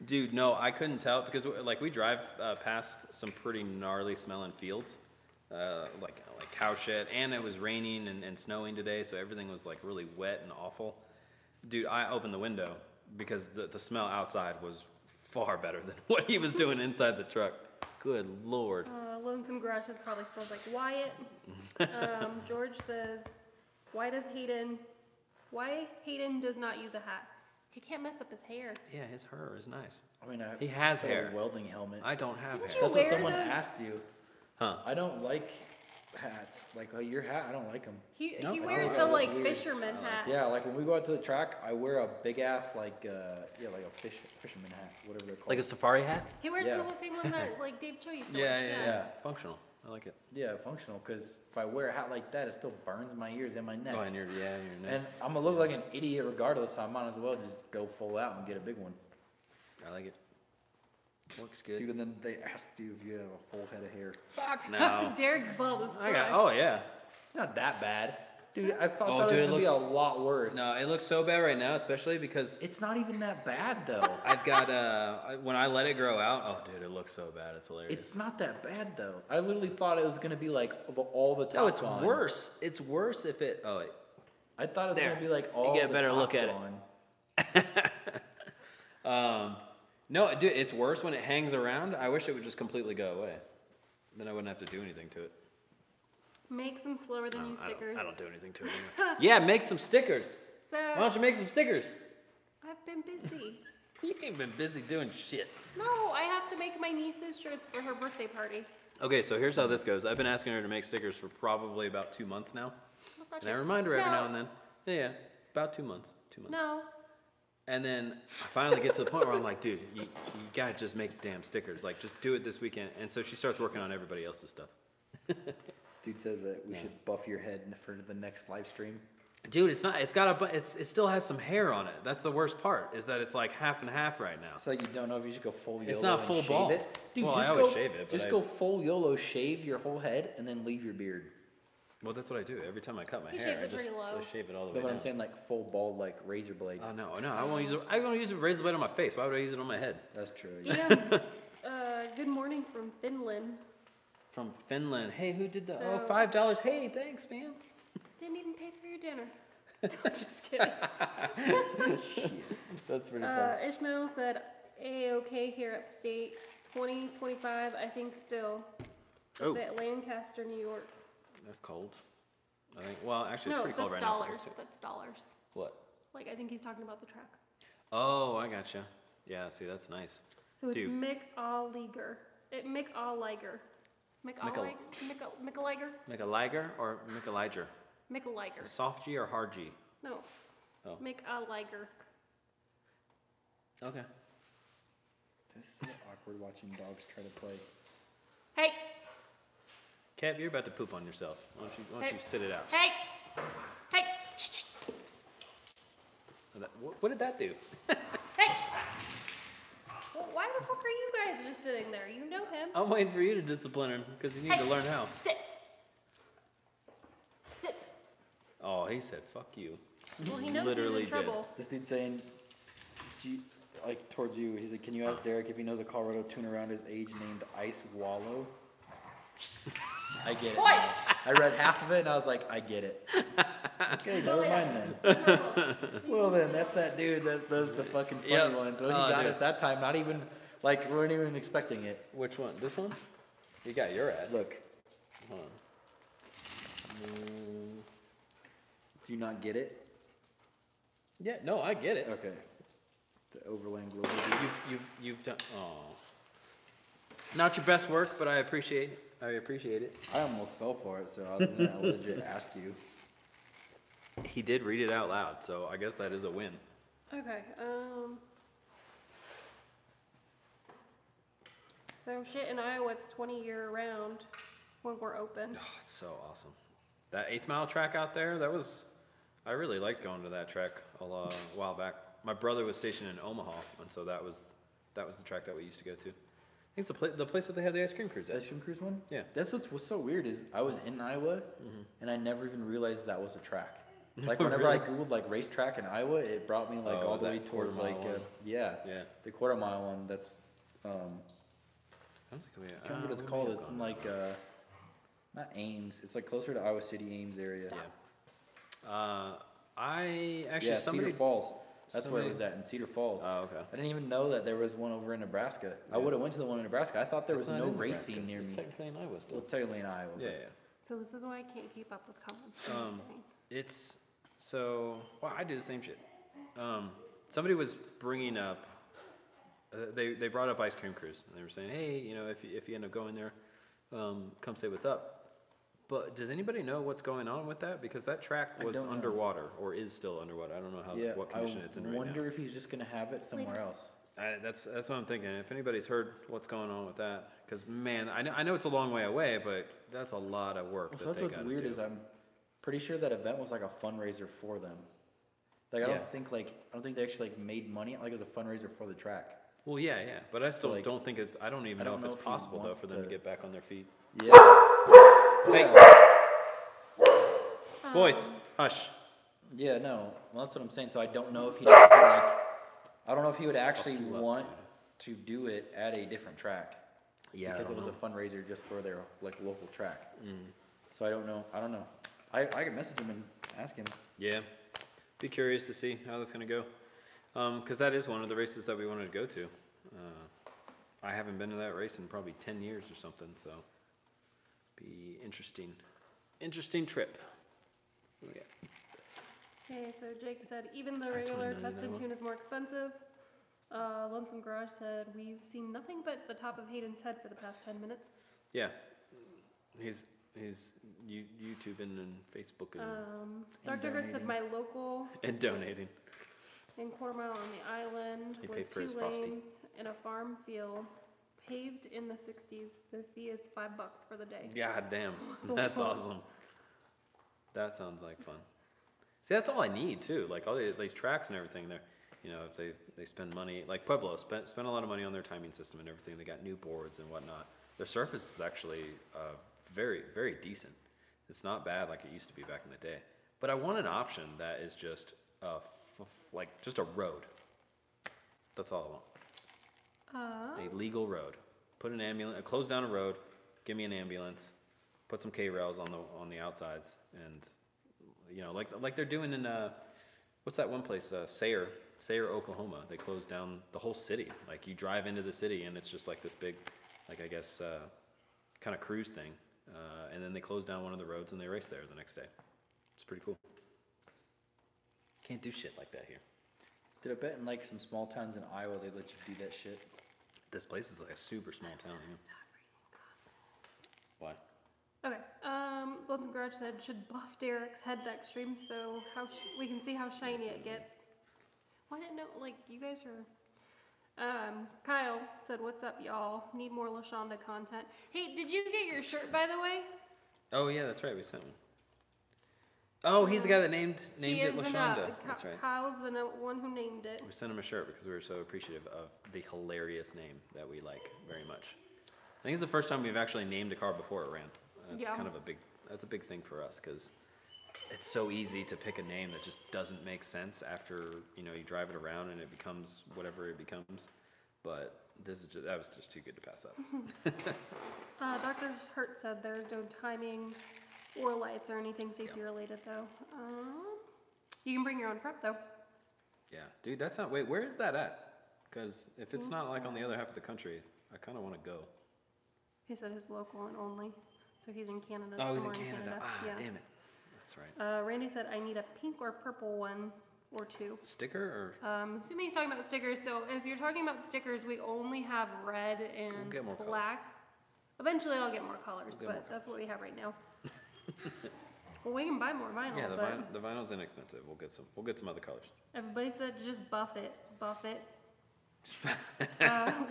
S3: Dude, no, I couldn't tell because like we drive past some pretty gnarly smelling fields, like cow shit, and it was raining and snowing today, so everything was like really wet and awful. Dude, I opened the window because the smell outside was far better than what he was doing inside the truck. Good Lord.
S1: Lonesome Garages probably smells like Wyatt. George says, why Hayden does not use a hat? He can't mess up his hair.
S3: Yeah, his hair is nice.
S2: I mean,
S3: He has
S2: a
S3: hair.
S2: welding helmet.
S3: I don't have
S1: Didn't
S3: hair.
S1: you
S2: That's what
S1: wear
S2: someone
S1: those?
S2: asked you.
S3: Huh.
S2: I don't like hats. Like your hat, I don't like them.
S1: He
S3: No,
S1: wears
S2: I
S1: the
S2: don't
S1: like
S2: weird.
S1: fisherman hat.
S2: Yeah, like when we go out to the track, I wear a big ass like like a fisherman hat, whatever they're called.
S3: Like a safari hat?
S1: He wears
S2: Yeah.
S1: the same one that like Dave Cho used to
S3: Yeah,
S1: wear.
S3: yeah, yeah. Functional. I like it.
S2: Yeah, functional. Because if I wear a hat like that, it still burns my ears and my neck.
S3: Oh, and your neck.
S2: And I'm gonna look like an idiot regardless. So I might as well just go full out and get a big one.
S3: I like it. Works good.
S2: Dude, and then they asked you if you have a full head of hair.
S1: Fuck.
S3: No.
S1: Derek's bald as fuck.
S3: I got. Oh yeah.
S2: Not that bad. Dude, I thought
S3: Oh,
S2: that
S3: dude,
S2: was
S3: it
S2: gonna be a
S3: looks-
S2: lot worse.
S3: No, it looks so bad right now, especially because
S2: It's not even that bad though.
S3: I've got when I let it grow out. Oh, dude, it looks so bad. It's hilarious.
S2: It's not that bad though. I literally thought it was gonna be like all the top
S3: No, it's
S2: gone.
S3: worse. It's worse if it. Oh, wait.
S2: I thought it was
S3: There.
S2: gonna be like
S3: You
S2: all
S3: get a
S2: the
S3: better
S2: top
S3: look at it.
S2: gone.
S3: No, dude, it's worse when it hangs around. I wish it would just completely go away. Then I wouldn't have to do anything to it.
S1: Make some slower than you stickers.
S3: I don't do anything to it anymore. Yeah, make some stickers.
S1: So
S3: Why don't you make some stickers?
S1: I've been busy.
S3: You ain't been busy doing shit.
S1: No, I have to make my niece's shirts for her birthday party.
S3: Okay, so here's how this goes. I've been asking her to make stickers for probably about 2 months now.
S1: That's not
S3: And I
S1: true.
S3: remind her every
S1: No.
S3: now and then. Yeah, about 2 months. 2 months.
S1: No.
S3: And then I finally get to the point where I'm like, dude, you gotta just make damn stickers. Like, just do it this weekend. And so she starts working on everybody else's stuff.
S2: This dude says that we should buff your head for the next live stream.
S3: Dude, it's not. It's got a. It still has some hair on it. That's the worst part. Is that it's like half and half right now.
S2: It's like you don't know if you should go full YOLO.
S3: It's not
S2: and
S3: full
S2: shave
S3: bald.
S2: it. Dude,
S3: Well,
S2: just
S3: I always
S2: go,
S3: shave it, but
S2: Just
S3: I-
S2: go full YOLO, shave your whole head, and then leave your beard.
S3: Well, that's what I do every time I cut my
S1: He
S3: hair.
S1: shaves
S3: I
S1: it
S3: just
S1: pretty low.
S3: I shave it all the
S2: That's
S3: way
S2: what
S3: down.
S2: I'm saying, like full bald, like razor blade.
S3: Oh no, I won't use it. I won't use a razor blade on my face. Why would I use it on my head?
S2: That's true.
S1: DM, good morning from Finland.
S3: From Finland. Hey, who did the?
S1: So-
S3: Oh, $5. Hey, thanks, man.
S1: Didn't even pay for your dinner. Just kidding.
S3: That's pretty funny.
S1: Ishmael said, A-OK here upstate. 2025, I think still.
S3: Oh.
S1: It's at Lancaster, New York.
S3: That's cold. I think. Well, actually, it's
S1: No,
S3: pretty cold
S1: that's
S3: right now.
S1: dollars.
S3: For us, too.
S1: That's dollars.
S3: What?
S1: Like, I think he's talking about the track.
S3: Oh, I gotcha. Yeah, see, that's nice.
S1: So it's
S3: Dude.
S1: Mick Alliger. Mick Alliger. Mick Alliger? Mick Alliger?
S3: Make a liger or make a liger?
S1: Mick Alliger.
S3: Soft G or hard G?
S1: No.
S3: Oh.
S1: Mick Alliger.
S3: Okay.
S2: It's so awkward watching dogs try to play.
S1: Hey!
S3: Kev, you're about to poop on yourself. Why don't you sit it out?
S1: Hey! Hey!
S3: What did that do?
S1: Hey! Well, why the fuck are you guys just sitting there. You know him.
S3: I'm waiting for you to discipline him because you need to learn how.
S1: Sit. Sit.
S3: Oh, he said, "Fuck you."
S1: Well, he knows
S3: Literally
S1: he's in trouble.
S2: This dude's saying, like towards you, he's like, can you ask Derek if he knows a Colorado tune around his age named Ice Wallow? I get it.
S1: Boy!
S2: Now. I read half of it and I was like, I get it. Okay, never mind then. Well then, that's that dude that does the fucking funny ones. So he got us that time, not even, like, we weren't even expecting it.
S3: Which one? This one? You got your ass.
S2: Look.
S3: Hold on.
S2: Do you not get it?
S3: Yeah, no, I get it.
S2: Okay. The Overland Global.
S3: You've done. Oh, not your best work, but I appreciate it.
S2: I almost fell for it, so I was gonna legit ask you.
S3: He did read it out loud, so I guess that is a win.
S1: Okay, so shit in Iowa, it's 20 year round when we're open.
S3: Oh, it's so awesome. That 8th Mile track out there, I really liked going to that track a while back. My brother was stationed in Omaha, and so that was the track that we used to go to. I think it's the place that they have the ice cream cruise at.
S2: Ice cream cruise one?
S3: Yeah.
S2: That's what's so weird is I was in Iowa, and I never even realized that was a track. Like whenever I googled like racetrack in Iowa, it brought me like all the way towards like the quarter mile one. That's
S3: I don't think
S2: I can't remember what it's called. It's in like not Ames. It's like closer to Iowa City, Ames area.
S3: Yeah. I actually
S2: Cedar Falls. That's where it was at in Cedar Falls.
S3: Oh, okay.
S2: I didn't even know that there was one over in Nebraska.
S3: Yeah.
S2: I would have went to the one in Nebraska. I thought there was no racing near
S3: it's
S2: me.
S3: Technically in Iowa still.
S2: Well, technically in Iowa.
S3: Yeah.
S1: So this is why I can't keep up with comments.
S3: It's so. Well, I do the same shit. Somebody was bringing up. They brought up ice cream cruise, and they were saying, hey, you know, if you end up going there, come say what's up. But does anybody know what's going on with that? Because that track was underwater, or is still underwater. I don't know what condition it's in right now.
S2: I wonder if he's just gonna have it somewhere else.
S3: That's what I'm thinking. If anybody's heard what's going on with that, because man, I know it's a long way away, but that's a lot of work.
S2: So that's what's weird is I'm pretty sure that event was like a fundraiser for them. Like I don't think they actually like made money. Like it was a fundraiser for the track.
S3: Well, yeah, but I still don't think it's. I don't even know if it's possible though for them to get back on their feet.
S2: Yeah.
S3: Hey. Boys, hush.
S2: Yeah, no. Well, that's what I'm saying. So I don't know if he'd actually I don't know if he would actually want to do it at a different track.
S3: Yeah,
S2: because it was a fundraiser just for their like local track. So I don't know. I can message him and ask him.
S3: Yeah, be curious to see how that's gonna go. Because that is one of the races that we wanted to go to. I haven't been to that race in probably 10 years or something, so be interesting trip. Yeah.
S1: Okay, so Jake said even the regular tested tune is more expensive. Lonesome Garage said we've seen nothing but the top of Hayden's head for the past 10 minutes.
S3: Yeah, he's YouTubing and Facebooking.
S1: Dr. Gert said my local
S3: and donating.
S1: In quarter mile on the island was 2 lanes in a farm field paved in the 60s. The fee is $5 for the day.
S3: God damn, that's awesome. That sounds like fun. See, that's all I need too. Like all these tracks and everything there. You know, if they spend money, like Pueblo spent a lot of money on their timing system and everything. They got new boards and whatnot. Their surface is actually very, very decent. It's not bad like it used to be back in the day. But I want an option that is just like just a road. That's all I want. A legal road. Put an ambulance, close down a road. Give me an ambulance. Put some K-rails on the outsides, and you know, like they're doing in what's that one place? Sayre, Oklahoma. They closed down the whole city. Like you drive into the city, and it's just like this big, like I guess, kind of cruise thing. And then they closed down one of the roads, and they race there the next day. It's pretty cool. Can't do shit like that here.
S2: Did I bet in like some small towns in Iowa they let you do that shit?
S3: This place is like a super small town. Yeah. Why?
S1: Okay. Lonesome Garage said should buff Derek's head next stream so we can see how shiny it gets. Why didn't know? Like you guys are. Kyle said, "What's up, y'all? Need more LaShonda content." Hey, did you get your shirt by the way?
S3: Oh yeah, that's right. We sent one. Oh, he's the guy that named
S1: He
S3: it
S1: is the
S3: Lashonda. That's right.
S1: Kyle's the one who named it.
S3: We sent him a shirt because we were so appreciative of the hilarious name that we like very much. I think it's the first time we've actually named a car before it ran. That's kind of that's a big thing for us because it's so easy to pick a name that just doesn't make sense after, you drive it around and it becomes whatever it becomes. But that was just too good to pass up.
S1: Dr. Hurt said there's no timing or lights or anything safety related though. You can bring your own prep though.
S3: Yeah, dude, that's not. Wait, where is that at? Because if it's not like on the other half of the country, I kind of want to go.
S1: He said his local and only, so he's in Canada.
S3: Oh, he's in
S1: somewhere
S3: Canada.
S1: Yeah.
S3: Damn it. That's right.
S1: Randy said I need a pink or purple one or two.
S3: Sticker or?
S1: Assuming he's talking about stickers. So if you're talking about stickers, we only have red and
S3: We'll get more
S1: black. Eventually, I'll get more colors,
S3: We'll get
S1: but
S3: more
S1: that's what we have right now. Well, we can buy more vinyl.
S3: Yeah,
S1: but
S3: the vinyl's inexpensive. We'll get some other colors.
S1: everybody said just buff it.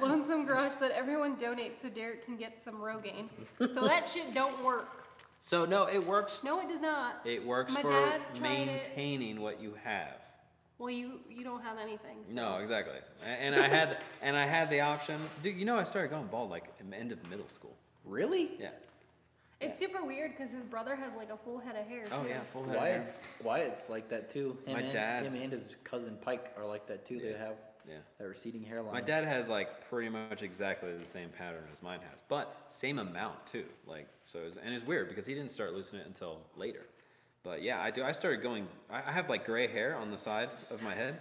S1: Lonesome Garage said everyone donate so Derek can get some Rogaine. So that shit don't work.
S3: So no, it works.
S1: No, it does not.
S3: It works
S1: My
S3: for
S1: dad tried it.
S3: maintaining what you have.
S1: Well, you don't have anything. So.
S3: No, exactly. And I had the option. Dude, I started going bald like at the end of middle school.
S2: Really?
S3: Yeah.
S1: It's super weird because his brother has like a full head of hair.
S3: Oh
S1: too.
S3: yeah, full head of hair.
S2: Wyatt's like that too.
S3: My dad-
S2: him and his cousin Pike are like that too. They have that receding hairline.
S3: My dad has like pretty much exactly the same pattern as mine has, but same amount too. Like and it's weird because he didn't start losing it until later. But yeah, I do. I started going. I have like gray hair on the side of my head.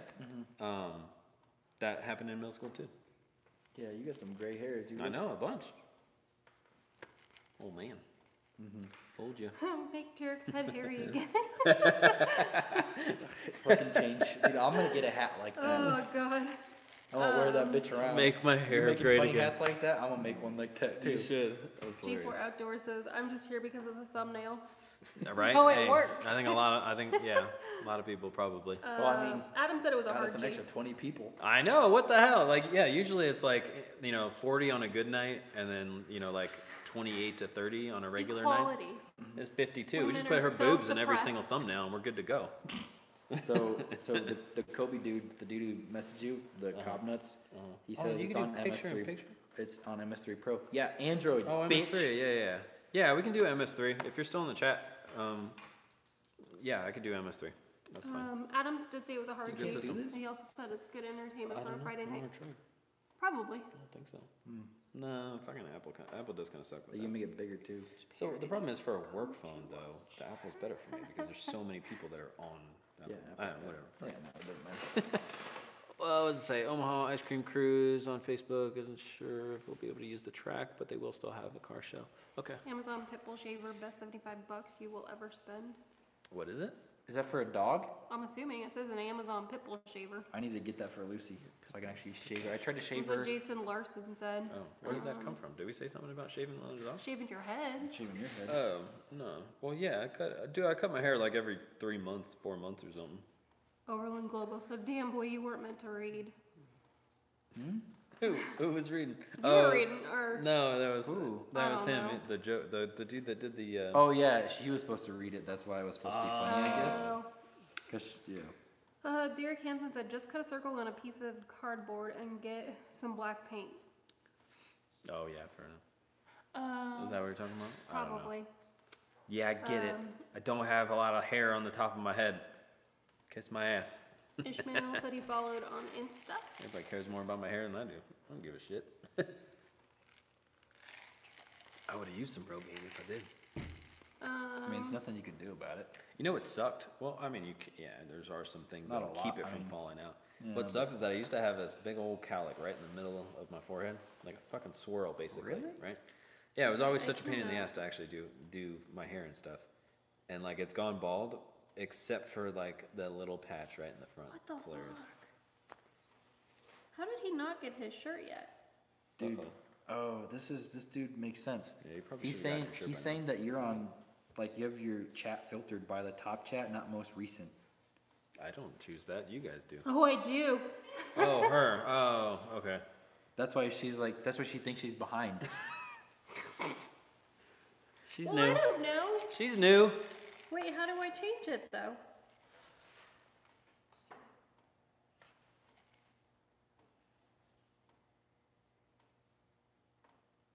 S3: Mm-hmm. That happened in middle school too.
S2: Yeah, you got some gray hairs.
S3: I know a bunch. Oh man. Mm-hmm. Fooled you.
S1: Make Derek's head hairy again.
S2: Fucking change. Dude, I'm gonna get a hat like that.
S1: Oh god.
S2: I won't wear that bitch around.
S3: Make my hair
S2: You're making
S3: great
S2: funny
S3: again.
S2: hats like that. I'm gonna make one like that too.
S3: You should. That's
S1: G4
S3: hilarious.
S1: Outdoor says I'm just here because of the thumbnail.
S3: Right?
S1: So it
S3: Hey,
S1: works.
S3: I think a lot of people probably.
S2: Well, I mean,
S1: Adam said it was a
S2: got
S1: hard
S2: us an
S1: G.
S2: extra 20 people.
S3: I know, what the hell? Like, yeah, usually it's like, 40 on a good night, and then, like 28 to 30 on a regular night.
S1: Equality.
S3: It's 52. We
S1: Women
S3: just put
S1: are
S3: her
S1: so
S3: boobs in every single
S1: suppressed.
S3: thumbnail, and we're good to go.
S2: So the Kobe dude, the dude who messaged you, the cob nuts, he says
S3: you
S2: it's
S3: can
S2: on
S3: do picture in
S2: MS3.
S3: picture?
S2: It's on MS3 Pro. Yeah, Android.
S3: Oh,
S2: bitch.
S3: MS3, yeah. Yeah, we can do MS3. If you're still in the chat, yeah, I could do MS3. That's fine.
S1: Adams did say it was a hard
S3: It's a good
S1: G.
S3: system.
S1: He also said it's good entertainment for a Friday
S3: I
S1: night.
S3: wanna try.
S1: Probably.
S3: I don't think so. No, fucking Apple does kind of suck with
S2: You
S3: that.
S2: can make it bigger too.
S3: So the problem is for a work phone though, the Apple's better for me because there's so many people that are on Apple.
S2: Yeah,
S3: Whatever.
S2: Yeah, no, it doesn't matter.
S3: Well, I was to say Omaha Ice Cream Cruise on Facebook isn't sure if we'll be able to use the track, but they will still have a car show. Okay.
S1: Amazon Pitbull Shaver, best $75 you will ever spend.
S3: What is it?
S2: Is that for a dog?
S1: I'm assuming it says an Amazon Pitbull Shaver.
S2: I need to get that for Lucy so I can actually shave her. I tried to shave
S1: That's what
S2: her.
S1: Jason Larson said.
S3: Oh, where did that come from? Did we say something about shaving one of the dogs?
S1: Shaving your head.
S2: Shaving your head.
S3: Oh, no. Well, yeah, I cut my hair like every 3 months, 4 months or something.
S1: Overland Globo said, damn boy, you weren't meant to read.
S3: Who was reading?
S1: You were reading, or
S3: No, that was
S2: Who?
S1: I
S3: him.
S1: don't know.
S3: The dude that did the.
S2: Oh yeah, she was supposed to read it. That's why it was supposed to be funny, I guess.
S1: Oh.
S2: Cause yeah.
S1: Derek Hansen said, just cut a circle on a piece of cardboard and get some black paint.
S3: Oh yeah, fair enough. Is that what you're talking about? I don't know.
S1: Probably.
S3: Yeah, I get it. I don't have a lot of hair on the top of my head. Kiss my ass.
S1: Ishmael said he followed on Insta.
S3: Everybody cares more about my hair than I do. I don't give a shit. I would have used some Rogaine if I did.
S2: I mean, there's nothing you can do about it.
S3: You know what sucked? Well, I mean, there are some things
S2: Not
S3: that'll
S2: a
S3: keep
S2: lot,
S3: it
S2: I
S3: from
S2: mean,
S3: falling out.
S2: yeah,
S3: What sucks is that I used to have this big old cowlick right in the middle of my forehead, like a fucking swirl, basically.
S2: Really?
S3: Right? Yeah, it was always such a
S1: I
S3: pain in the
S1: know.
S3: ass to actually do my hair and stuff, and like it's gone bald except for like the little patch right in the front.
S1: What the
S3: It's hilarious.
S1: fuck? How did he not get his shirt yet?
S2: Dude.
S3: Uh-oh.
S2: Oh, this dude makes sense.
S3: Yeah, you probably
S2: He's
S3: should've gotten
S2: saying
S3: your shirt
S2: he's
S3: by
S2: saying that you're on, like you have your chat filtered by the top chat, not most recent.
S3: I don't choose that. You guys do.
S1: Oh, I do.
S3: Oh, her. Oh, okay.
S2: That's why she's like. That's why she thinks she's behind.
S3: She's
S1: Well,
S3: new.
S1: I don't know.
S3: She's new.
S1: Wait, how do I change it though?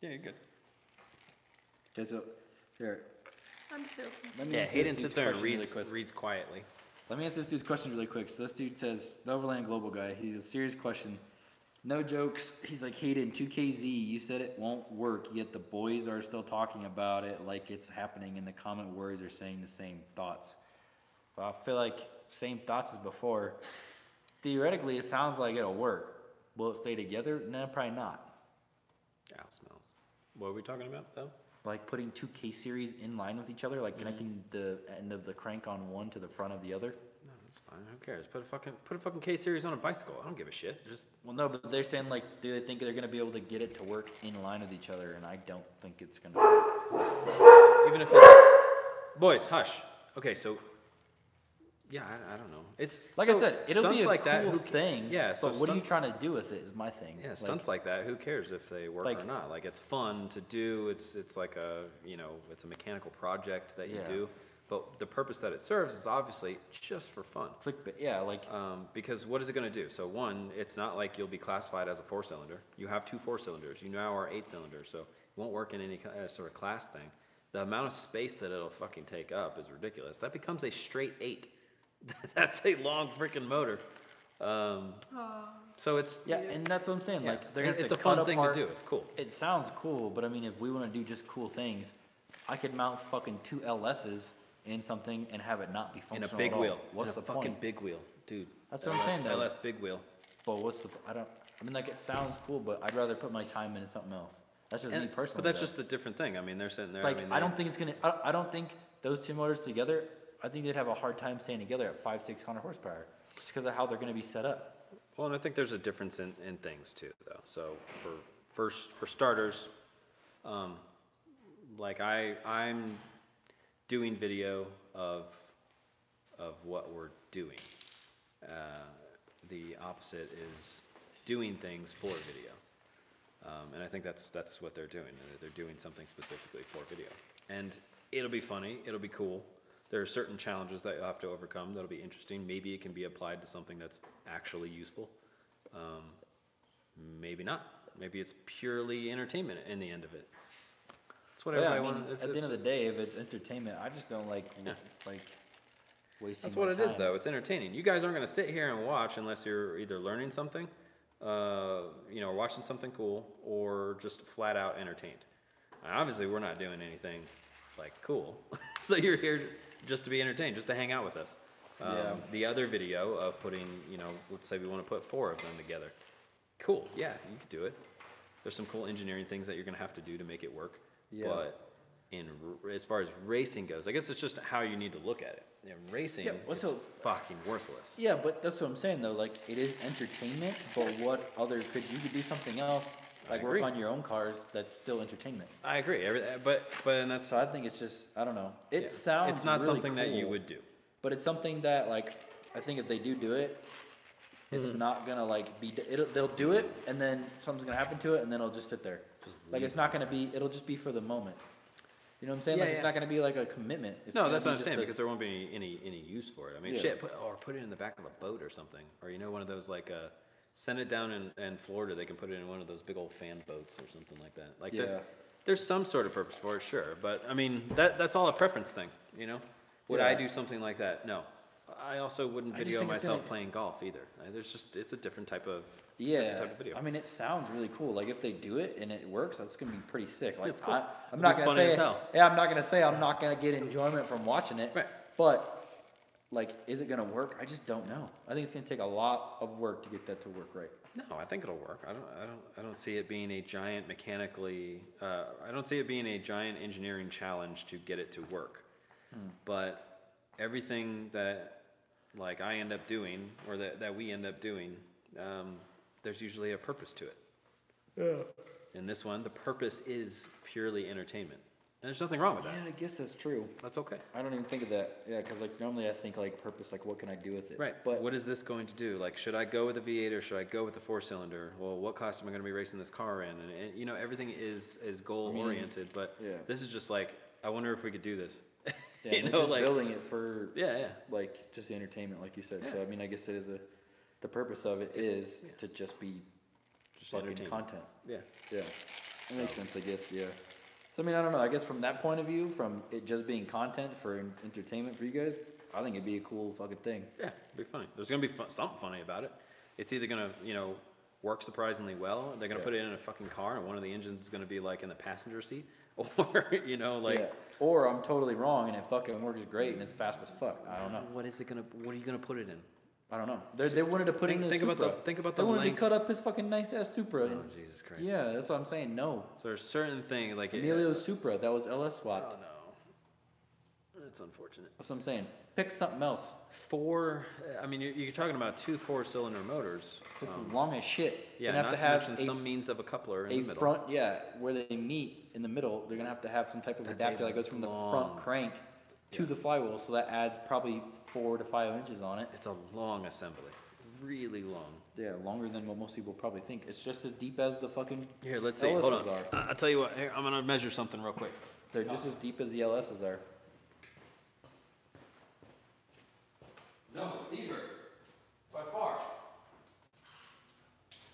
S3: Yeah, you're good.
S2: Okay, so here.
S1: I'm so
S2: Let me
S3: Yeah,
S2: answer
S3: Hayden
S2: this
S3: sits
S2: dude's
S3: there and
S2: question really quick.
S3: reads quietly.
S2: Let me answer this dude's question really quick. So this dude says, the Overland Global guy, he's a serious question. No jokes. He's like, Hayden, 2KZ, you said it won't work, yet the boys are still talking about it like it's happening, and the comment words are saying the same thoughts. Well, I feel like same thoughts as before. Theoretically, it sounds like it'll work. Will it stay together? No, probably not.
S3: Ow, smells. What are we talking about, though?
S2: Like putting two K series in line with each other, like connecting the end of the crank on one to the front of the other.
S3: No, that's fine. Who cares? Put a fucking K series on a bicycle. I don't give a shit. Just
S2: Well, no, but they're saying like, do they think they're gonna be able to get it to work in line with each other? And I don't think it's gonna work.
S3: even if they boys, hush. Okay, so yeah, I don't know. It's
S2: Like
S3: so
S2: I said, it'll be
S3: stunts
S2: a
S3: like that.
S2: cool
S3: Who
S2: thing.
S3: Yeah, so
S2: but what are you
S3: stunts-
S2: trying to do with it? Is my thing.
S3: Yeah,
S2: Like,
S3: stunts like that. Who cares if they work
S2: Like-
S3: or not? Like it's fun to do. It's like a it's a mechanical project that you
S2: Yeah.
S3: do. But the purpose that it serves is obviously just for fun.
S2: clickbait. Yeah, like
S3: Because what is it going to do? So one, it's not like you'll be classified as a 4-cylinder. You have 2 4-cylinders. You now are 8-cylinders, so it won't work in any sort of class thing. The amount of space that it'll fucking take up is ridiculous. That becomes a straight 8. That's a long freaking motor. So it's
S2: yeah, and that's what I'm saying.
S3: yeah.
S2: Like they're gonna have
S3: It's
S2: to
S3: a fun
S2: cut
S3: thing
S2: apart-
S3: to do. It's cool.
S2: It sounds cool, but I mean, if we want to do just cool things, I could mount fucking 2 LSs in something and have it not be
S3: In a
S2: functional
S3: big
S2: at all.
S3: wheel.
S2: What's
S3: in
S2: the
S3: a fucking
S2: point?
S3: big wheel, dude.
S2: That's what I'm saying, though.
S3: LS big wheel.
S2: But what's the? I mean, like it sounds cool, but I'd rather put my time into something else. That's just me
S3: And-
S2: personally.
S3: but that's
S2: though.
S3: just a different thing. I mean, they're sitting there.
S2: Like
S3: I mean,
S2: I don't think it's gonna. I don't think those two motors together. I think they'd have a hard time staying together at 500-600 horsepower, just because of how they're gonna be set up.
S3: Well, and I think there's a difference in things too, though. So for starters, like I'm doing video of what we're doing. The opposite is doing things for video, and I think that's what they're doing. They're doing something specifically for video, and it'll be funny. It'll be cool. There are certain challenges that you'll have to overcome that'll be interesting. Maybe it can be applied to something that's actually useful. Maybe not. Maybe it's purely entertainment in the end of it. That's what
S2: Yeah, I
S3: everybody
S2: mean,
S3: wants.
S2: at the end of the day, if it's entertainment, I just don't like
S3: Yeah.
S2: like wasting.
S3: That's
S2: my
S3: what it is,
S2: time.
S3: though. It's entertaining. You guys aren't going to sit here and watch unless you're either learning something, or watching something cool, or just flat out entertained. And obviously, we're not doing anything like cool, so you're here just to be entertained, just to hang out with us.
S2: Yeah.
S3: The other video of putting, let's say we want to put 4 of them together. Cool. Yeah, you could do it. There's some cool engineering things that you're going to have to do to make it work.
S2: Yeah.
S3: But as far as racing goes, I guess it's just how you need to look at it. In racing,
S2: Yeah, well,
S3: it's
S2: so-
S3: fucking worthless.
S2: Yeah, but that's what I'm saying though. Like it is entertainment, but what other you could do something else, like
S3: agree.
S2: work on your own cars. That's still entertainment.
S3: I agree. And that's
S2: So I think it's just I don't know. It
S3: yeah.
S2: sounds.
S3: It's not
S2: really
S3: something that you
S2: cool,
S3: would do.
S2: But it's something that like I think if they do it, it's not gonna like be. They'll do it, and then something's gonna happen to it, and then it'll just sit there.
S3: Just
S2: Like
S3: leave
S2: it's not gonna be. It'll just be for the moment. You know what I'm saying?
S3: Yeah,
S2: Like it's
S3: yeah.
S2: not gonna be like a commitment. It's
S3: No,
S2: gonna
S3: that's
S2: be
S3: what I'm
S2: just
S3: saying
S2: a-
S3: because there won't be any use for it. I mean,
S2: Yeah.
S3: shit, put it in the back of a boat or something, or one of those like send it down in Florida. They can put it in one of those big old fan boats or something like that. Like
S2: Yeah.
S3: there's some sort of purpose for it, sure, but I mean that's all a preference thing, Would I
S2: Yeah.
S3: do something like that? No. I also wouldn't
S2: I just
S3: video
S2: think it's
S3: myself
S2: gonna-
S3: playing golf either. It's a different type of
S2: Yeah,
S3: type of video.
S2: I mean, it sounds really cool. Like if they do it and it works, that's gonna be pretty sick. Like
S3: It's cool.
S2: I'm
S3: It'll
S2: not
S3: be
S2: gonna
S3: funny
S2: say,
S3: as hell.
S2: yeah, I'm not gonna say I'm not gonna get enjoyment from watching it.
S3: Right.
S2: But like, is it gonna work? I just don't know. I think it's gonna take a lot of work to get that to work right.
S3: No, I think it'll work. I don't see it being a giant mechanically. I don't see it being a giant engineering challenge to get it to work. But everything that like I end up doing, or that we end up doing, there's usually a purpose to it. Yeah. In this one, the purpose is purely entertainment, and there's nothing wrong with that.
S2: Yeah, I guess that's true.
S3: That's okay.
S2: I don't even think of that. Yeah, because like normally I think like purpose, like what can I do with it?
S3: Right.
S2: But
S3: What is this going to do? Like, should I go with a V8 or should I go with a 4-cylinder? Well, what class am I going to be racing this car in? And everything is goal oriented, but
S2: yeah.
S3: this is just like, I wonder if we could do this.
S2: Yeah,
S3: You
S2: they're
S3: know,
S2: just
S3: like
S2: building it for
S3: yeah.
S2: like just the entertainment, like you said.
S3: Yeah.
S2: So I mean, I guess it is the purpose of it is to just be
S3: Just
S2: fucking
S3: entertainment.
S2: content.
S3: Yeah.
S2: Yeah, that makes sense, I guess. Yeah. So I mean, I don't know. I guess from that point of view, from it just being content for entertainment for you guys, I think it'd be a cool fucking thing.
S3: Yeah, it'd be funny. There's gonna be something funny about it. It's either gonna, work surprisingly well. They're gonna put it in a fucking car, and one of the engines is gonna be like in the passenger seat, or like.
S2: Yeah. Or I'm totally wrong, and it fucking works great, and it's fast as fuck. I don't know.
S3: What are you gonna put it in?
S2: I don't know. They wanted to put it in a
S3: Think
S2: Supra.
S3: about the
S2: They wanted to
S3: length.
S2: cut up his fucking nice ass Supra.
S3: Oh Jesus Christ.
S2: Yeah, that's what I'm saying. No.
S3: So there's certain things like
S2: Emilio's Supra, that was LS
S3: Oh
S2: swapped.
S3: no, that's unfortunate.
S2: That's what I'm saying. Pick something else.
S3: You're talking about 2 4-cylinder motors.
S2: It's long as shit.
S3: Yeah,
S2: You're gonna
S3: not
S2: have
S3: to
S2: to have
S3: mention some means of a coupler in
S2: a
S3: the middle.
S2: front, where they meet in the middle, they're gonna have to have some type of
S3: That's
S2: adapter
S3: a
S2: that goes from the
S3: long-
S2: front crank to the flywheel, so that adds probably 4 to 5 inches on it.
S3: It's a long assembly, really long.
S2: Yeah, longer than what most people probably think. It's just as deep as the fucking
S3: Here, let's see.
S2: LSs
S3: Hold on.
S2: are.
S3: I'll tell you what. Here, I'm gonna measure something real quick.
S2: They're just as deep as the LSs are.
S3: No, it's deeper. By far.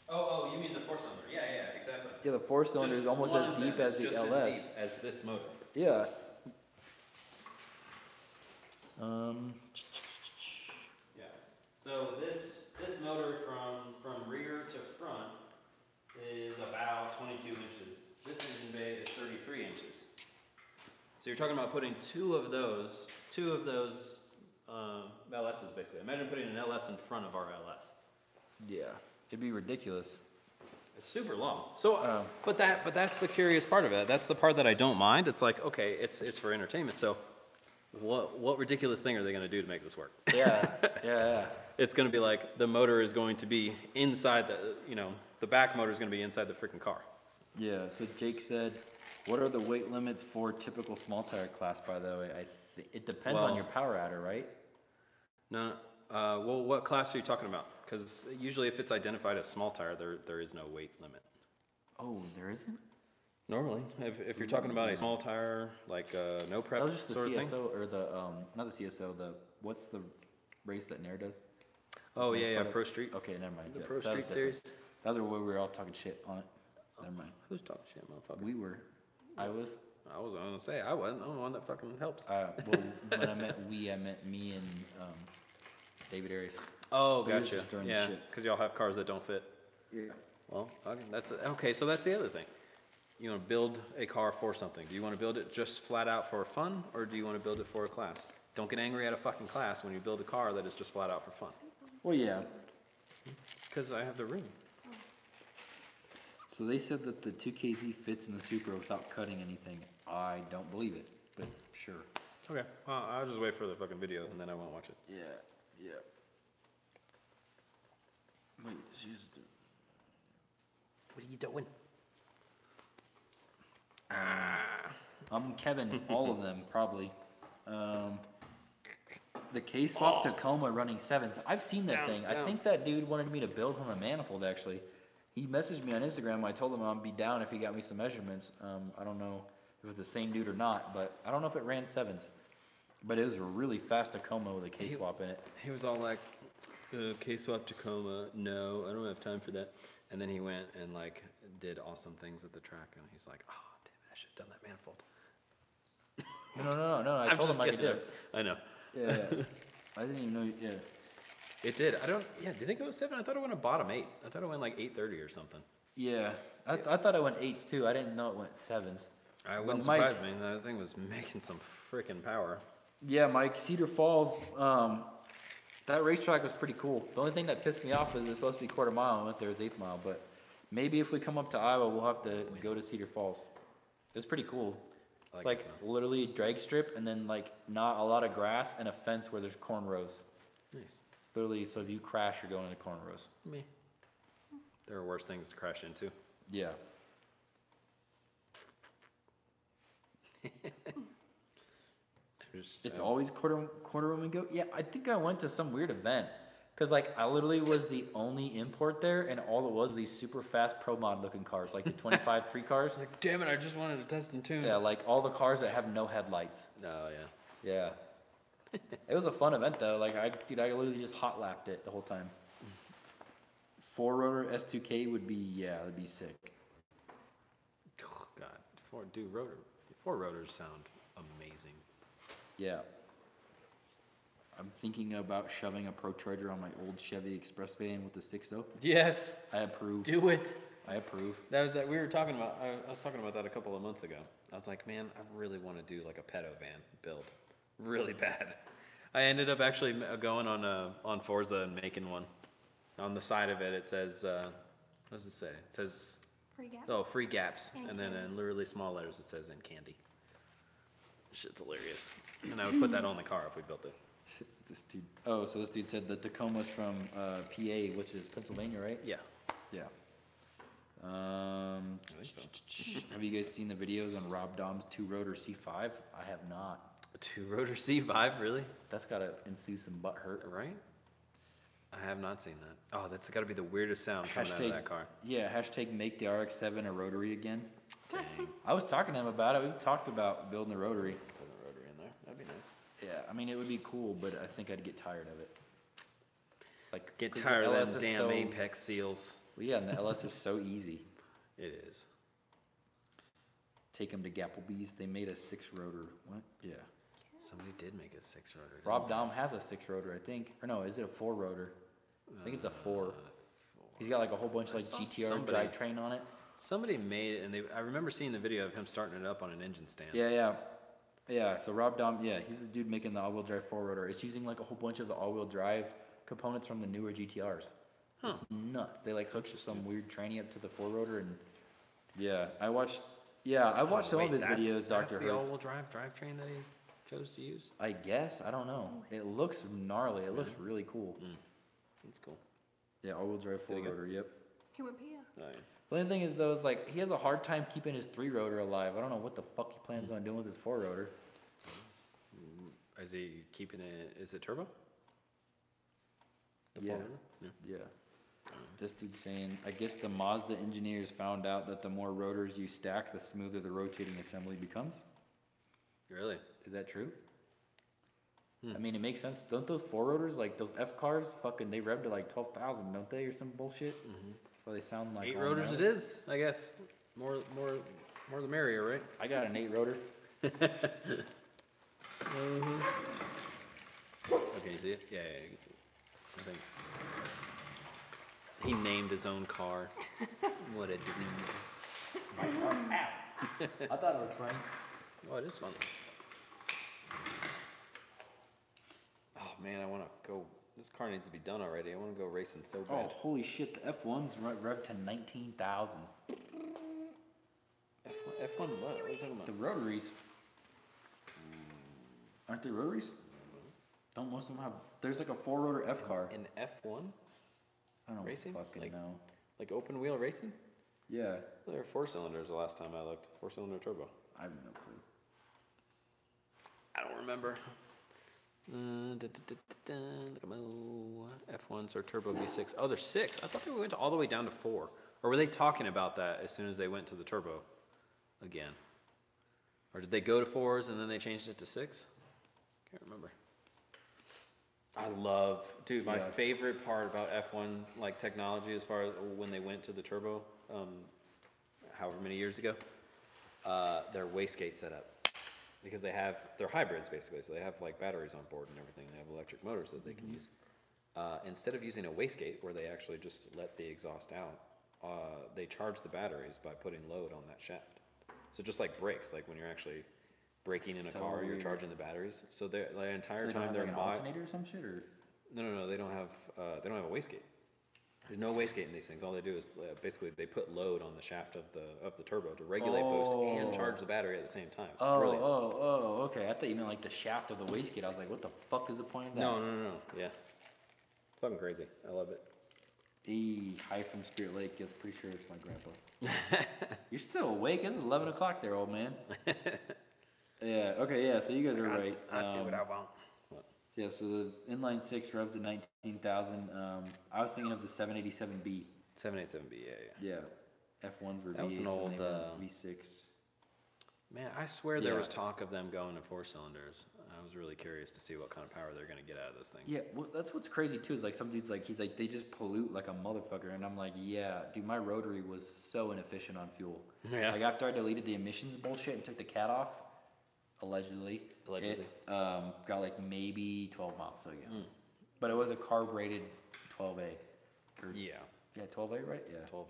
S3: Oh, you mean the 4-cylinder? Yeah, exactly.
S2: Yeah, the 4-cylinder is almost as deep as the LS.
S3: as this motor.
S2: Yeah.
S3: Yeah. So this motor from rear to front is about 22 inches. This engine bay is 33 inches. So you're talking about putting two of those LSs basically. Imagine putting an LS in front of our LS.
S2: Yeah. It'd be ridiculous.
S3: It's super long. So, but that's the curious part of it. That's the part that I don't mind. It's like, okay, it's for entertainment. So, what ridiculous thing are they going to do to make this work?
S2: Yeah.
S3: It's going to be like the motor is going to be inside the back motor is going to be inside the freaking car.
S2: Yeah, so Jake said, what are the weight limits for typical small tire class, by the way? It depends on
S3: Well-
S2: your power adder, right?
S3: No, well, what class are you talking about? Because usually if it's identified as small tire, there is no weight limit.
S2: Oh, there isn't?
S3: Normally, if you're talking about a small tire, like no prep
S2: That was just the
S3: sort of thing.
S2: CSO, or the, not the CSO, what's the race that Nair does?
S3: Oh,
S2: That's
S3: yeah,
S2: part of-
S3: Pro Street.
S2: Okay, never mind.
S3: The
S2: Yeah,
S3: Pro
S2: that was
S3: Street
S2: different.
S3: series.
S2: That was where we were all talking shit on it. Never mind.
S3: Who's talking shit, motherfucker?
S2: We were. I was.
S3: I was gonna say I wasn't. I'm the one that fucking helps.
S2: Well, when I meant we, I meant me and David Arias.
S3: Oh,
S2: we were
S3: gotcha.
S2: just throwing
S3: Yeah,
S2: shit.
S3: because y'all have cars that don't fit.
S2: Yeah.
S3: Well, okay. So that's the other thing. You want to build a car for something. Do you want to build it just flat out for fun, or do you want to build it for a class? Don't get angry at a fucking class when you build a car that is just flat out for fun.
S2: Well, yeah.
S3: Because I have the room.
S2: So they said that the 2KZ fits in the Supra without cutting anything. I don't believe it, but sure.
S3: Okay. Well, I'll just wait for the fucking video and then I won't watch it.
S2: Yeah. Wait, she's...
S3: What are you doing?
S2: Kevin, all of them, probably. The K-Swap Tacoma running 7s. I've seen that thing. I think that dude wanted me to build him a manifold, actually. He messaged me on Instagram. I told him I'd be down if he got me some measurements. I don't know if it's the same dude or not, but I don't know if it ran 7s. But it was a really fast Tacoma with a K-Swap in it.
S3: He was all like, K-Swap Tacoma, no, I don't have time for that. And then he went and like did awesome things at the track and he's like, oh, damn it, I should have done that manifold.
S2: No. I told him I could do it.
S3: I know.
S2: Yeah. I didn't even know. Yeah.
S3: It did. Did it go 7? I thought it went a bottom 8. I thought it went like 830 or something.
S2: Yeah. I thought I went 8s too. I didn't know it went 7s.
S3: It wouldn't
S2: Mike-
S3: surprise me. That thing was making some freaking power.
S2: Yeah, Mike, Cedar Falls, that racetrack was pretty cool. The only thing that pissed me off is it's supposed to be quarter mile. I went there as 8th mile, but maybe if we come up to Iowa, we'll have to go to Cedar Falls. It's pretty cool. It's like literally a drag strip and then like not a lot of grass and a fence where there's cornrows.
S3: Nice.
S2: Literally, so if you crash, you're going into cornrows.
S3: Me. There are worse things to crash into.
S2: Yeah. It's always quarter woman goat. Yeah, I think I went to some weird event. Cause like I literally was the only import there, and all it was these super fast pro mod looking cars, like the 25 3 cars.
S3: Like, damn it! I just wanted to test and tune.
S2: Yeah, like all the cars that have no headlights.
S3: Oh yeah.
S2: Yeah. It was a fun event though. Like I literally just hot lapped it the whole time. 4-rotor S2K would be it'd be sick.
S3: God, four rotors sound amazing.
S2: Yeah. I'm thinking about shoving a Pro Charger on my old Chevy Express van with the 6.0.
S3: Yes,
S2: I approve.
S3: do it.
S2: I approve.
S3: That was that we were talking about. I was talking about that a couple of months ago. I was like, man, I really want to do like a pedo van build, really bad. I ended up actually going on Forza and making one. On the side of it, it says, what does it say? It says,
S1: Free gap.
S3: free gaps, and then
S1: candy.
S3: in literally small letters it says, "and candy." Shit's hilarious. And I would put that on the car if we built it.
S2: This dude. Oh, so this dude said the Tacoma's from PA, which is Pennsylvania, right?
S3: Yeah.
S2: Yeah.
S3: I think so.
S2: Have you guys seen the videos on Rob Dom's 2-rotor C5? I have not.
S3: A 2-rotor C5, really?
S2: That's gotta ensue some butt hurt.
S3: Right? I have not seen that. Oh, that's got to be the weirdest sound coming out of that car.
S2: Yeah, hashtag make the RX-7 a rotary again.
S3: Dang.
S2: I was talking to him about it. We've talked about building a rotary.
S3: Put a rotary in there. That'd be nice.
S2: Yeah, I mean, it would be cool, but I think I'd get tired of it. Like,
S3: Get
S2: 'cause
S3: tired
S2: the
S3: of
S2: LS
S3: them
S2: is
S3: damn
S2: so,
S3: Apex seals.
S2: Well, yeah, and the LS is so easy.
S3: It is.
S2: Take them to Gapplebee's. They made a 6-rotor. What? Yeah.
S3: Somebody did make a 6-rotor.
S2: Rob Dom has a 6-rotor, I think. Or no, is it a 4-rotor? I think it's a 4. He's got like a whole bunch of like
S3: saw
S2: GTR
S3: somebody-
S2: drivetrain on it.
S3: Somebody made it, and I remember seeing the video of him starting it up on an engine stand.
S2: Yeah, so Rob Dom, he's the dude making the all-wheel drive 4-rotor. It's using like a whole bunch of the all-wheel drive components from the newer GTRs.
S3: Huh.
S2: It's nuts. They like hooked some weird tranny up to the 4-rotor, and I watched some of his videos, Dr.
S3: That's the
S2: Hertz.
S3: all-wheel drivetrain that he chose to use?
S2: I guess, I don't know. It looks gnarly. It looks really cool.
S3: That's cool.
S2: Yeah, all-wheel drive
S3: Did it go?
S2: 4-rotor, yep.
S1: He went Pia.
S3: Oh, yeah.
S2: The only thing is though, is like he has a hard time keeping his 3-rotor alive. I don't know what the fuck he plans on doing with his 4-rotor.
S3: Is he keeping it? Is it turbo? The
S2: Yeah.
S3: 4-rotor? Yeah.
S2: Yeah. This dude's saying, I guess the Mazda engineers found out that the more rotors you stack, the smoother the rotating assembly becomes.
S3: Really?
S2: Is that true? I mean, it makes sense. Don't those 4-rotors, like those F cars, fucking they rev to like 12,000, don't they, or some bullshit? That's why they sound like
S3: 8 rotors it
S2: automatic.
S3: is, I guess. More the merrier, right?
S2: I got an 8-rotor.
S3: Oh, can you see it? Yeah. I think he named his own car. What a dweeb.
S2: I thought it was funny.
S3: Oh, it is funny. Oh man, I want to go. This car needs to be done already. I want to go racing so
S2: Oh,
S3: bad.
S2: holy shit, the F1's rev to 19,000.
S3: F1 what? What are you talking about?
S2: The rotaries. Aren't they rotaries? Don't most of them have, there's like a 4-rotor F car.
S3: In F1?
S2: I don't
S3: racing?
S2: fucking know.
S3: Like open wheel racing?
S2: Yeah,
S3: There were 4 cylinders the last time I looked. 4-cylinder turbo.
S2: I have no clue.
S3: I don't remember. Look at my F1s or turbo V6. Oh, they're 6. I thought they went all the way down to 4. Or were they talking about that as soon as they went to the turbo again? Or did they go to 4s and then they changed it to 6? Can't remember. I love, dude, my favorite part about F1 like technology as far as when they went to the turbo, however many years ago, their wastegate setup. Because they're hybrids basically, so they have like batteries on board and everything. They have electric motors that they can use. Instead of using a wastegate where they actually just let the exhaust out, they charge the batteries by putting load on that shaft. So just like brakes, like when you're actually braking in a
S2: So
S3: car, you're
S2: weird.
S3: charging the batteries. So the entire
S2: So they don't
S3: time
S2: have
S3: they're
S2: like an alternator or some shit, or?
S3: No, they don't have a wastegate. There's no wastegate in these things. All they do is basically they put load on the shaft of the turbo to regulate boost and charge the battery at the same time. It's brilliant.
S2: Okay. I thought you meant like the shaft of the wastegate. I was like, what the fuck is the point of that?
S3: No. Yeah. Fucking crazy. I love it.
S2: Hi from Spirit Lake. Yes, pretty sure it's my grandpa. You're still awake? It's 11 o'clock there, old man. Yeah. Okay. Yeah. So you guys are right.
S3: I do what I want.
S2: Yeah. So the inline 6 revs at 19,000. I was thinking of the 787B.
S3: 787B. Yeah.
S2: Yeah. F1s were
S3: That was
S2: V8s
S3: an
S2: and
S3: old,
S2: they were V6.
S3: Man, I swear there
S2: Yeah.
S3: was talk of them going to 4 cylinders. I was really curious to see what kind of power they're gonna get out of those things.
S2: Yeah, well, that's what's crazy too. Is like some dude's like, he's like, they just pollute like a motherfucker, and I'm like, yeah, dude, my rotary was so inefficient on fuel.
S3: Yeah.
S2: Like after I deleted the emissions bullshit and took the cat off, allegedly, it got like maybe 12 miles. So yeah, but it was a carb rated 12A.
S3: Yeah.
S2: Yeah, 12A, right? Yeah.
S3: 12A.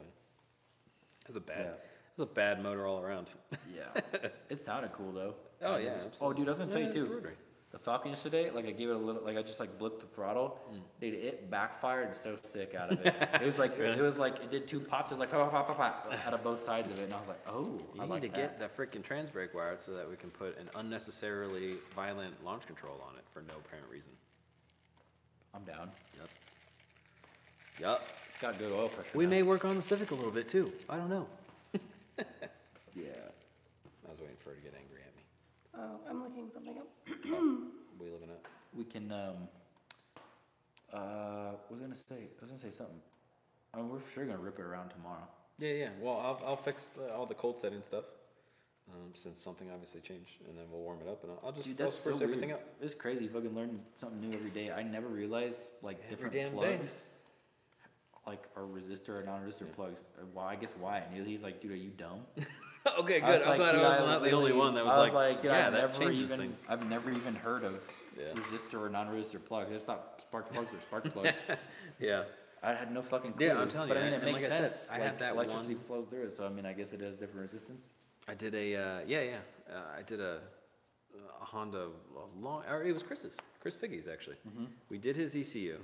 S3: That's a bad. That's a bad motor all around.
S2: Yeah. It sounded cool though.
S3: Oh yeah.
S2: Oh,
S3: Absolutely.
S2: dude, I was gonna tell you
S3: it's a
S2: too.
S3: rotary.
S2: The Falcon yesterday, like I gave it a little, like I just like blipped the throttle. Dude, it backfired so sick out of it. It was like it did 2 pops. It was like pop, pop, pop, pop, pop, out of both sides of it, and I was like, oh,
S3: You
S2: I
S3: need
S2: like
S3: to
S2: that.
S3: get that freaking trans brake wired so that we can put an unnecessarily violent launch control on it for no apparent reason.
S2: I'm down.
S3: Yup.
S2: It's got good oil pressure.
S3: We
S2: now.
S3: may work on the Civic a little bit too. I don't know.
S2: Yeah.
S3: I was waiting for her to get angry at me.
S1: Oh, I'm looking something up.
S3: What are you looking at?
S2: We can. What was I gonna say? I was gonna say something. I mean, we're for sure gonna rip it around tomorrow.
S3: Yeah. Well, I'll fix all the cold setting stuff. Since something obviously changed, and then we'll warm it up, and I'll just
S2: Dude,
S3: I'll
S2: that's
S3: spruce
S2: so
S3: everything
S2: weird.
S3: up.
S2: It's crazy. Fucking learning something new every day. I never realized like
S3: Every
S2: different
S3: damn day.
S2: plugs, like are resistor or non-resistor plugs. Well, I guess Wyatt knew. He's like, dude, are you dumb?
S3: Okay,
S2: I was
S3: good. I'm
S2: like,
S3: glad
S2: dude,
S3: I was not the only one that was like,
S2: dude,
S3: yeah,
S2: I've
S3: that
S2: never
S3: changes
S2: even,
S3: things.
S2: I've never even heard of
S3: Yeah.
S2: resistor or non-resistor plugs. It's not spark plugs or spark plugs.
S3: Yeah.
S2: I had no fucking clue.
S3: Yeah, I'm telling
S2: but
S3: you,
S2: I mean, it
S3: and
S2: makes
S3: like I said,
S2: sense.
S3: I
S2: like,
S3: had that
S2: electricity
S3: one-
S2: flows through it, so I mean, I guess it has different resistance.
S3: I did a I did a Honda long. Or it was Chris Figgy's actually. We did his ECU.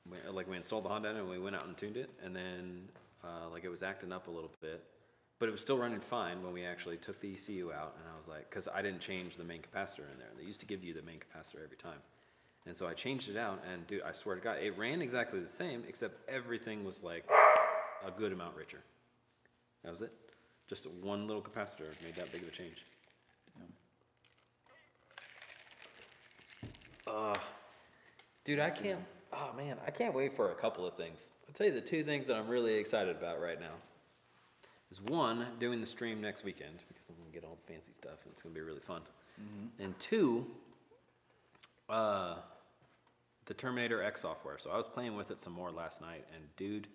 S3: We installed the Honda and we went out and tuned it, and then like it was acting up a little bit, but it was still running fine when we actually took the ECU out. And I was like, because I didn't change the main capacitor in there. They used to give you the main capacitor every time, and so I changed it out. And dude, I swear to God, it ran exactly the same, except everything was like a good amount richer. That was it. Just one little capacitor made that big of a change. Dude, I can't. Oh man, I can't wait for a couple of things. I'll tell you the 2 things that I'm really excited about right now. Is 1, doing the stream next weekend because I'm gonna get all the fancy stuff and it's gonna be really fun. And 2, the Terminator X software. So I was playing with it some more last night, and dude,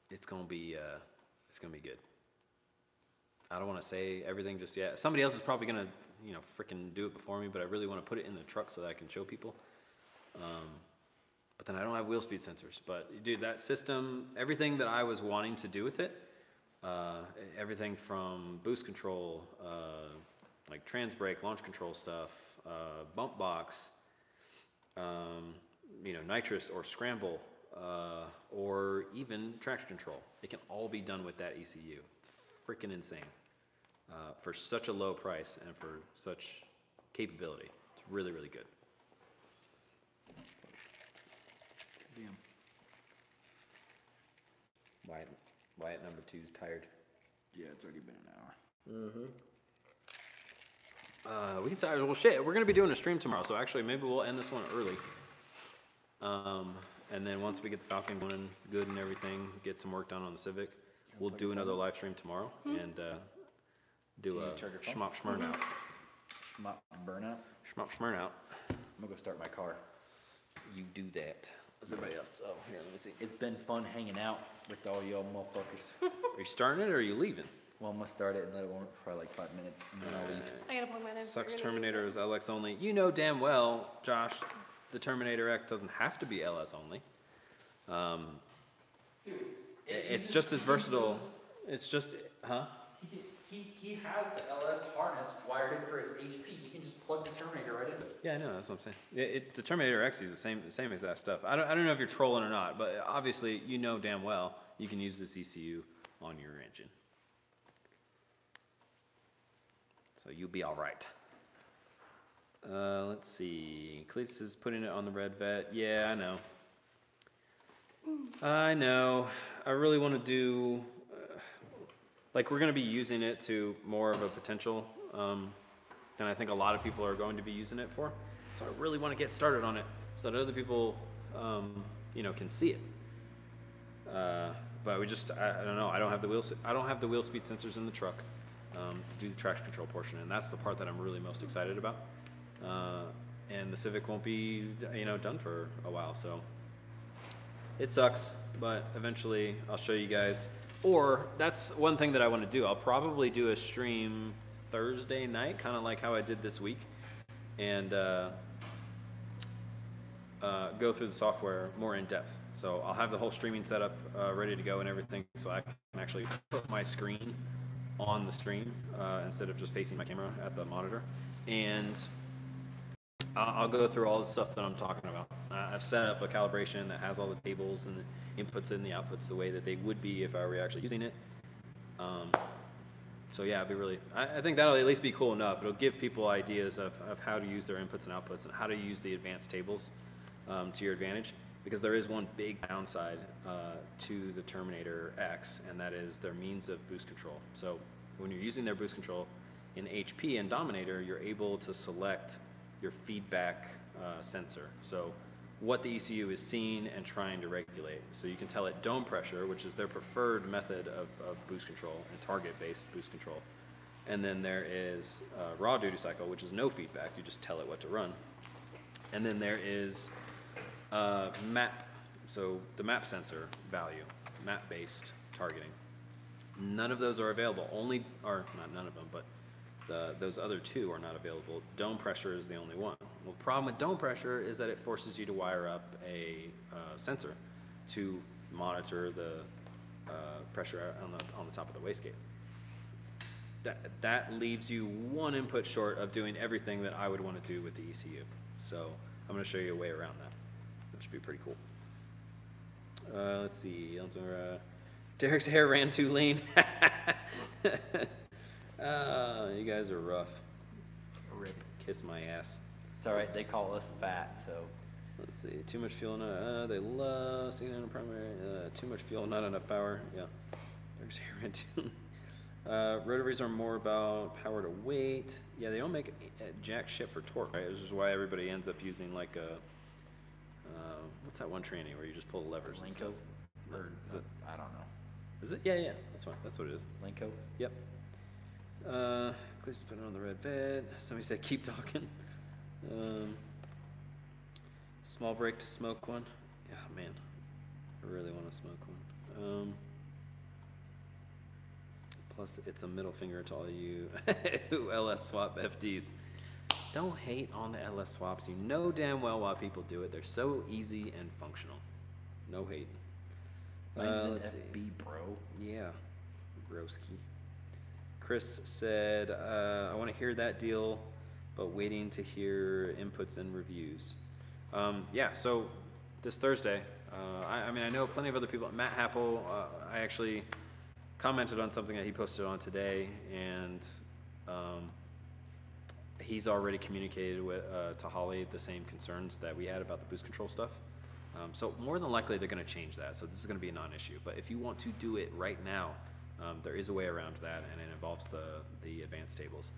S3: it's gonna be good. I don't want to say everything just yet. Somebody else is probably gonna, freaking do it before me, but I really want to put it in the truck so that I can show people. But then I don't have wheel speed sensors. But dude, that system, everything that I was wanting to do with it, everything from boost control, like trans brake, launch control stuff, bump box, nitrous or scramble, or even traction control. It can all be done with that ECU. It's freaking insane. For such a low price and for such capability. It's really, really good.
S2: Damn.
S3: Wyatt number 2 is tired.
S2: Yeah, it's already been an hour.
S3: We can say, well, shit, we're going to be doing a stream tomorrow, so actually maybe we'll end this one early. And then once we get the Falcon going good and everything, get some work done on the Civic, we'll do another live stream tomorrow and do a schmop schmurn out.
S2: Schmop burnout.
S3: Schmop schmurn out.
S2: I'm gonna go start my car.
S3: You do that. What's everybody else? Oh, here, let me see.
S2: It's been fun hanging out with all y'all motherfuckers.
S3: Are you starting it or are you leaving?
S2: Well, I'm gonna start it and let it warm for like 5 minutes, and then I'll leave.
S1: I gotta plug mine in.
S3: Sucks
S1: We're gonna use
S3: Terminator
S1: it.
S3: is LX only. You know damn well, Josh, the Terminator X doesn't have to be LS only. It's just as versatile. It's just, huh?
S2: He has the LS harness wired in for his HP. He can just plug the Terminator right into it.
S3: Yeah, I know. That's what I'm saying. The Terminator X uses the same exact stuff. I don't know if you're trolling or not, but obviously you know damn well you can use this ECU on your engine. So you'll be all right. Let's see. Cletus is putting it on the red vet. Yeah, I know. I know. I really want to do, like we're going to be using it to more of a potential than I think a lot of people are going to be using it for. So I really want to get started on it so that other people, can see it. But we just, I don't know. I don't have the wheel speed sensors in the truck. to do the traction control portion, and that's the part that I'm really most excited about. And the Civic won't be, done for a while, so it sucks, but eventually I'll show you guys. Or that's one thing that I want to do. I'll probably do a stream Thursday night, kind of like how I did this week, and go through the software more in depth. So I'll have the whole streaming setup ready to go and everything, so I can actually put my screen on the stream instead of just facing my camera at the monitor. And I'll go through all the stuff that I'm talking about. I've set up a calibration that has all the tables and the inputs and the outputs the way that they would be if I were actually using it. So yeah, it'd be really, I think that'll at least be cool enough. It'll give people ideas of how to use their inputs and outputs and how to use the advanced tables to your advantage. Because there is one big downside to the Terminator X, and that is their means of boost control. So when you're using their boost control in HP and Dominator, you're able to select your feedback sensor. So what the ECU is seeing and trying to regulate. So you can tell it dome pressure, which is their preferred method of boost control and target-based boost control. And then there is raw duty cycle, which is no feedback. You just tell it what to run. And then there is map, so the map sensor value, map-based targeting. None of those are available. Not none of them, but those other two are not available. Dome pressure is the only one. Well, the problem with dome pressure is that it forces you to wire up a sensor to monitor the pressure on the top of the wastegate. That leaves you one input short of doing everything that I would want to do with the ECU. So I'm going to show you a way around that, which would be pretty cool. Let's see. Derek's hair ran too lean. You guys are rough.
S2: Rip.
S3: Kiss my ass.
S2: It's alright, they call us fat, so.
S3: Let's see. Too much fuel. They love seeing it in primary. Too much fuel, not enough power. Yeah. Derek's hair ran too lean. Rotaries are more about power to weight. Yeah, they don't make jack shit for torque, right? This is why everybody ends up using like a, what's that one tranny where you just pull the levers and stuff?
S2: Or
S3: Is it?
S2: I don't know.
S3: Is it? Yeah, that's fine. That's what it is.
S2: Linko?
S3: Yep. Please put it on the red bed. Somebody said keep talking. Small break to smoke one. Yeah, man. I really want to smoke one. Plus, it's a middle finger to all you who LS swap FDs. Don't hate on the LS swaps. You know damn well why people do it. They're so easy and functional. No hate.
S2: Mine's
S3: Let's
S2: an
S3: see.
S2: FB, bro.
S3: Yeah, broski. Chris said, I want to hear that deal, but waiting to hear inputs and reviews. Yeah, so this Thursday, I mean, I know plenty of other people. Matt Happel, I actually commented on something that he posted on today, and he's already communicated with to Holly the same concerns that we had about the boost control stuff. So more than likely they're going to change that. So this is going to be a non-issue. But if you want to do it right now, there is a way around that, and it involves the advanced tables.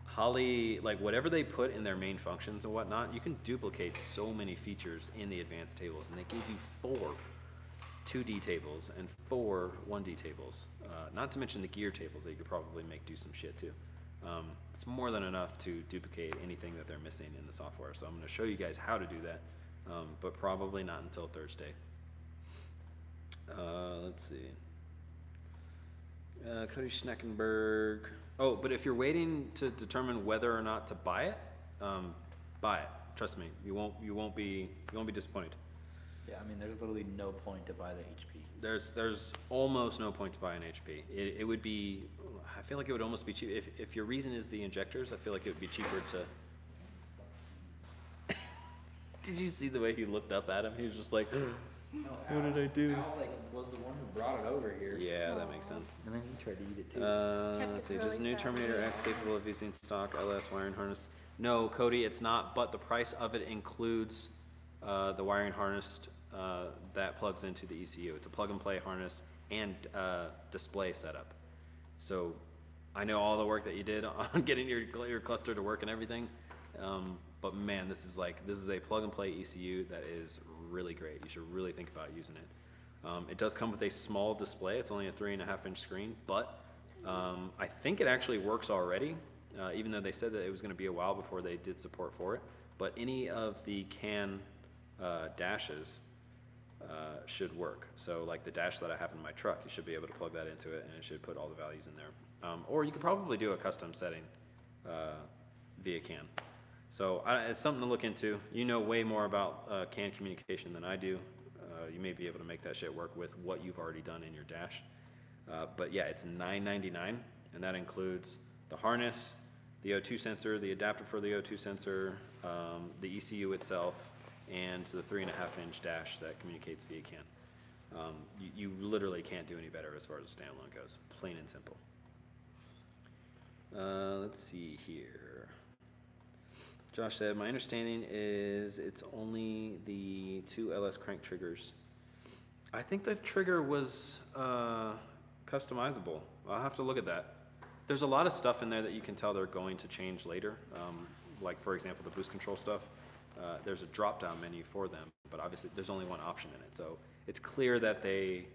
S3: Holly, like whatever they put in their main functions and whatnot, you can duplicate so many features in the advanced tables, and they give you 4 2D tables and 4 1D tables. Not to mention the gear tables that you could probably make do some shit too. It's more than enough to duplicate anything that they're missing in the software. So I'm going to show you guys how to do that, but probably not until Thursday. Let's see. Cody Schneckenberg. Oh, but if you're waiting to determine whether or not to buy it, buy it. Trust me, you won't be disappointed.
S2: Yeah, I mean, there's literally no point to buy the HP.
S3: There's almost no point to buy an HP. It would be, I feel like it would almost be cheap. If your reason is the injectors, I feel like it would be cheaper to. Did you see the way he looked up at him? He was just like,
S2: No,
S3: what did I do?
S2: Al was the one who brought it over here.
S3: Yeah, that makes sense.
S2: And then he tried to eat it too.
S3: Let's see,
S1: it
S3: just
S1: really
S3: new
S1: sad.
S3: Terminator X capable of using stock LS wiring harness. No, Cody, it's not, but the price of it includes the wiring harness that plugs into the ECU. It's a plug and play harness and display setup. So I know all the work that you did on getting your cluster to work and everything, but man, this is a plug and play ECU that is really great. You should really think about using it. It does come with a small display. It's only a 3.5-inch screen, but I think it actually works already, even though they said that it was going to be a while before they did support for it. But any of the CAN dashes should work. So like the dash that I have in my truck, you should be able to plug that into it, and it should put all the values in there. Or you could probably do a custom setting via CAN. So it's something to look into. You know way more about CAN communication than I do. You may be able to make that shit work with what you've already done in your dash. But yeah, it's $9.99, and that includes the harness, the O2 sensor, the adapter for the O2 sensor, the ECU itself, and the 3.5-inch dash that communicates via CAN. You literally can't do any better as far as the standalone goes, plain and simple. Let's see here. Josh said, my understanding is it's only the 2 LS crank triggers. I think the trigger was customizable. I'll have to look at that. There's a lot of stuff in there that you can tell they're going to change later. Like, for example, the boost control stuff. There's a drop-down menu for them, but obviously there's only one option in it. So it's clear that they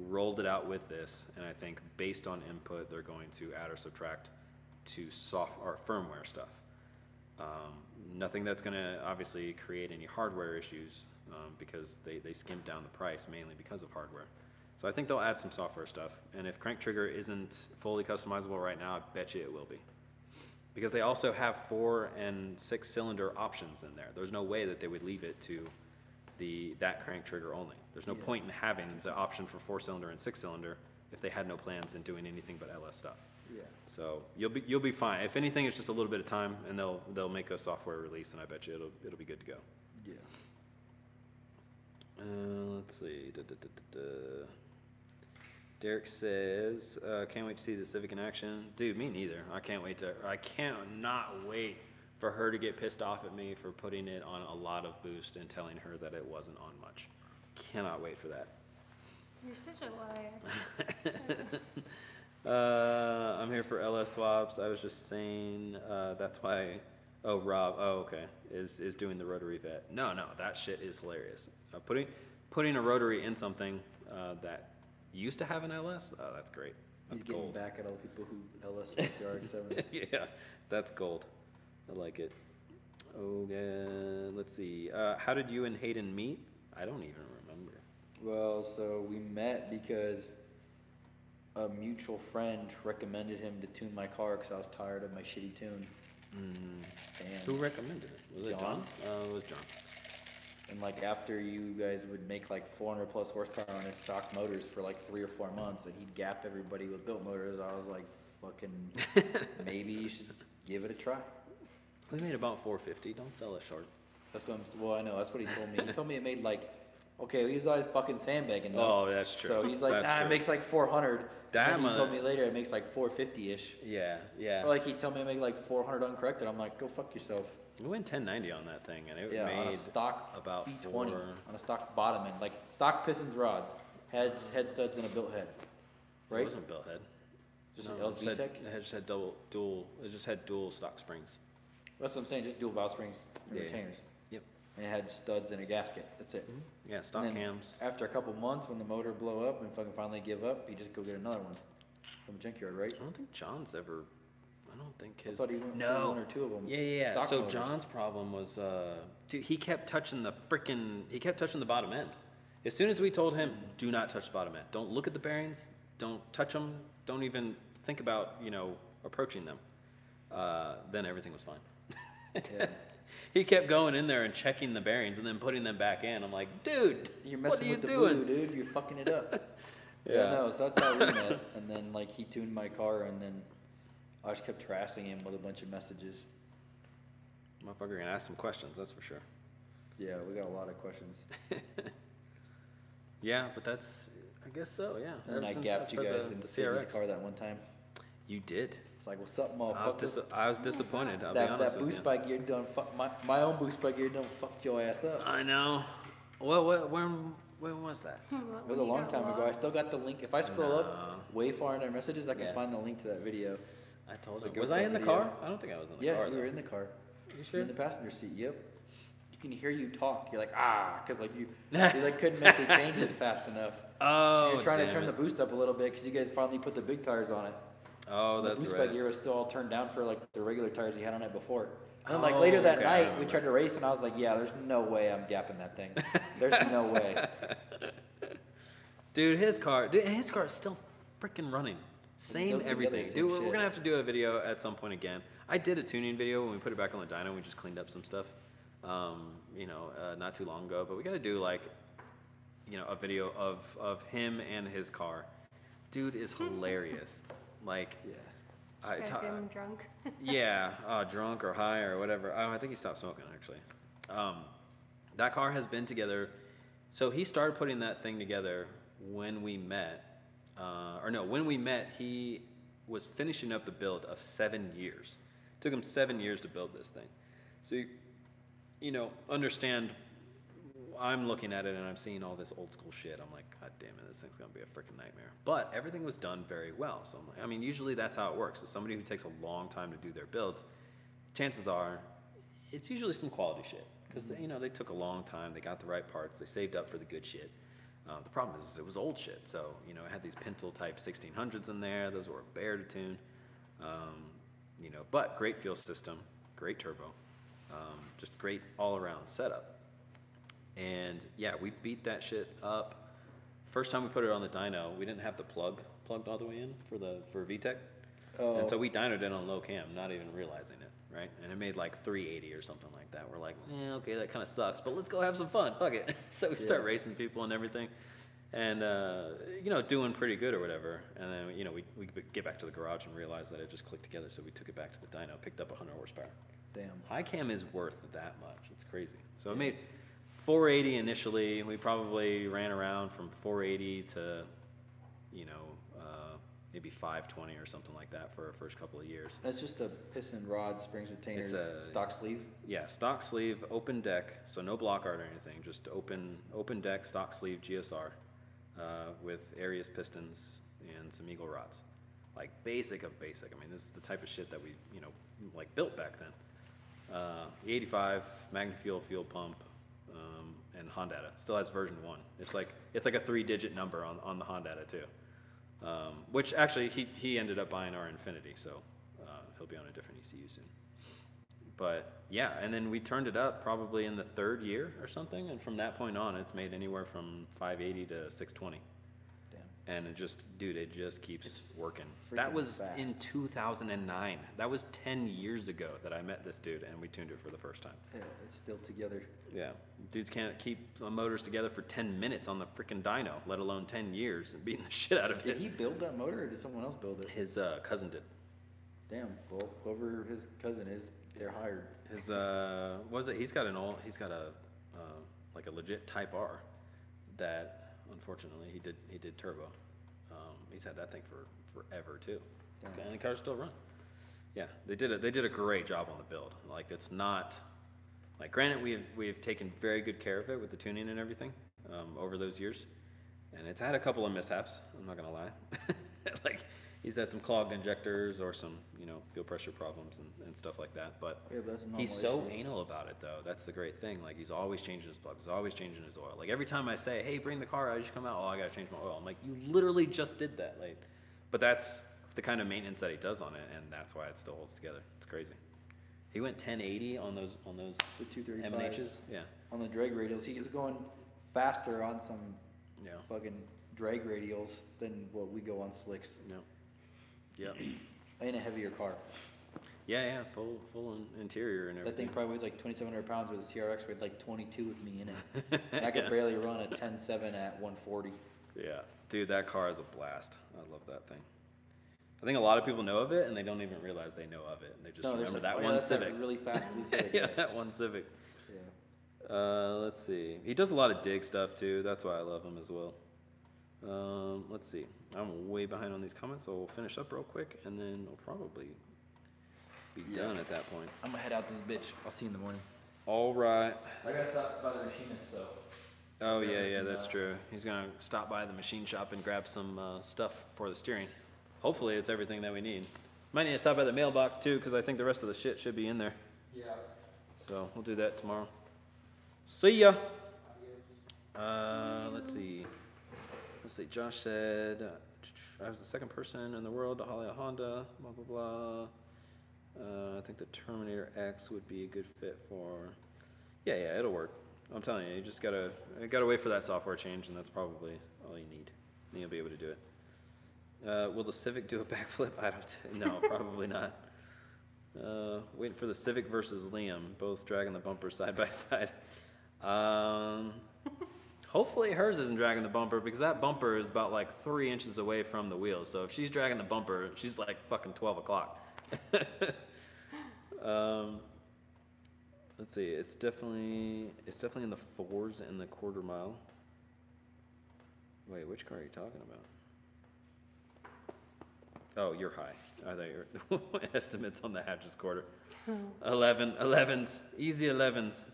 S3: rolled it out with this, and I think based on input, they're going to add or subtract to or firmware stuff. Nothing that's going to obviously create any hardware issues because they skimmed down the price mainly because of hardware. So I think they'll add some software stuff. And if crank trigger isn't fully customizable right now, I bet you it will be. Because they also have 4 and 6 cylinder options in there. There's no way that they would leave it to that crank trigger only. There's no point in having the option for 4-cylinder and 6-cylinder if they had no plans in doing anything but LS stuff.
S2: Yeah.
S3: So you'll be fine. If anything, it's just a little bit of time, and they'll make a software release, and I bet you it'll be good to go.
S2: Yeah.
S3: Let's see. Derek says, can't wait to see the Civic in action. Dude, me neither. I cannot wait for her to get pissed off at me for putting it on a lot of boost and telling her that it wasn't on much. Cannot wait for that.
S1: You're such a liar.
S3: I'm here for LS swaps. I was just saying, that's why, Rob, okay, is doing the rotary vet. No, that shit is hilarious. Putting a rotary in something that used to have an LS, oh, that's great. That's
S2: He's
S3: gold.
S2: getting back at all the people who LS with their RX-7s.
S3: Yeah, that's gold. I like it. Okay, let's see. How did you and Hayden meet? I don't even remember.
S2: Well, so we met because a mutual friend recommended him to tune my car because I was tired of my shitty tune. And
S3: Who recommended it? Was it John? It was John.
S2: And like after you guys would make like 400 plus horsepower on his stock motors for like 3 or 4 months, and he'd gap everybody with built motors, I was like, fucking, maybe you should give it a try.
S3: We made about 450. Don't sell it short.
S2: That's what well, I know. That's what he told me. He told me it made like, okay, he was always fucking sandbagging.
S3: Oh, that's true.
S2: So he's like,
S3: That's true.
S2: it makes like 400.
S3: Damn.
S2: And he told me later it makes like 450-ish.
S3: Yeah.
S2: Or like he told me it made like 400 uncorrected. I'm like, go fuck yourself.
S3: We went 1090 on that thing, and it
S2: Yeah,
S3: made
S2: on a stock
S3: about
S2: V20,
S3: 4.
S2: on a stock bottom end, like stock pistons rods, head studs, and a built head, right?
S3: It wasn't built head.
S2: Just
S3: No,
S2: an
S3: it
S2: LSD
S3: just
S2: tech.
S3: had, it just had dual. It just had dual stock springs.
S2: That's what I'm saying. Just dual valve springs and
S3: Yeah.
S2: retainers.
S3: Yep.
S2: And it had studs and a gasket. That's it.
S3: Yeah, stock
S2: And then
S3: cams.
S2: After a couple months, when the motor blow up and fucking finally give up, you just go get another one from a junkyard, right?
S3: I don't think John's ever. I don't think his.
S2: I thought he went
S3: no.
S2: for 1 or 2 of them.
S3: Yeah.
S2: Stock
S3: So
S2: motors.
S3: John's problem was, dude, he kept touching the bottom end. As soon as we told him, do not touch the bottom end. Don't look at the bearings. Don't touch them. Don't even think about, approaching them. Then everything was fine.
S2: Yeah.
S3: He kept going in there and checking the bearings and then putting them back in. I'm like, dude,
S2: You're
S3: what
S2: messing
S3: are you
S2: with the
S3: doing?
S2: blue, dude. You're fucking it up.
S3: Yeah.
S2: No, so that's how we met. And then, like, he tuned my car, and then I just kept harassing him with a bunch of messages.
S3: Motherfucker gonna ask some questions, that's for sure.
S2: Yeah, we got a lot of questions.
S3: Yeah, but that's, I guess so, yeah.
S2: And then
S3: Ever
S2: I
S3: since
S2: gapped you
S3: put
S2: guys
S3: the
S2: in Stevie's
S3: CRX.
S2: car that one time.
S3: You did.
S2: It's like, what's up, motherfucker?
S3: I was disappointed, I'll be
S2: That
S3: honest with
S2: boost
S3: you.
S2: bike gear done fuck my own boost bike gear done fucked your ass up.
S3: I know. When was that?
S2: It was a long time ago. I still got the link. If I scroll up way far in our messages, I can
S3: Yeah.
S2: find the link to that video.
S3: I told
S2: The
S3: him. Was
S2: GoPro
S3: I in the
S2: video.
S3: car? I don't think I was in the
S2: Yeah,
S3: car.
S2: you were
S3: though.
S2: in the car.
S3: You
S2: You're
S3: sure?
S2: in the passenger seat. Yep. You can hear you talk. You're like because like you like couldn't make the changes fast enough.
S3: Oh,
S2: You're trying to
S3: damn
S2: turn
S3: it.
S2: the boost up a little bit because you guys finally put the big tires on it.
S3: Oh,
S2: The
S3: that's
S2: boost
S3: right.
S2: bag gear was still all turned down for like the regular tires he had on it before. And then like later that
S3: okay, I
S2: night, we tried to race, and I was like, yeah, there's no way I'm gapping that thing. There's no way.
S3: Dude, his car is still freaking running. Same
S2: still
S3: everything.
S2: together,
S3: Dude,
S2: same
S3: we're
S2: shit.
S3: gonna have to do a video at some point again. I did a tuning video when we put it back on the dyno. We just cleaned up some stuff, not too long ago. But we gotta do like, a video of him and his car. Dude is hilarious. Like,
S2: Yeah.
S1: Just gotta get him drunk.
S3: yeah, drunk or high or whatever. Oh, I think he stopped smoking actually. That car has been together. So he started putting that thing together when we met. When we met, he was finishing up the build of 7 years. It took him 7 years to build this thing. So, understand, I'm looking at it and I'm seeing all this old school shit. I'm like, God damn it, this thing's gonna be a freaking nightmare. But everything was done very well. So, usually that's how it works. So somebody who takes a long time to do their builds, chances are, it's usually some quality shit. Because, they took a long time, they got the right parts, they saved up for the good shit. The problem is it was old shit, so, it had these Pintle type 1600s in there, those were a bear to tune, but great fuel system, great turbo, just great all-around setup. And, yeah, we beat that shit up. First time we put it on the dyno, we didn't have the plugged all the way in for VTEC, and so we dynoed it on low cam, not even realizing it. Right? And it made like 380 or something like that. We're like, okay, that kind of sucks, but let's go have some fun. Fuck it. So we start racing people and everything, and doing pretty good or whatever. And then we get back to the garage and realize that it just clicked together. So we took it back to the dyno, picked up 100 horsepower.
S2: Damn.
S3: High cam is worth that much. It's crazy. So it made 480 initially. We probably ran around from 480 to maybe 520 or something like that for our first couple of years.
S2: That's just a piston rod, springs, retainers,
S3: It's a-
S2: stock sleeve.
S3: Yeah, stock sleeve, open deck, so no block art or anything, just open deck, stock sleeve GSR with Arius pistons and some Eagle rods. Like basic of basic. I mean, this is the type of shit that we, built back then. E85, Magnafuel fuel pump, and Hondata. Still has version 1. It's like a 3-digit number on the Hondata too. Which actually he ended up buying our Infinity, so he'll be on a different ECU soon. But yeah, and then we turned it up probably in the 3rd year or something, and from that point on, it's made anywhere from 580 to 620.
S2: Damn.
S3: And it just keeps working.
S2: freaking
S3: That was
S2: fast.
S3: in 2009. That was 10 years ago that I met this dude, and we tuned it for the first time.
S2: Yeah, it's still together.
S3: Yeah, dudes can't keep motors together for 10 minutes on the freaking dyno, let alone 10 years and beating the shit out of
S2: Did
S3: it.
S2: he build that motor, or did someone else build it?
S3: His cousin did.
S2: Damn. Well, whoever his cousin is, they're hired.
S3: His he's got a like a legit Type R that unfortunately he did turbo. He's had that thing for forever too. And the cars still run. Yeah, they did a great job on the build. Like, it's not like, granted, we have taken very good care of it with the tuning and everything over those years, and it's had a couple of mishaps. I'm not gonna lie. Like, he's had some clogged injectors or some fuel pressure problems and stuff like that. But
S2: Yeah, but that's normal
S3: he's so
S2: issues.
S3: anal about it though. That's the great thing. Like, he's always changing his plugs. He's always changing his oil. Like, every time I say, hey, bring the car out, you just come out. Oh, I gotta change my oil. I'm like, you literally just did that. Like, but that's the kind of maintenance that he does on it, and that's why it still holds together. It's crazy. He went 1080 on those
S2: The 235s.
S3: M&Hs. Yeah.
S2: On the drag radials, he was going faster on some
S3: Yeah.
S2: fucking drag radials than what we go on slicks.
S3: Yeah. Yep.
S2: In a heavier car.
S3: Yeah. Full interior and
S2: That
S3: everything.
S2: thing probably weighs like 2,700 pounds, with a CRX weighed like 22 with me in it. And I could barely run a 10.7 at 140.
S3: Yeah, dude, that car is a blast. I love that thing. I think a lot of people know of it, and they don't even realize they know of it. And they just
S2: there's
S3: remember
S2: some-
S3: that
S2: oh, yeah,
S3: one
S2: that's
S3: Civic.
S2: That really fast blue Civic.
S3: Yeah, that one Civic.
S2: Yeah.
S3: Let's see. He does a lot of dig stuff too. That's why I love him as well. Let's see. I'm way behind on these comments, so we'll finish up real quick, and then we'll probably be done at that point.
S2: I'm gonna head out this bitch. I'll see you in the morning.
S3: All right.
S2: I gotta stop by the machinist, so.
S3: Oh
S2: Grab
S3: yeah,
S2: some,
S3: that's true. He's gonna stop by the machine shop and grab some stuff for the steering. Hopefully, it's everything that we need. Might need to stop by the mailbox too, because I think the rest of the shit should be in there.
S2: Yeah.
S3: So we'll do that tomorrow. See ya. Let's see. let's see. Josh said, I was the second person in the world to haul a Honda. Blah blah blah. I think the Terminator X would be a good fit for. Yeah, it'll work. I'm telling you, you just gotta wait for that software change, and that's probably all you need. And you'll be able to do it. Will the Civic do a backflip? No, probably not. Waiting for the Civic versus Liam, both dragging the bumper side by side. Hopefully hers isn't dragging the bumper, because that bumper is about like 3 inches away from the wheel. So if she's dragging the bumper, she's like fucking 12 o'clock. Let's see. It's definitely in the 4s in the quarter mile. Wait, which car are you talking about? Oh, you're high. I thought your estimates on the hatches quarter. 11s, easy 11s.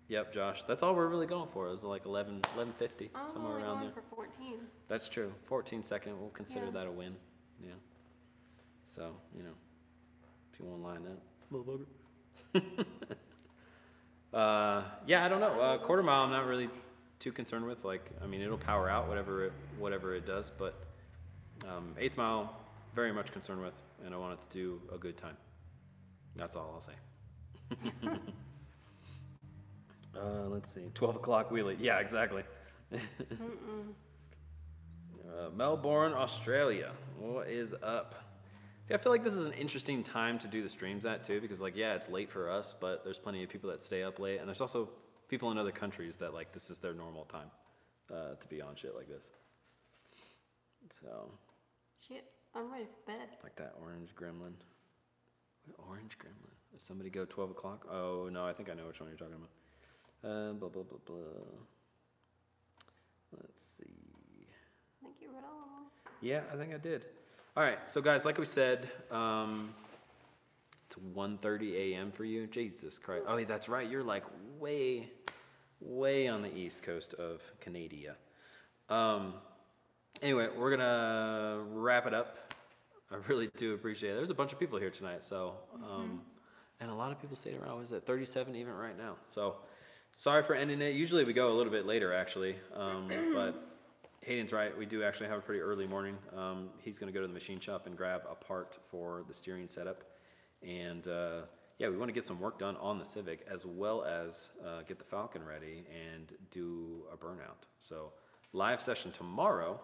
S3: Yep, Josh. That's all we're really going for is like 1150, somewhere around there.
S1: For 14s.
S3: That's true. 14 second, we'll consider that a win. Yeah. So, if you want to line that, motherfucker. Yeah, I don't know. Quarter mile, I'm not really too concerned with. Like, I mean, it'll power out whatever it does, but 8th mile, very much concerned with, and I want it to do a good time. That's all I'll say. Let's see. 12 o'clock wheelie. Yeah, exactly. Melbourne, Australia. What is up? See, I feel like this is an interesting time to do the streams at too, because like, yeah, it's late for us, but there's plenty of people that stay up late, and there's also people in other countries that like this is their normal time to be on shit like this. So.
S1: Shit, I'm ready for bed.
S3: Like that orange gremlin. Orange gremlin. Does somebody go 12 o'clock? Oh no, I think I know which one you're talking about. Blah blah blah blah. Let's see.
S1: I think you read all of them.
S3: Yeah, I think I did. All right, so guys, like we said, it's 1:30 a.m. for you. Jesus Christ! Oh, that's right. You're like way on the east coast of Canada. Anyway, we're gonna wrap it up. I really do appreciate it. There's a bunch of people here tonight, so and a lot of people stayed around. What is it, 37 even right now? So sorry for ending it. Usually we go a little bit later, actually, but Hayden's right. We do actually have a pretty early morning. He's going to go to the machine shop and grab a part for the steering setup. And yeah, we want to get some work done on the Civic, as well as get the Falcon ready and do a burnout. So live session tomorrow.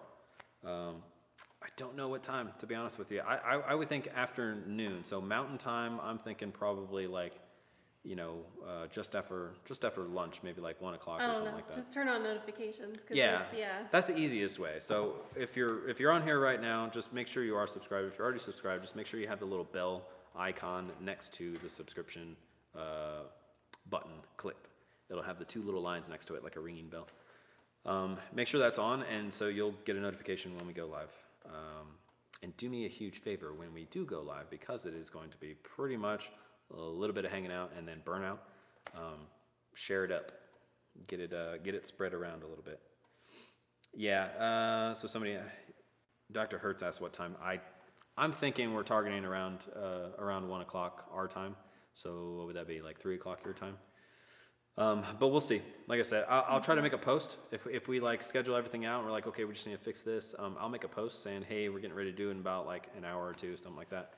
S3: I don't know what time, to be honest with you. I would think afternoon. So mountain time, I'm thinking probably like, just after lunch, maybe like 1 o'clock or something like that.
S1: Just turn on notifications.
S3: Yeah, that's the easiest way. So if you're on here right now, just make sure you are subscribed. If you're already subscribed, just make sure you have the little bell icon next to the subscription button clicked. It'll have the 2 little lines next to it, like a ringing bell. Make sure that's on, and so you'll get a notification when we go live. And do me a huge favor when we do go live, because it is going to be pretty much a little bit of hanging out and then burnout. Share it up, get it spread around a little bit. Yeah. So somebody, Dr. Hertz asked what time. I'm thinking we're targeting around 1 o'clock our time. So what would that be, like 3 o'clock your time? But we'll see. Like I said, I'll try to make a post if we like schedule everything out and we're like, okay, we just need to fix this. I'll make a post saying, hey, we're getting ready to do it in about like an hour or two, something like that.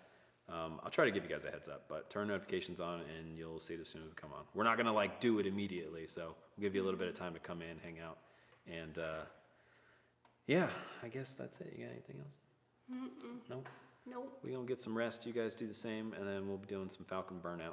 S3: I'll try to give you guys a heads up, but turn notifications on and you'll see it as soon as we come on. We're not gonna like do it immediately, so we'll give you a little bit of time to come in, hang out, and yeah, I guess that's it. You got anything else? Nope.
S1: Nope.
S3: We're gonna get some rest. You guys do the same, and then we'll be doing some Falcon burnout.